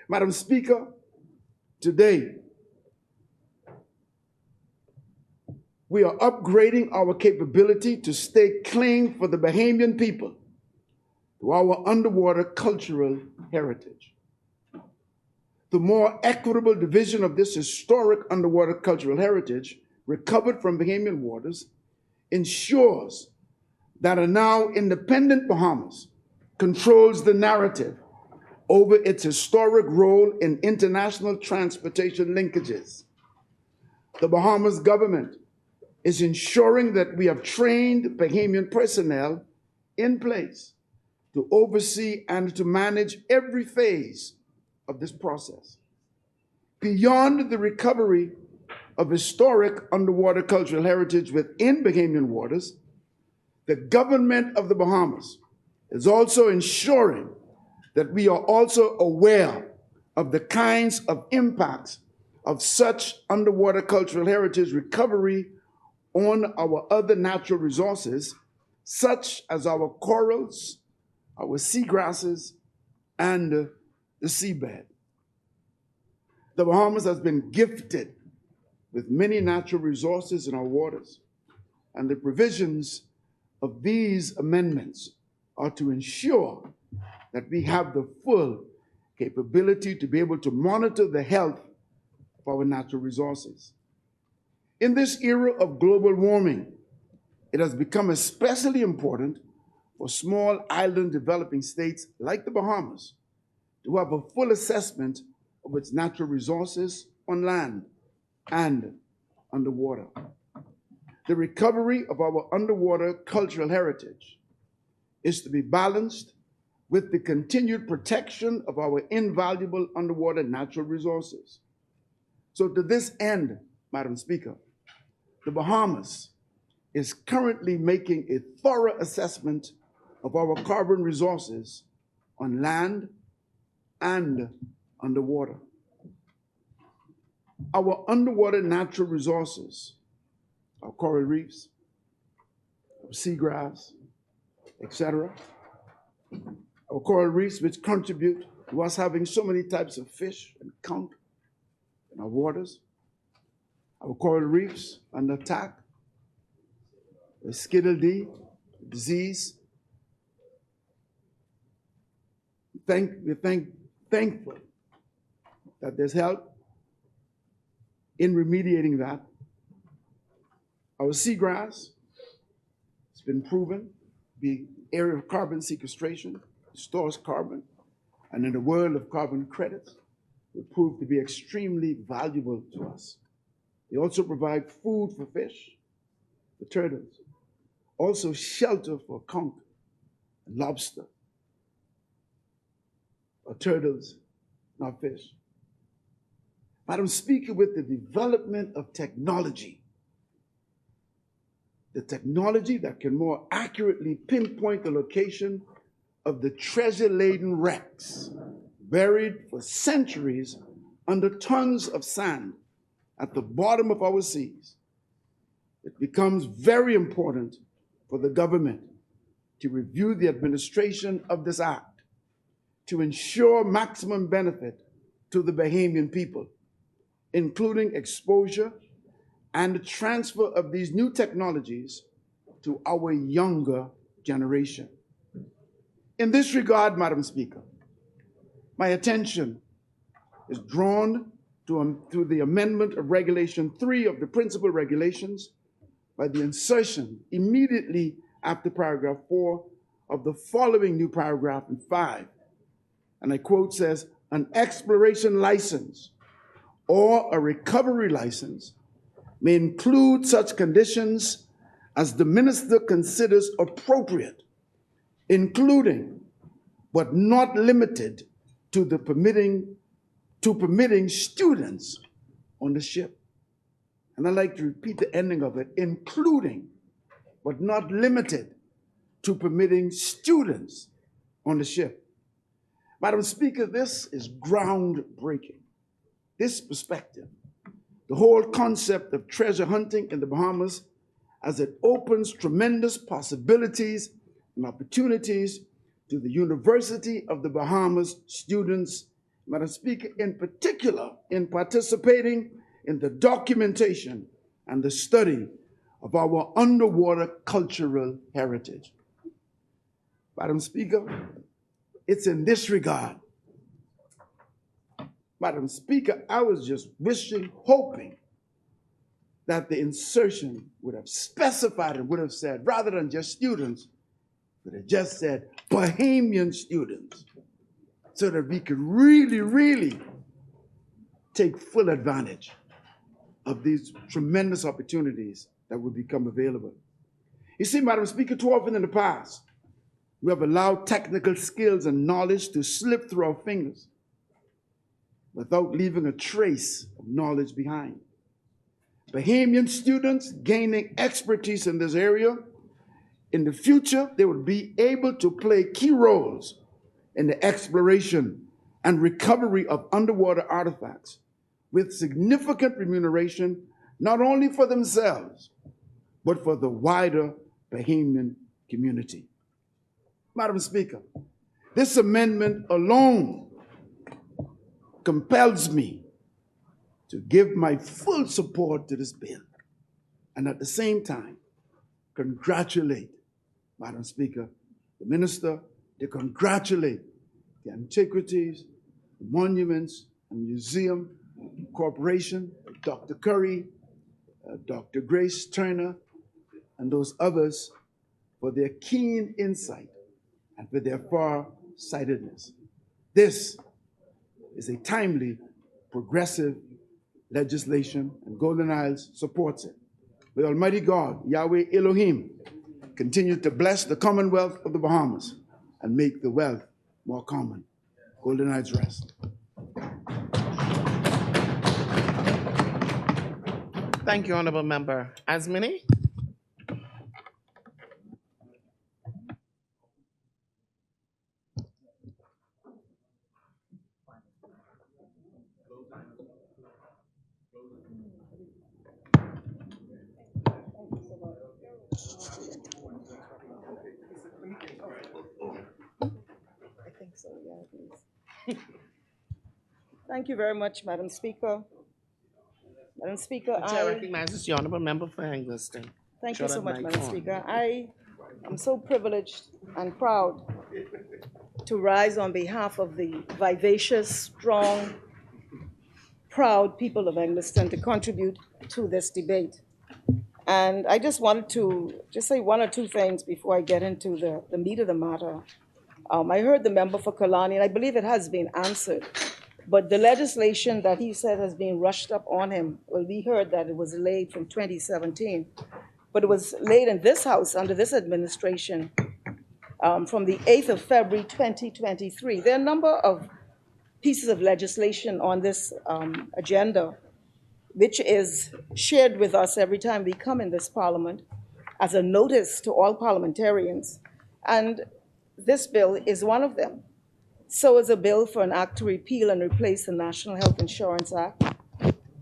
Madam Speaker, today, we are upgrading our capability to stake claim for the Bahamian people to our underwater cultural heritage. The more equitable division of this historic underwater cultural heritage recovered from Bahamian waters ensures that a now independent Bahamas controls the narrative over its historic role in international transportation linkages. The Bahamas government is ensuring that we have trained Bahamian personnel in place to oversee and to manage every phase of this process. Beyond the recovery of historic underwater cultural heritage within Bahamian waters, the government of the Bahamas is also ensuring that we are also aware of the kinds of impacts of such underwater cultural heritage recovery on our other natural resources, such as our corals, our seagrasses, and the seabed. The Bahamas has been gifted with many natural resources in our waters, and the provisions of these amendments are to ensure that we have the full capability to be able to monitor the health of our natural resources. In this era of global warming, it has become especially important for small island developing states like the Bahamas to have a full assessment of its natural resources on land and underwater. The recovery of our underwater cultural heritage is to be balanced with the continued protection of our invaluable underwater natural resources. So to this end, Madam Speaker, the Bahamas is currently making a thorough assessment of our carbon resources on land and underwater. Our underwater natural resources, our coral reefs, our seagrass, etc. Our coral reefs, which contribute to us having so many types of fish and conch in our waters. Our coral reefs under attack, the skiddle-dee, disease. We're thankful that there's help in remediating that. Our seagrass, it's been proven to be an area of carbon sequestration, stores carbon, and in the world of carbon credits, will prove to be extremely valuable to us. They also provide food for fish, for turtles, also shelter for conch and lobster. or turtles, nor fish. Madam Speaker, with the development of technology, the technology that can more accurately pinpoint the location of the treasure-laden wrecks buried for centuries under tons of sand at the bottom of our seas, it becomes very important for the government to review the administration of this act to ensure maximum benefit to the Bahamian people, including exposure and the transfer of these new technologies to our younger generation. In this regard, Madam Speaker, my attention is drawn to the amendment of Regulation 3 of the Principal Regulations by the insertion immediately after paragraph 4 of the following new paragraph in 5. And I quote says, an exploration license or a recovery license may include such conditions as the minister considers appropriate, including but not limited to permitting students on the ship. And I'd like to repeat the ending of it, including but not limited to permitting students on the ship. Madam Speaker, this is groundbreaking. This perspective, the whole concept of treasure hunting in the Bahamas, as it opens tremendous possibilities and opportunities to the University of the Bahamas students, Madam Speaker, in particular, in participating in the documentation and the study of our underwater cultural heritage. Madam Speaker, it's in this regard. Madam Speaker, I was just wishing, hoping that the insertion would have specified and would have said, rather than just students, but it just said Bahamian students, so that we could really, really take full advantage of these tremendous opportunities that would become available. You see, Madam Speaker, too often in the past, we have allowed technical skills and knowledge to slip through our fingers without leaving a trace of knowledge behind. Bahamian students gaining expertise in this area, in the future, they will be able to play key roles in the exploration and recovery of underwater artifacts with significant remuneration, not only for themselves, but for the wider Bahamian community. Madam Speaker, this amendment alone compels me to give my full support to this bill, and at the same time, congratulate, Madam Speaker, the Minister, to congratulate the Antiquities, the Monuments and Museum Corporation, Dr. Curry, Dr. Grace Turner, and those others for their keen insight and for their far-sightedness. This is a timely, progressive legislation, and Golden Isles supports it. May Almighty God, Yahweh Elohim, continue to bless the Commonwealth of the Bahamas and make the wealth more common. Golden Isles rest. Thank you, Honorable Member. Asmini? Thank you very much, Madam Speaker. Madam Speaker, The chair recognizes the Honorable Member for Engliston. thank you so much, Madam Speaker. I am so privileged and proud to rise on behalf of the vivacious, strong, proud people of Engliston to contribute to this debate. And I just wanted to say one or two things before I get into the meat of the matter. I heard the member for Kalani, and I believe it has been answered. But the legislation that he said has been rushed up on him, well, we heard that it was laid from 2017, but it was laid in this House under this administration from the 8th of February, 2023. There are a number of pieces of legislation on this agenda, which is shared with us every time we come in this parliament as a notice to all parliamentarians. And this bill is one of them. So is a bill for an act to repeal and replace the National Health Insurance Act,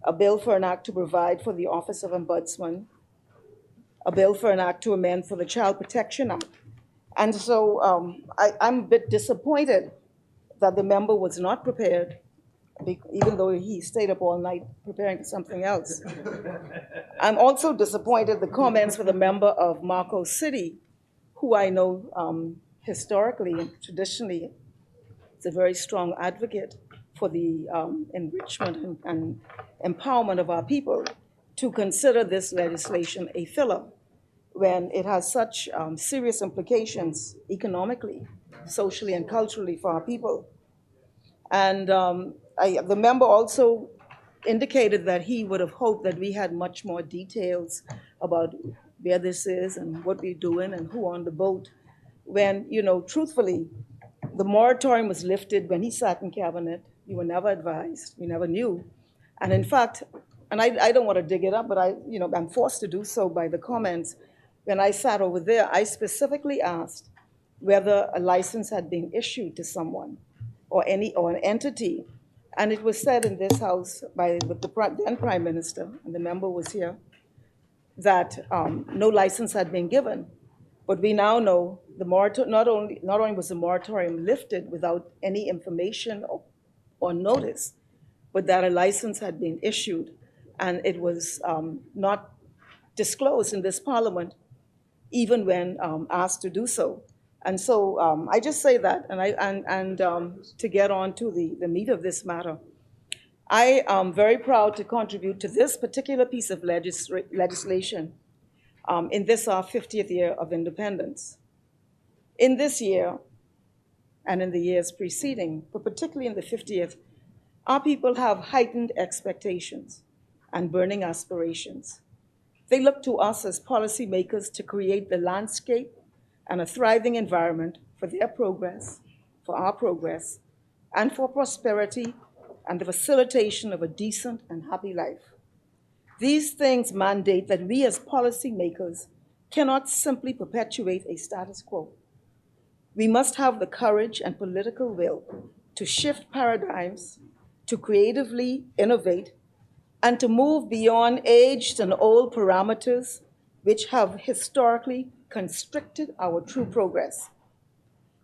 a bill for an act to provide for the Office of Ombudsman, a bill for an act to amend for the Child Protection Act. And so I'm a bit disappointed that the member was not prepared, even though he stayed up all night preparing for something else. I'm also disappointed the comments for the member of Marcos City, who I know historically and traditionally is a very strong advocate for the enrichment and empowerment of our people, to consider this legislation a filler when it has such serious implications economically, socially, and culturally for our people. And the member also indicated that he would have hoped that we had much more details about where this is and what we're doing and who on the boat, when, you know, truthfully, the moratorium was lifted when he sat in cabinet. We were never advised, we never knew. And in fact, and I don't want to dig it up, but I'm forced to do so by the comments. When I sat over there, I specifically asked whether a license had been issued to someone or an entity. And it was said in this House with the then Prime Minister, and the member was here, that no license had been given. But we now know not only was the moratorium lifted without any information or notice, but that a license had been issued, and it was not disclosed in this Parliament, even when asked to do so. And so I just say that, and to get on to the meat of this matter, I am very proud to contribute to this particular piece of legislation in this, our 50th year of independence. In this year, and in the years preceding, but particularly in the 50th, our people have heightened expectations and burning aspirations. They look to us as policymakers to create the landscape and a thriving environment for their progress, for our progress, and for prosperity and the facilitation of a decent and happy life. These things mandate that we as policymakers cannot simply perpetuate a status quo. We must have the courage and political will to shift paradigms, to creatively innovate, and to move beyond aged and old parameters which have historically constricted our true progress.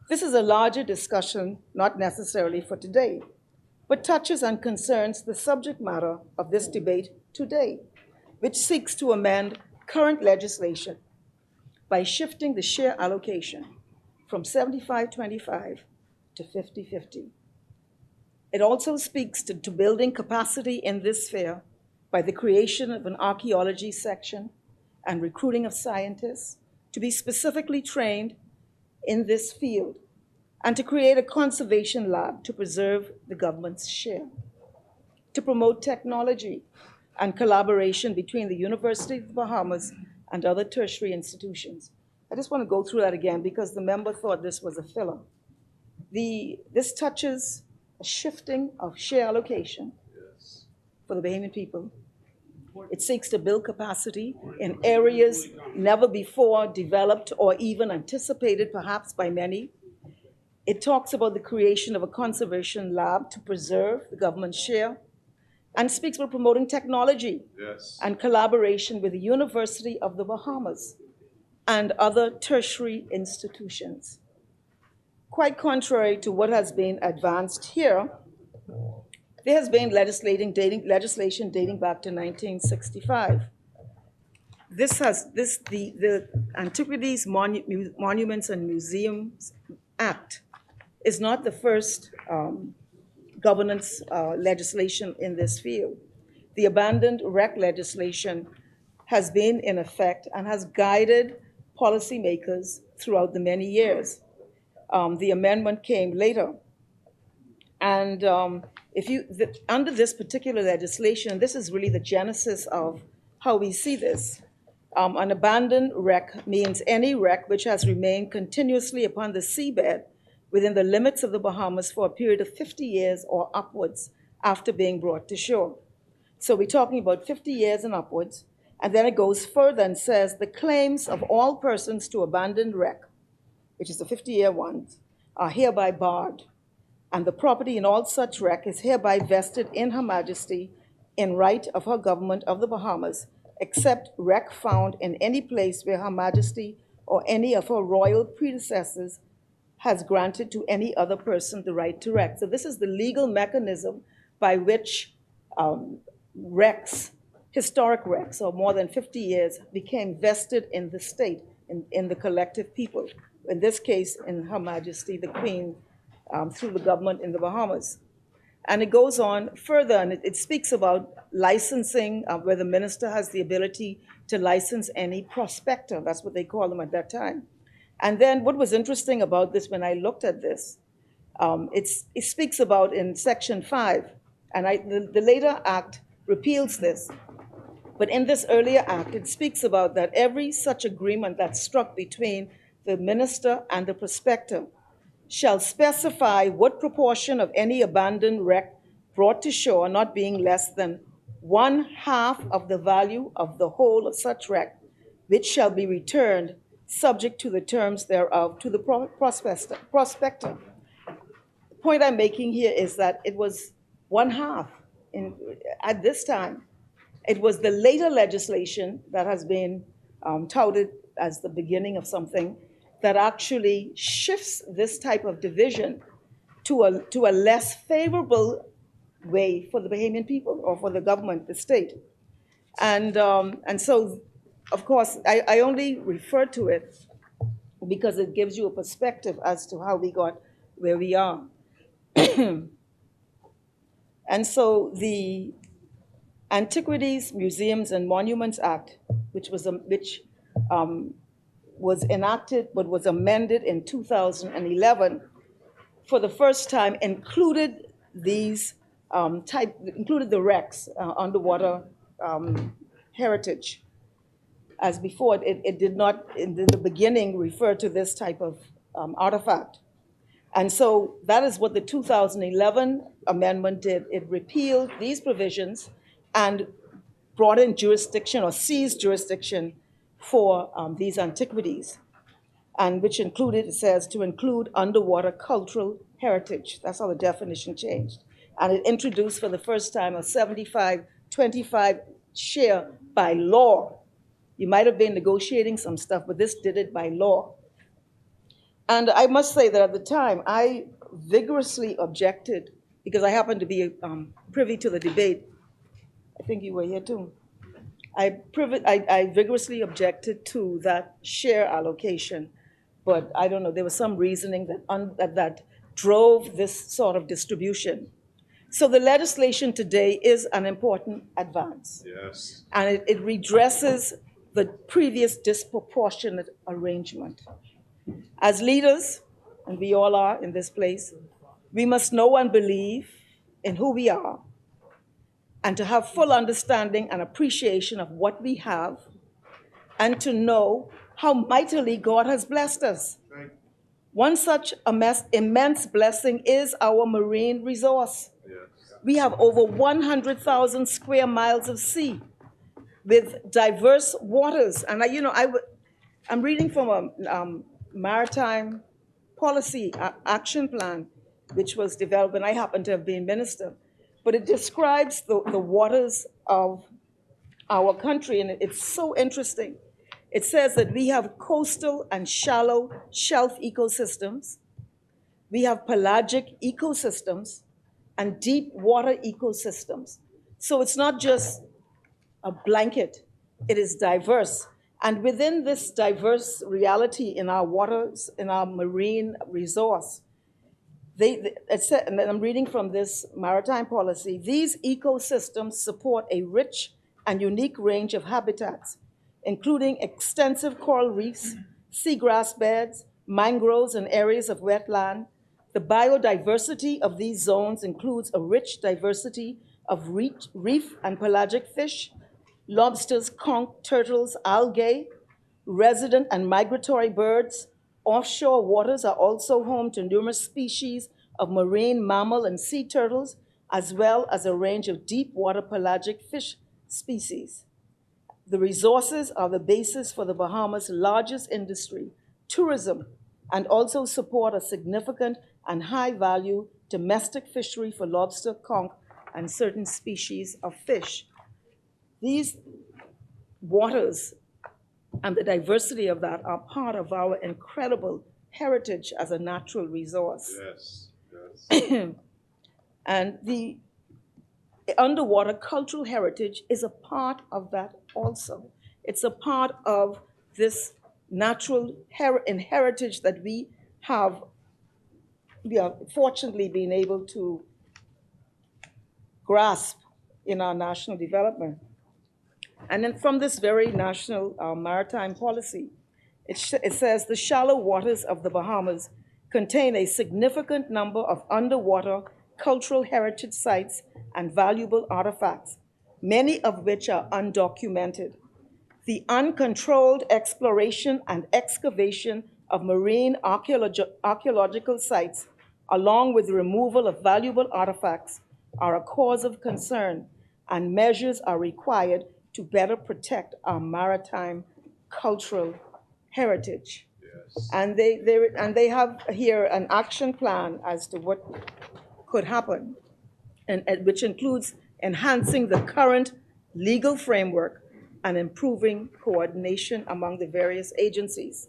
This is a larger discussion, not necessarily for today, but touches and concerns the subject matter of this debate today, which seeks to amend current legislation by shifting the share allocation from 75-25 to 50-50. It also speaks to building capacity in this sphere by the creation of an archaeology section and recruiting of scientists to be specifically trained in this field, and to create a conservation lab to preserve the government's share, to promote technology and collaboration between the University of the Bahamas and other tertiary institutions. I just want to go through that again because the member thought this was a filler. This touches a shifting of share allocation for the Bahamian people. It seeks to build capacity in areas never before developed or even anticipated, perhaps by many. It talks about the creation of a conservation lab to preserve the government's share, and speaks about promoting technology and collaboration with the University of the Bahamas and other tertiary institutions. Quite contrary to what has been advanced here, there has been legislation dating back to 1965. The Antiquities, Monuments, and Museums Act is not the first governance legislation in this field. The abandoned wreck legislation has been in effect and has guided policymakers throughout the many years. The amendment came later. And under this particular legislation, this is really the genesis of how we see this. An abandoned wreck means any wreck which has remained continuously upon the seabed within the limits of the Bahamas for a period of 50 years or upwards after being brought to shore. So we're talking about 50 years and upwards. And then it goes further and says the claims of all persons to abandoned wreck, which is the 50-year ones, are hereby barred, and the property in all such wreck is hereby vested in Her Majesty in right of her government of the Bahamas, except wreck found in any place where Her Majesty or any of her royal predecessors has granted to any other person the right to wreck. So this is the legal mechanism by which wrecks, historic wrecks, or more than 50 years, became vested in the state, in the collective people. In this case, in Her Majesty, the Queen, through the government in the Bahamas. And it goes on further, and it speaks about licensing, where the minister has the ability to license any prospector. That's what they called them at that time. And then what was interesting about this when I looked at this, it speaks about in Section 5, and the later act repeals this, but in this earlier act, it speaks about that every such agreement that's struck between the minister and the prospector shall specify what proportion of any abandoned wreck brought to shore not being less than 1/2 of the value of the whole of such wreck, which shall be returned subject to the terms thereof to the prospector. The point I'm making here is that it was 1/2 at this time. It was the later legislation that has been touted as the beginning of something that actually shifts this type of division to a less favorable way for the Bahamian people or for the government, the state. And so, of course, I only refer to it because it gives you a perspective as to how we got where we are. And so the Antiquities, Museums, and Monuments Act, which was enacted but was amended in 2011, for the first time included these included the wrecks, underwater heritage. As before, it did not, in the beginning, refer to this type of artifact. And so that is what the 2011 amendment did. It repealed these provisions and brought in jurisdiction or seized jurisdiction for these antiquities, and which included, it says, to include underwater cultural heritage. That's how the definition changed. And it introduced for the first time a 75-25 share by law. You might have been negotiating some stuff, but this did it by law. And I must say that at the time, I vigorously objected, because I happened to be privy to the debate. I think you were here too. I vigorously objected to that share allocation, but I don't know, there was some reasoning that drove this sort of distribution. So the legislation today is an important advance. Yes. And it redresses the previous disproportionate arrangement. As leaders, and we all are in this place, we must know and believe in who we are, and to have full understanding and appreciation of what we have, and to know how mightily God has blessed us. One such immense blessing is our marine resource. We have over 100,000 square miles of sea with diverse waters. And I'm reading from a maritime policy action plan, which was developed, and I happen to have been minister. But it describes the waters of our country, and it's so interesting. It says that we have coastal and shallow shelf ecosystems, we have pelagic ecosystems, and deep water ecosystems. So it's not just a blanket, it is diverse. And within this diverse reality in our waters, in our marine resource, and I'm reading from this maritime policy, these ecosystems support a rich and unique range of habitats, including extensive coral reefs, seagrass beds, mangroves, and areas of wetland. The biodiversity of these zones includes a rich diversity of reef and pelagic fish, lobsters, conch, turtles, algae, resident and migratory birds, Offshore waters are also home to numerous species of marine mammal and sea turtles, as well as a range of deep water pelagic fish species. The resources are the basis for the Bahamas' largest industry, tourism, and also support a significant and high-value domestic fishery for lobster, conch, and certain species of fish. These waters and the diversity of that are part of our incredible heritage as a natural resource. Yes, yes. And the underwater cultural heritage is a part of that also. It's a part of this natural heritage that we have fortunately been able to grasp in our national development. And then from this very national maritime policy, it says the shallow waters of the Bahamas contain a significant number of underwater cultural heritage sites and valuable artifacts, many of which are undocumented. The uncontrolled exploration and excavation of marine archaeological sites, along with the removal of valuable artifacts, are a cause of concern, and measures are required to better protect our maritime cultural heritage. Yes. And they have here an action plan as to what could happen, and which includes enhancing the current legal framework and improving coordination among the various agencies.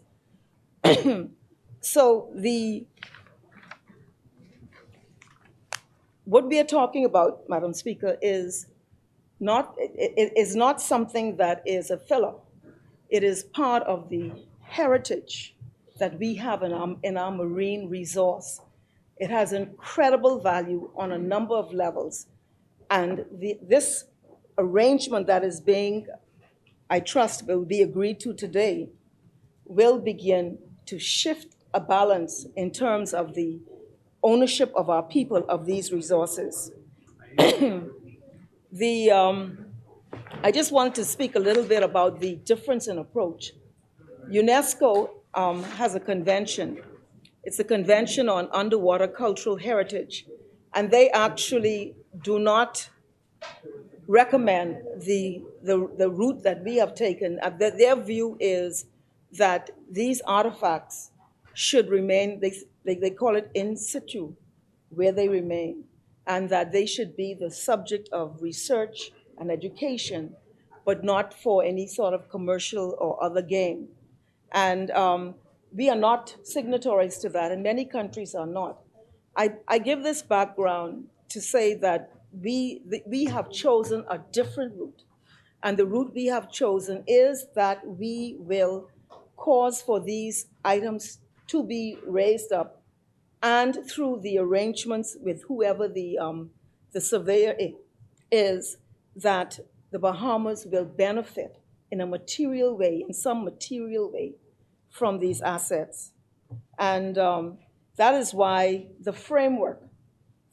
So what we are talking about, Madam Speaker, is not something that is a filler. It is part of the heritage that we have in our marine resource. It has incredible value on a number of levels. And this arrangement that is being, I trust, will be agreed to today, will begin to shift a balance in terms of the ownership of our people of these resources. I just wanted to speak a little bit about the difference in approach. UNESCO has a convention. It's the Convention on Underwater Cultural Heritage, and they actually do not recommend the route that we have taken. Their view is that these artifacts should remain, they call it in situ, where they remain, and that they should be the subject of research and education, but not for any sort of commercial or other gain. And we are not signatories to that, and many countries are not. I give this background to say that we have chosen a different route. And the route we have chosen is that we will cause for these items to be raised up, and through the arrangements with whoever the surveyor is, that the Bahamas will benefit in a material way, in some material way, from these assets. And that is why the framework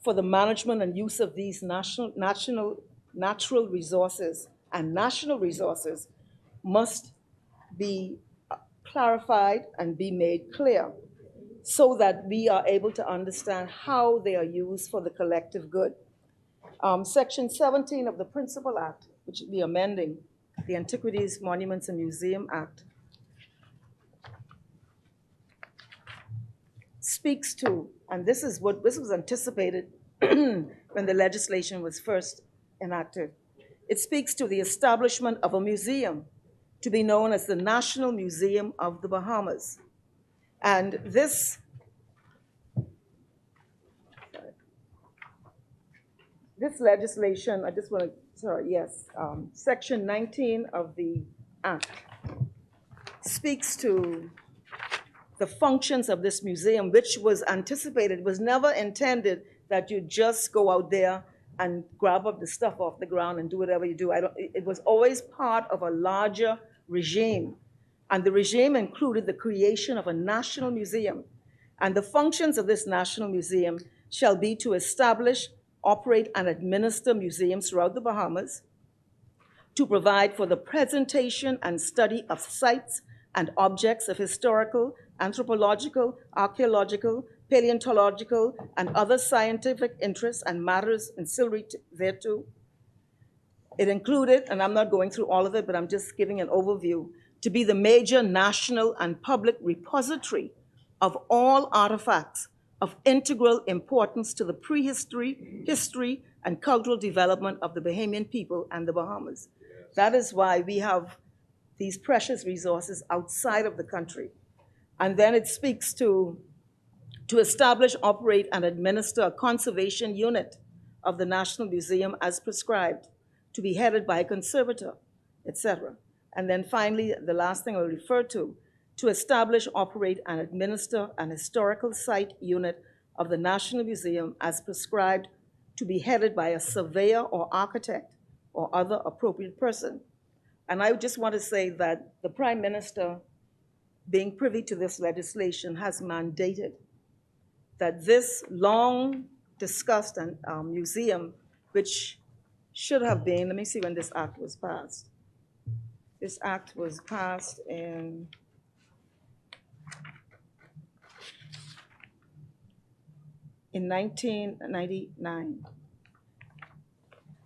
for the management and use of these natural resources and national resources must be clarified and be made clear, so that we are able to understand how they are used for the collective good. Section 17 of the Principal Act, which we are amending, the Antiquities, Monuments, and Museum Act, speaks to, and this was anticipated when the legislation was first enacted. It speaks to the establishment of a museum to be known as the National Museum of the Bahamas. And this legislation, I just want to, Section 19 of the Act speaks to the functions of this museum, which was anticipated, was never intended that you just go out there and grab up the stuff off the ground and do whatever you do. It was always part of a larger regime. And the regime included the creation of a national museum. And the functions of this national museum shall be to establish, operate, and administer museums throughout the Bahamas, to provide for the presentation and study of sites, and objects of historical, anthropological, archaeological, paleontological, and other scientific interests and matters ancillary thereto. It included, and I'm not going through all of it, but I'm just giving an overview, to be the major national and public repository of all artifacts of integral importance to the prehistory, history, and cultural development of the Bahamian people and the Bahamas. That is why we have these precious resources outside of the country. And then it speaks to establish, operate, and administer a conservation unit of the National Museum as prescribed, to be headed by a conservator, etc. And then finally, the last thing I'll refer to establish, operate, and administer an historical site unit of the National Museum as prescribed, to be headed by a surveyor or architect or other appropriate person. And I just want to say that the Prime Minister, being privy to this legislation, has mandated that this long discussed museum, which should have been, let me see when this act was passed. This act was passed in in 1999.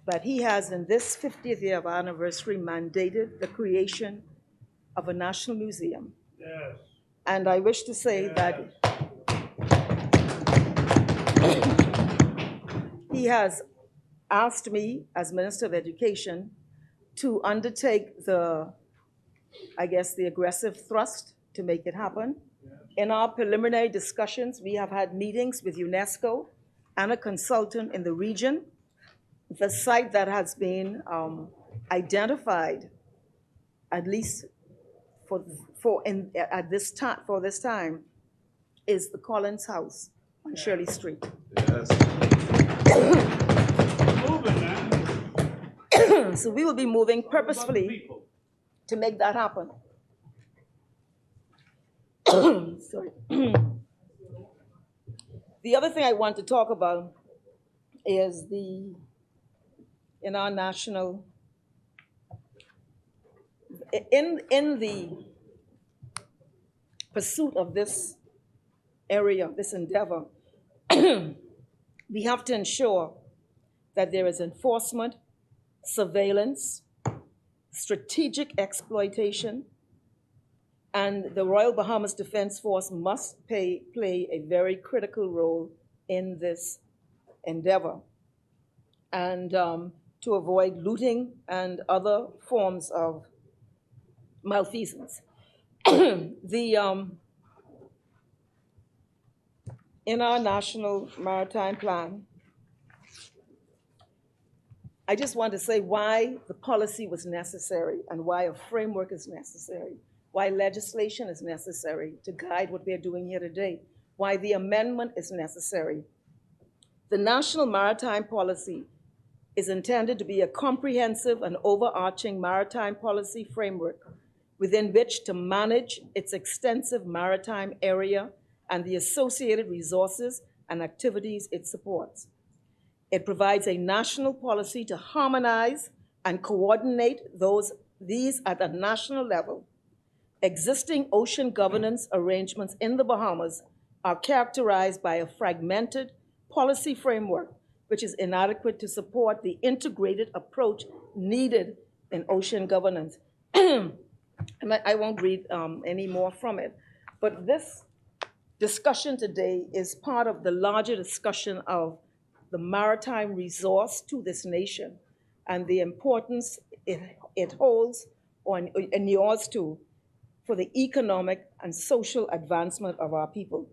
But he has, in this 50th year of anniversary, mandated the creation of a national museum. Yes. And I wish to say that he has asked me, as Minister of Education, to undertake the aggressive thrust to make it happen. In our preliminary discussions, we have had meetings with UNESCO and a consultant in the region. The site that has been identified, at least for this time, is the Collins House on Shirley Street. Yes. Moving, man. So we will be moving purposefully to make that happen. Sorry. The other thing I want to talk about is in our national, in the pursuit of this area, this endeavor, we have to ensure that there is enforcement, surveillance, strategic exploitation, and the Royal Bahamas Defense Force must play a very critical role in this endeavor, and to avoid looting and other forms of malfeasance. In our National Maritime Plan, I just want to say why the policy was necessary and why a framework is necessary, why legislation is necessary to guide what we're doing here today, why the amendment is necessary. The National Maritime Policy is intended to be a comprehensive and overarching maritime policy framework within which to manage its extensive maritime area and the associated resources and activities it supports. It provides a national policy to harmonize and coordinate these at a national level. Existing ocean governance arrangements in the Bahamas are characterized by a fragmented policy framework, which is inadequate to support the integrated approach needed in ocean governance. And I won't read any more from it, but this discussion today is part of the larger discussion of the maritime resource to this nation and the importance it holds or inures to for the economic and social advancement of our people.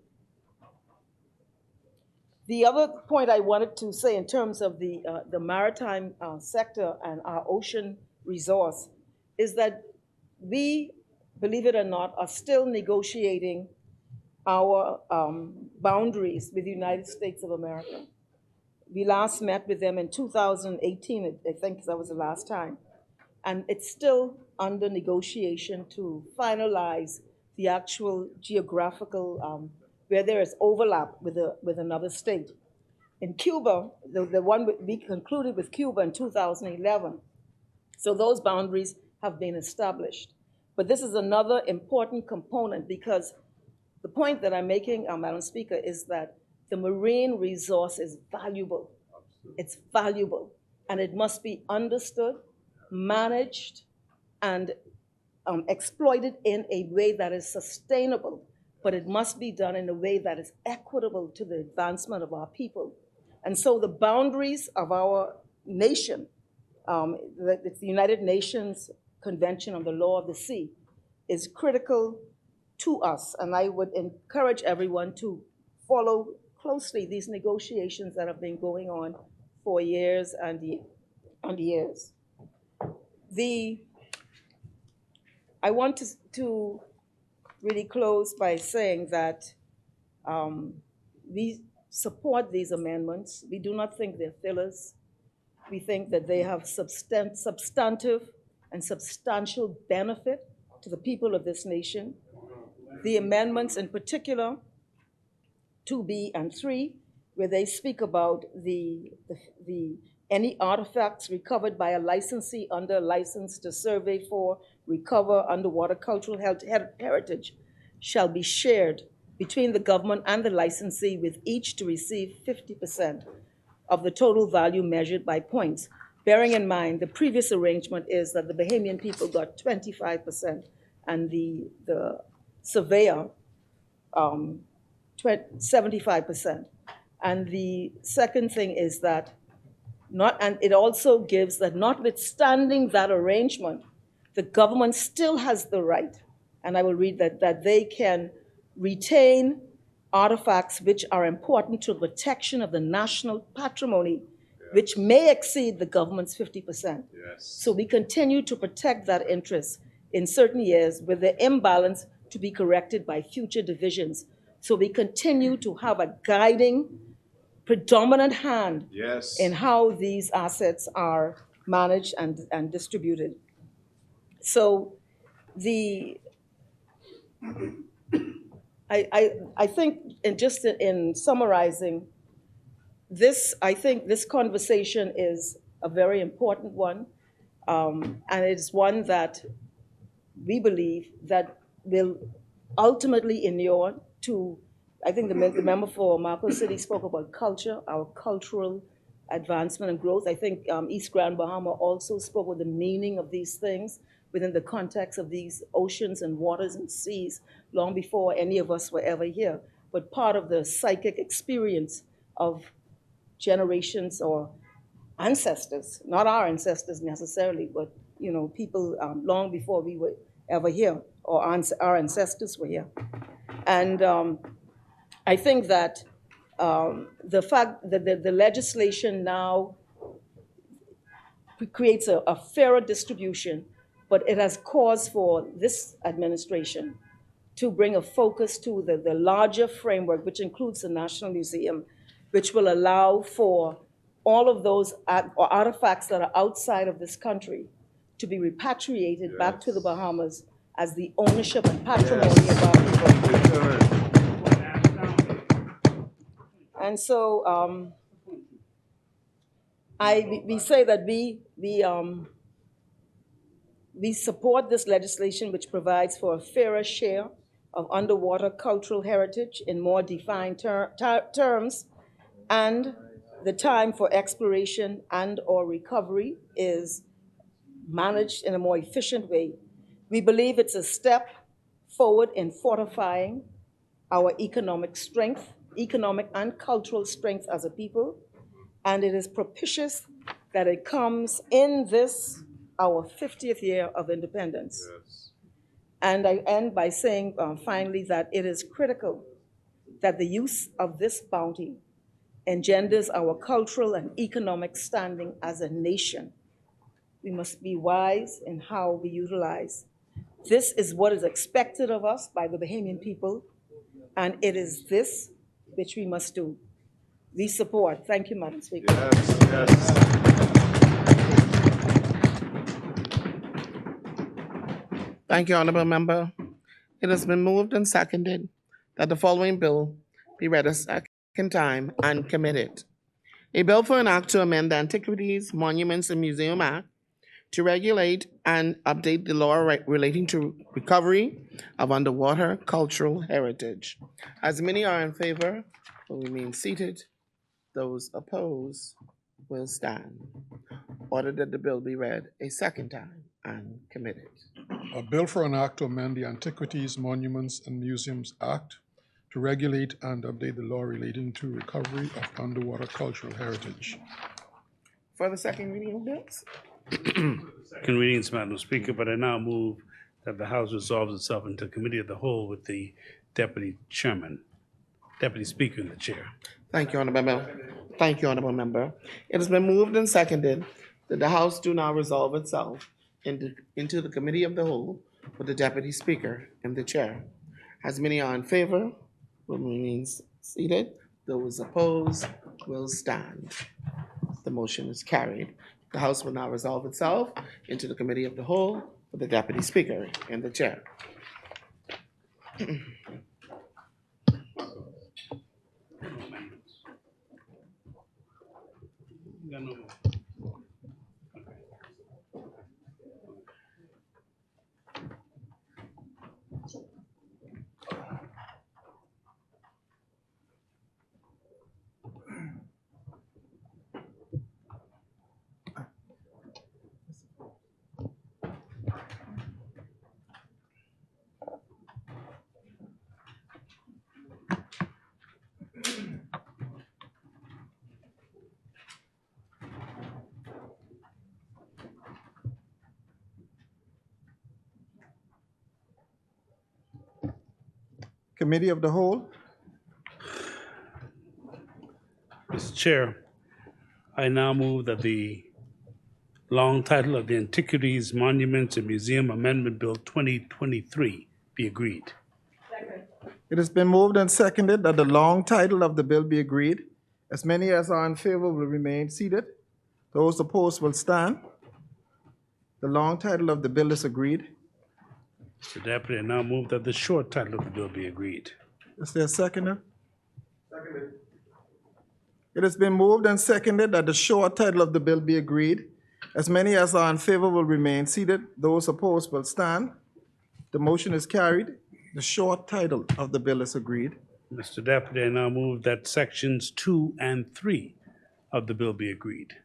The other point I wanted to say in terms of the maritime sector and our ocean resource is that we, believe it or not, are still negotiating our boundaries with the United States of America. We last met with them in 2018, I think that was the last time. And it's still under negotiation to finalize the actual geographical, where there is overlap with another state. In Cuba, the one we concluded with Cuba in 2011, so those boundaries have been established. But this is another important component because the point that I'm making, Madam Speaker, is that the marine resource is valuable. It's valuable, and it must be understood, managed, and exploited in a way that is sustainable, but it must be done in a way that is equitable to the advancement of our people. And so the boundaries of our nation, it's the United Nations Convention on the Law of the Sea, is critical to us. And I would encourage everyone to follow closely these negotiations that have been going on for years and years. I want to really close by saying that we support these amendments. We do not think they're fillers. We think that they have substantive and substantial benefit to the people of this nation. The amendments in particular, 2B and 3, where they speak about any artifacts recovered by a licensee under a license to survey for, recover underwater cultural heritage shall be shared between the government and the licensee, with each to receive 50% of the total value measured by points. Bearing in mind, the previous arrangement is that the Bahamian people got 25% and the surveyor 75%. And the second thing is that and it also gives that notwithstanding that arrangement, the government still has the right, and I will read that they can retain artifacts which are important to the protection of the national patrimony, which may exceed the government's 50%. So we continue to protect that interest in certain years, with the imbalance to be corrected by future divisions. So we continue to have a guiding, predominant hand in how these assets are managed and distributed. So I think in summarizing this, I think this conversation is a very important one, and it's one that we believe that will ultimately inure to, I think the member for Marco City spoke about culture, our cultural advancement and growth. I think East Grand Bahama also spoke about the meaning of these things within the context of these oceans and waters and seas long before any of us were ever here, but part of the psychic experience of generations or ancestors, not our ancestors necessarily, but people long before we were ever here, or our ancestors were here. And I think that the fact that the legislation now creates a fairer distribution, but it has cause for this administration to bring a focus to the larger framework, which includes the National Museum, which will allow for all of those artifacts that are outside of this country to be repatriated back to the Bahamas as the ownership and patrimony of our people. And so we say that we support this legislation, which provides for a fairer share of underwater cultural heritage in more defined terms, and the time for exploration and or recovery is managed in a more efficient way. We believe it's a step forward in fortifying our economic and cultural strength as a people, and it is propitious that it comes in this, our 50th year of independence. And I end by saying finally that it is critical that the use of this bounty engenders our cultural and economic standing as a nation. We must be wise in how we utilize. This is what is expected of us by the Bahamian people, and it is this which we must do. We support. Thank you, Madam Speaker. Thank you, Honorable Member. It has been moved and seconded that the following bill be read a second time and committed. A bill for an act to amend the Antiquities, Monuments, and Museum Act to regulate and update the law relating to recovery of underwater cultural heritage. As many are in favor, will remain seated. Those opposed will stand. Order that the bill be read a second time and committed. A bill for an act to amend the Antiquities, Monuments, and Museums Act to regulate and update the law relating to recovery of underwater cultural heritage. For the second reading of bills, Second readings, Madam Speaker, but I now move that the House resolves itself into committee of the whole with the Deputy Speaker in the chair. thank you, Honorable Member. Thank you, Honorable Member. It has been moved and seconded that the House do now resolve itself into the Committee of the Whole with the Deputy Speaker and the Chair. As many are in favor, will remain seated. Those opposed will stand. The motion is carried. The House will now resolve itself into the Committee of the Whole with the Deputy Speaker and the Chair. Committee of the Whole. Mr. Chair, I now move that the long title of the Antiquities, Monuments, and Museum Amendment Bill 2023 be agreed. It has been moved and seconded that the long title of the bill be agreed. As many as are in favor will remain seated. Those opposed will stand. The long title of the bill is agreed. Mr. Deputy, I now move that the short title of the bill be agreed. Is there a seconder? Seconded. It has been moved and seconded that the short title of the bill be agreed. As many as are in favor will remain seated. Those opposed will stand. The motion is carried. The short title of the bill is agreed. Mr. Deputy, I now move that sections 2 and 3 of the bill be agreed.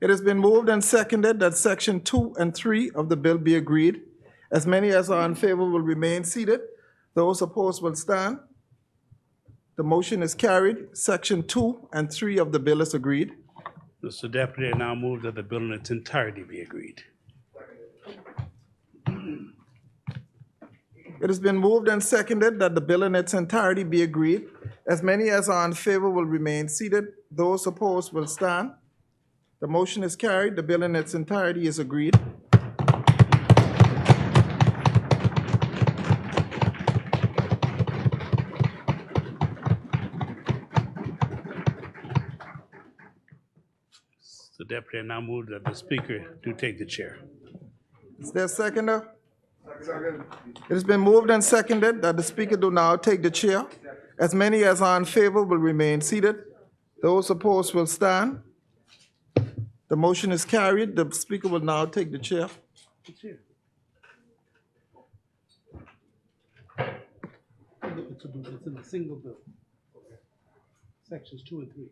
It has been moved and seconded that section 2 and 3 of the bill be agreed. As many as are in favor will remain seated. Those opposed will stand. The motion is carried. Section 2 and 3 of the bill is agreed. Mr. Deputy, I now move that the bill in its entirety be agreed. It has been moved and seconded that the bill in its entirety be agreed. As many as are in favor will remain seated. Those opposed will stand. The motion is carried. The bill in its entirety is agreed. Mr. Deputy, I now move that the Speaker do take the chair. Is there a seconder? It has been moved and seconded that the Speaker do now take the chair. As many as are in favor will remain seated. Those opposed will stand. The motion is carried. The Speaker will now take the chair. It's in a single bill. Sections 2 and 3.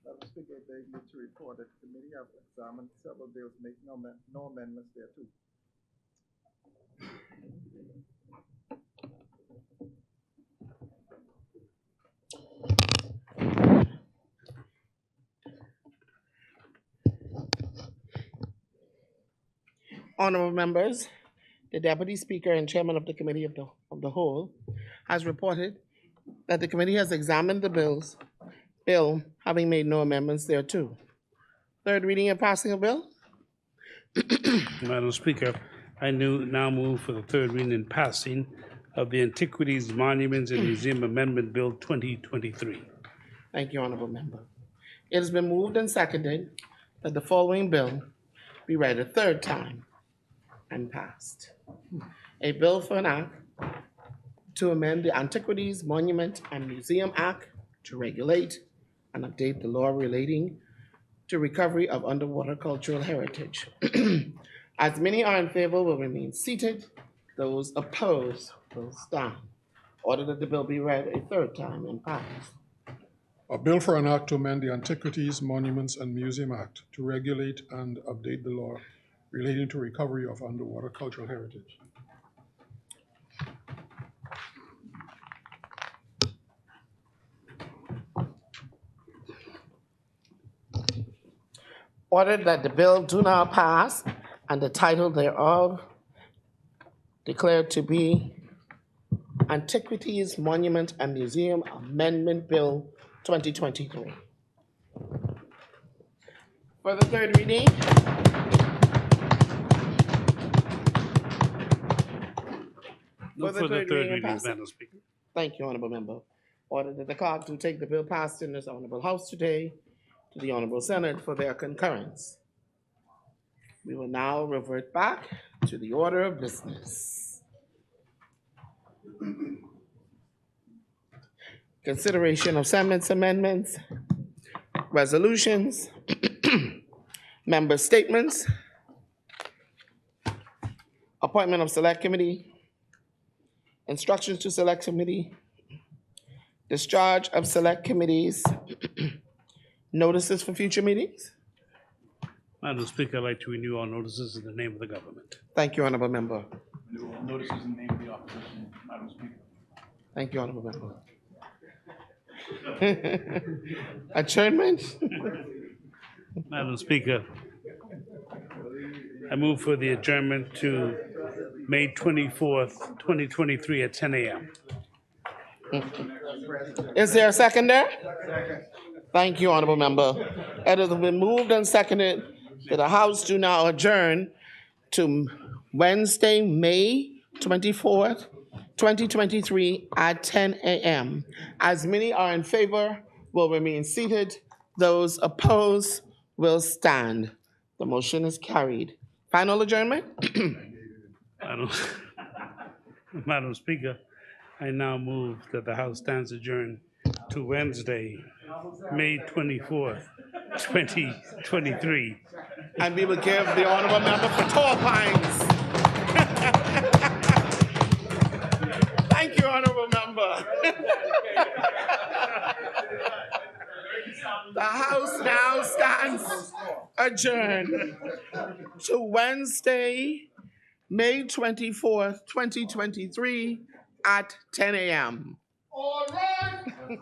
Madam Speaker, I beg you to report that the committee have examined several bills making no amendments thereto. Honorable members, the Deputy Speaker and Chairman of the Committee of the Whole has reported that the committee has examined the bills bill, having made no amendments thereto. Third reading and passing of bill. Madam Speaker, I now move for the third reading and passing of the Antiquities, Monuments, and Museum Amendment Bill 2023. Thank you, Honorable Member. It has been moved and seconded that the following bill be read a third time and passed. A bill for an act to amend the Antiquities, Monument, and Museum Act to regulate and update the law relating to recovery of underwater cultural heritage. As many are in favor will remain seated. Those opposed will stand. Order that the bill be read a third time and passed. A bill for an act to amend the Antiquities, Monuments, and Museum Act to regulate and update the law relating to recovery of underwater cultural heritage. Ordered that the bill do now pass and the title thereof declared to be Antiquities, Monument, and Museum Amendment Bill 2023. For the third reading. No further third reading, Madam Speaker. Thank you, Honorable Member. Order that the clerk to take the bill passed in this Honorable House today to the Honorable Senate for their concurrence. We will now revert back to the order of business. Consideration of amendments, resolutions, member statements, appointment of select committee, instructions to select committee, discharge of select committees, notices for future meetings. Madam Speaker, I'd like to renew our notices in the name of the government. Thank you, Honorable Member. Notices in the name of the opposition, Madam Speaker. Thank you, Honorable Member. Adjournment? Madam Speaker, I move for the adjournment to May 24th, 2023 at 10 a.m. Is there a seconder? Thank you, Honorable Member. It has been moved and seconded that the House do now adjourn to Wednesday, May 24th, 2023 at 10 a.m. As many are in favor will remain seated. Those opposed will stand. The motion is carried. Final adjournment? Madam Speaker, I now move that the House stands adjourned to Wednesday, May 24th, 2023. And we will give the Honorable Member for Tall Pines. Thank you, Honorable Member. The House now stands adjourned to Wednesday, May 24th, 2023 at 10 a.m. All right.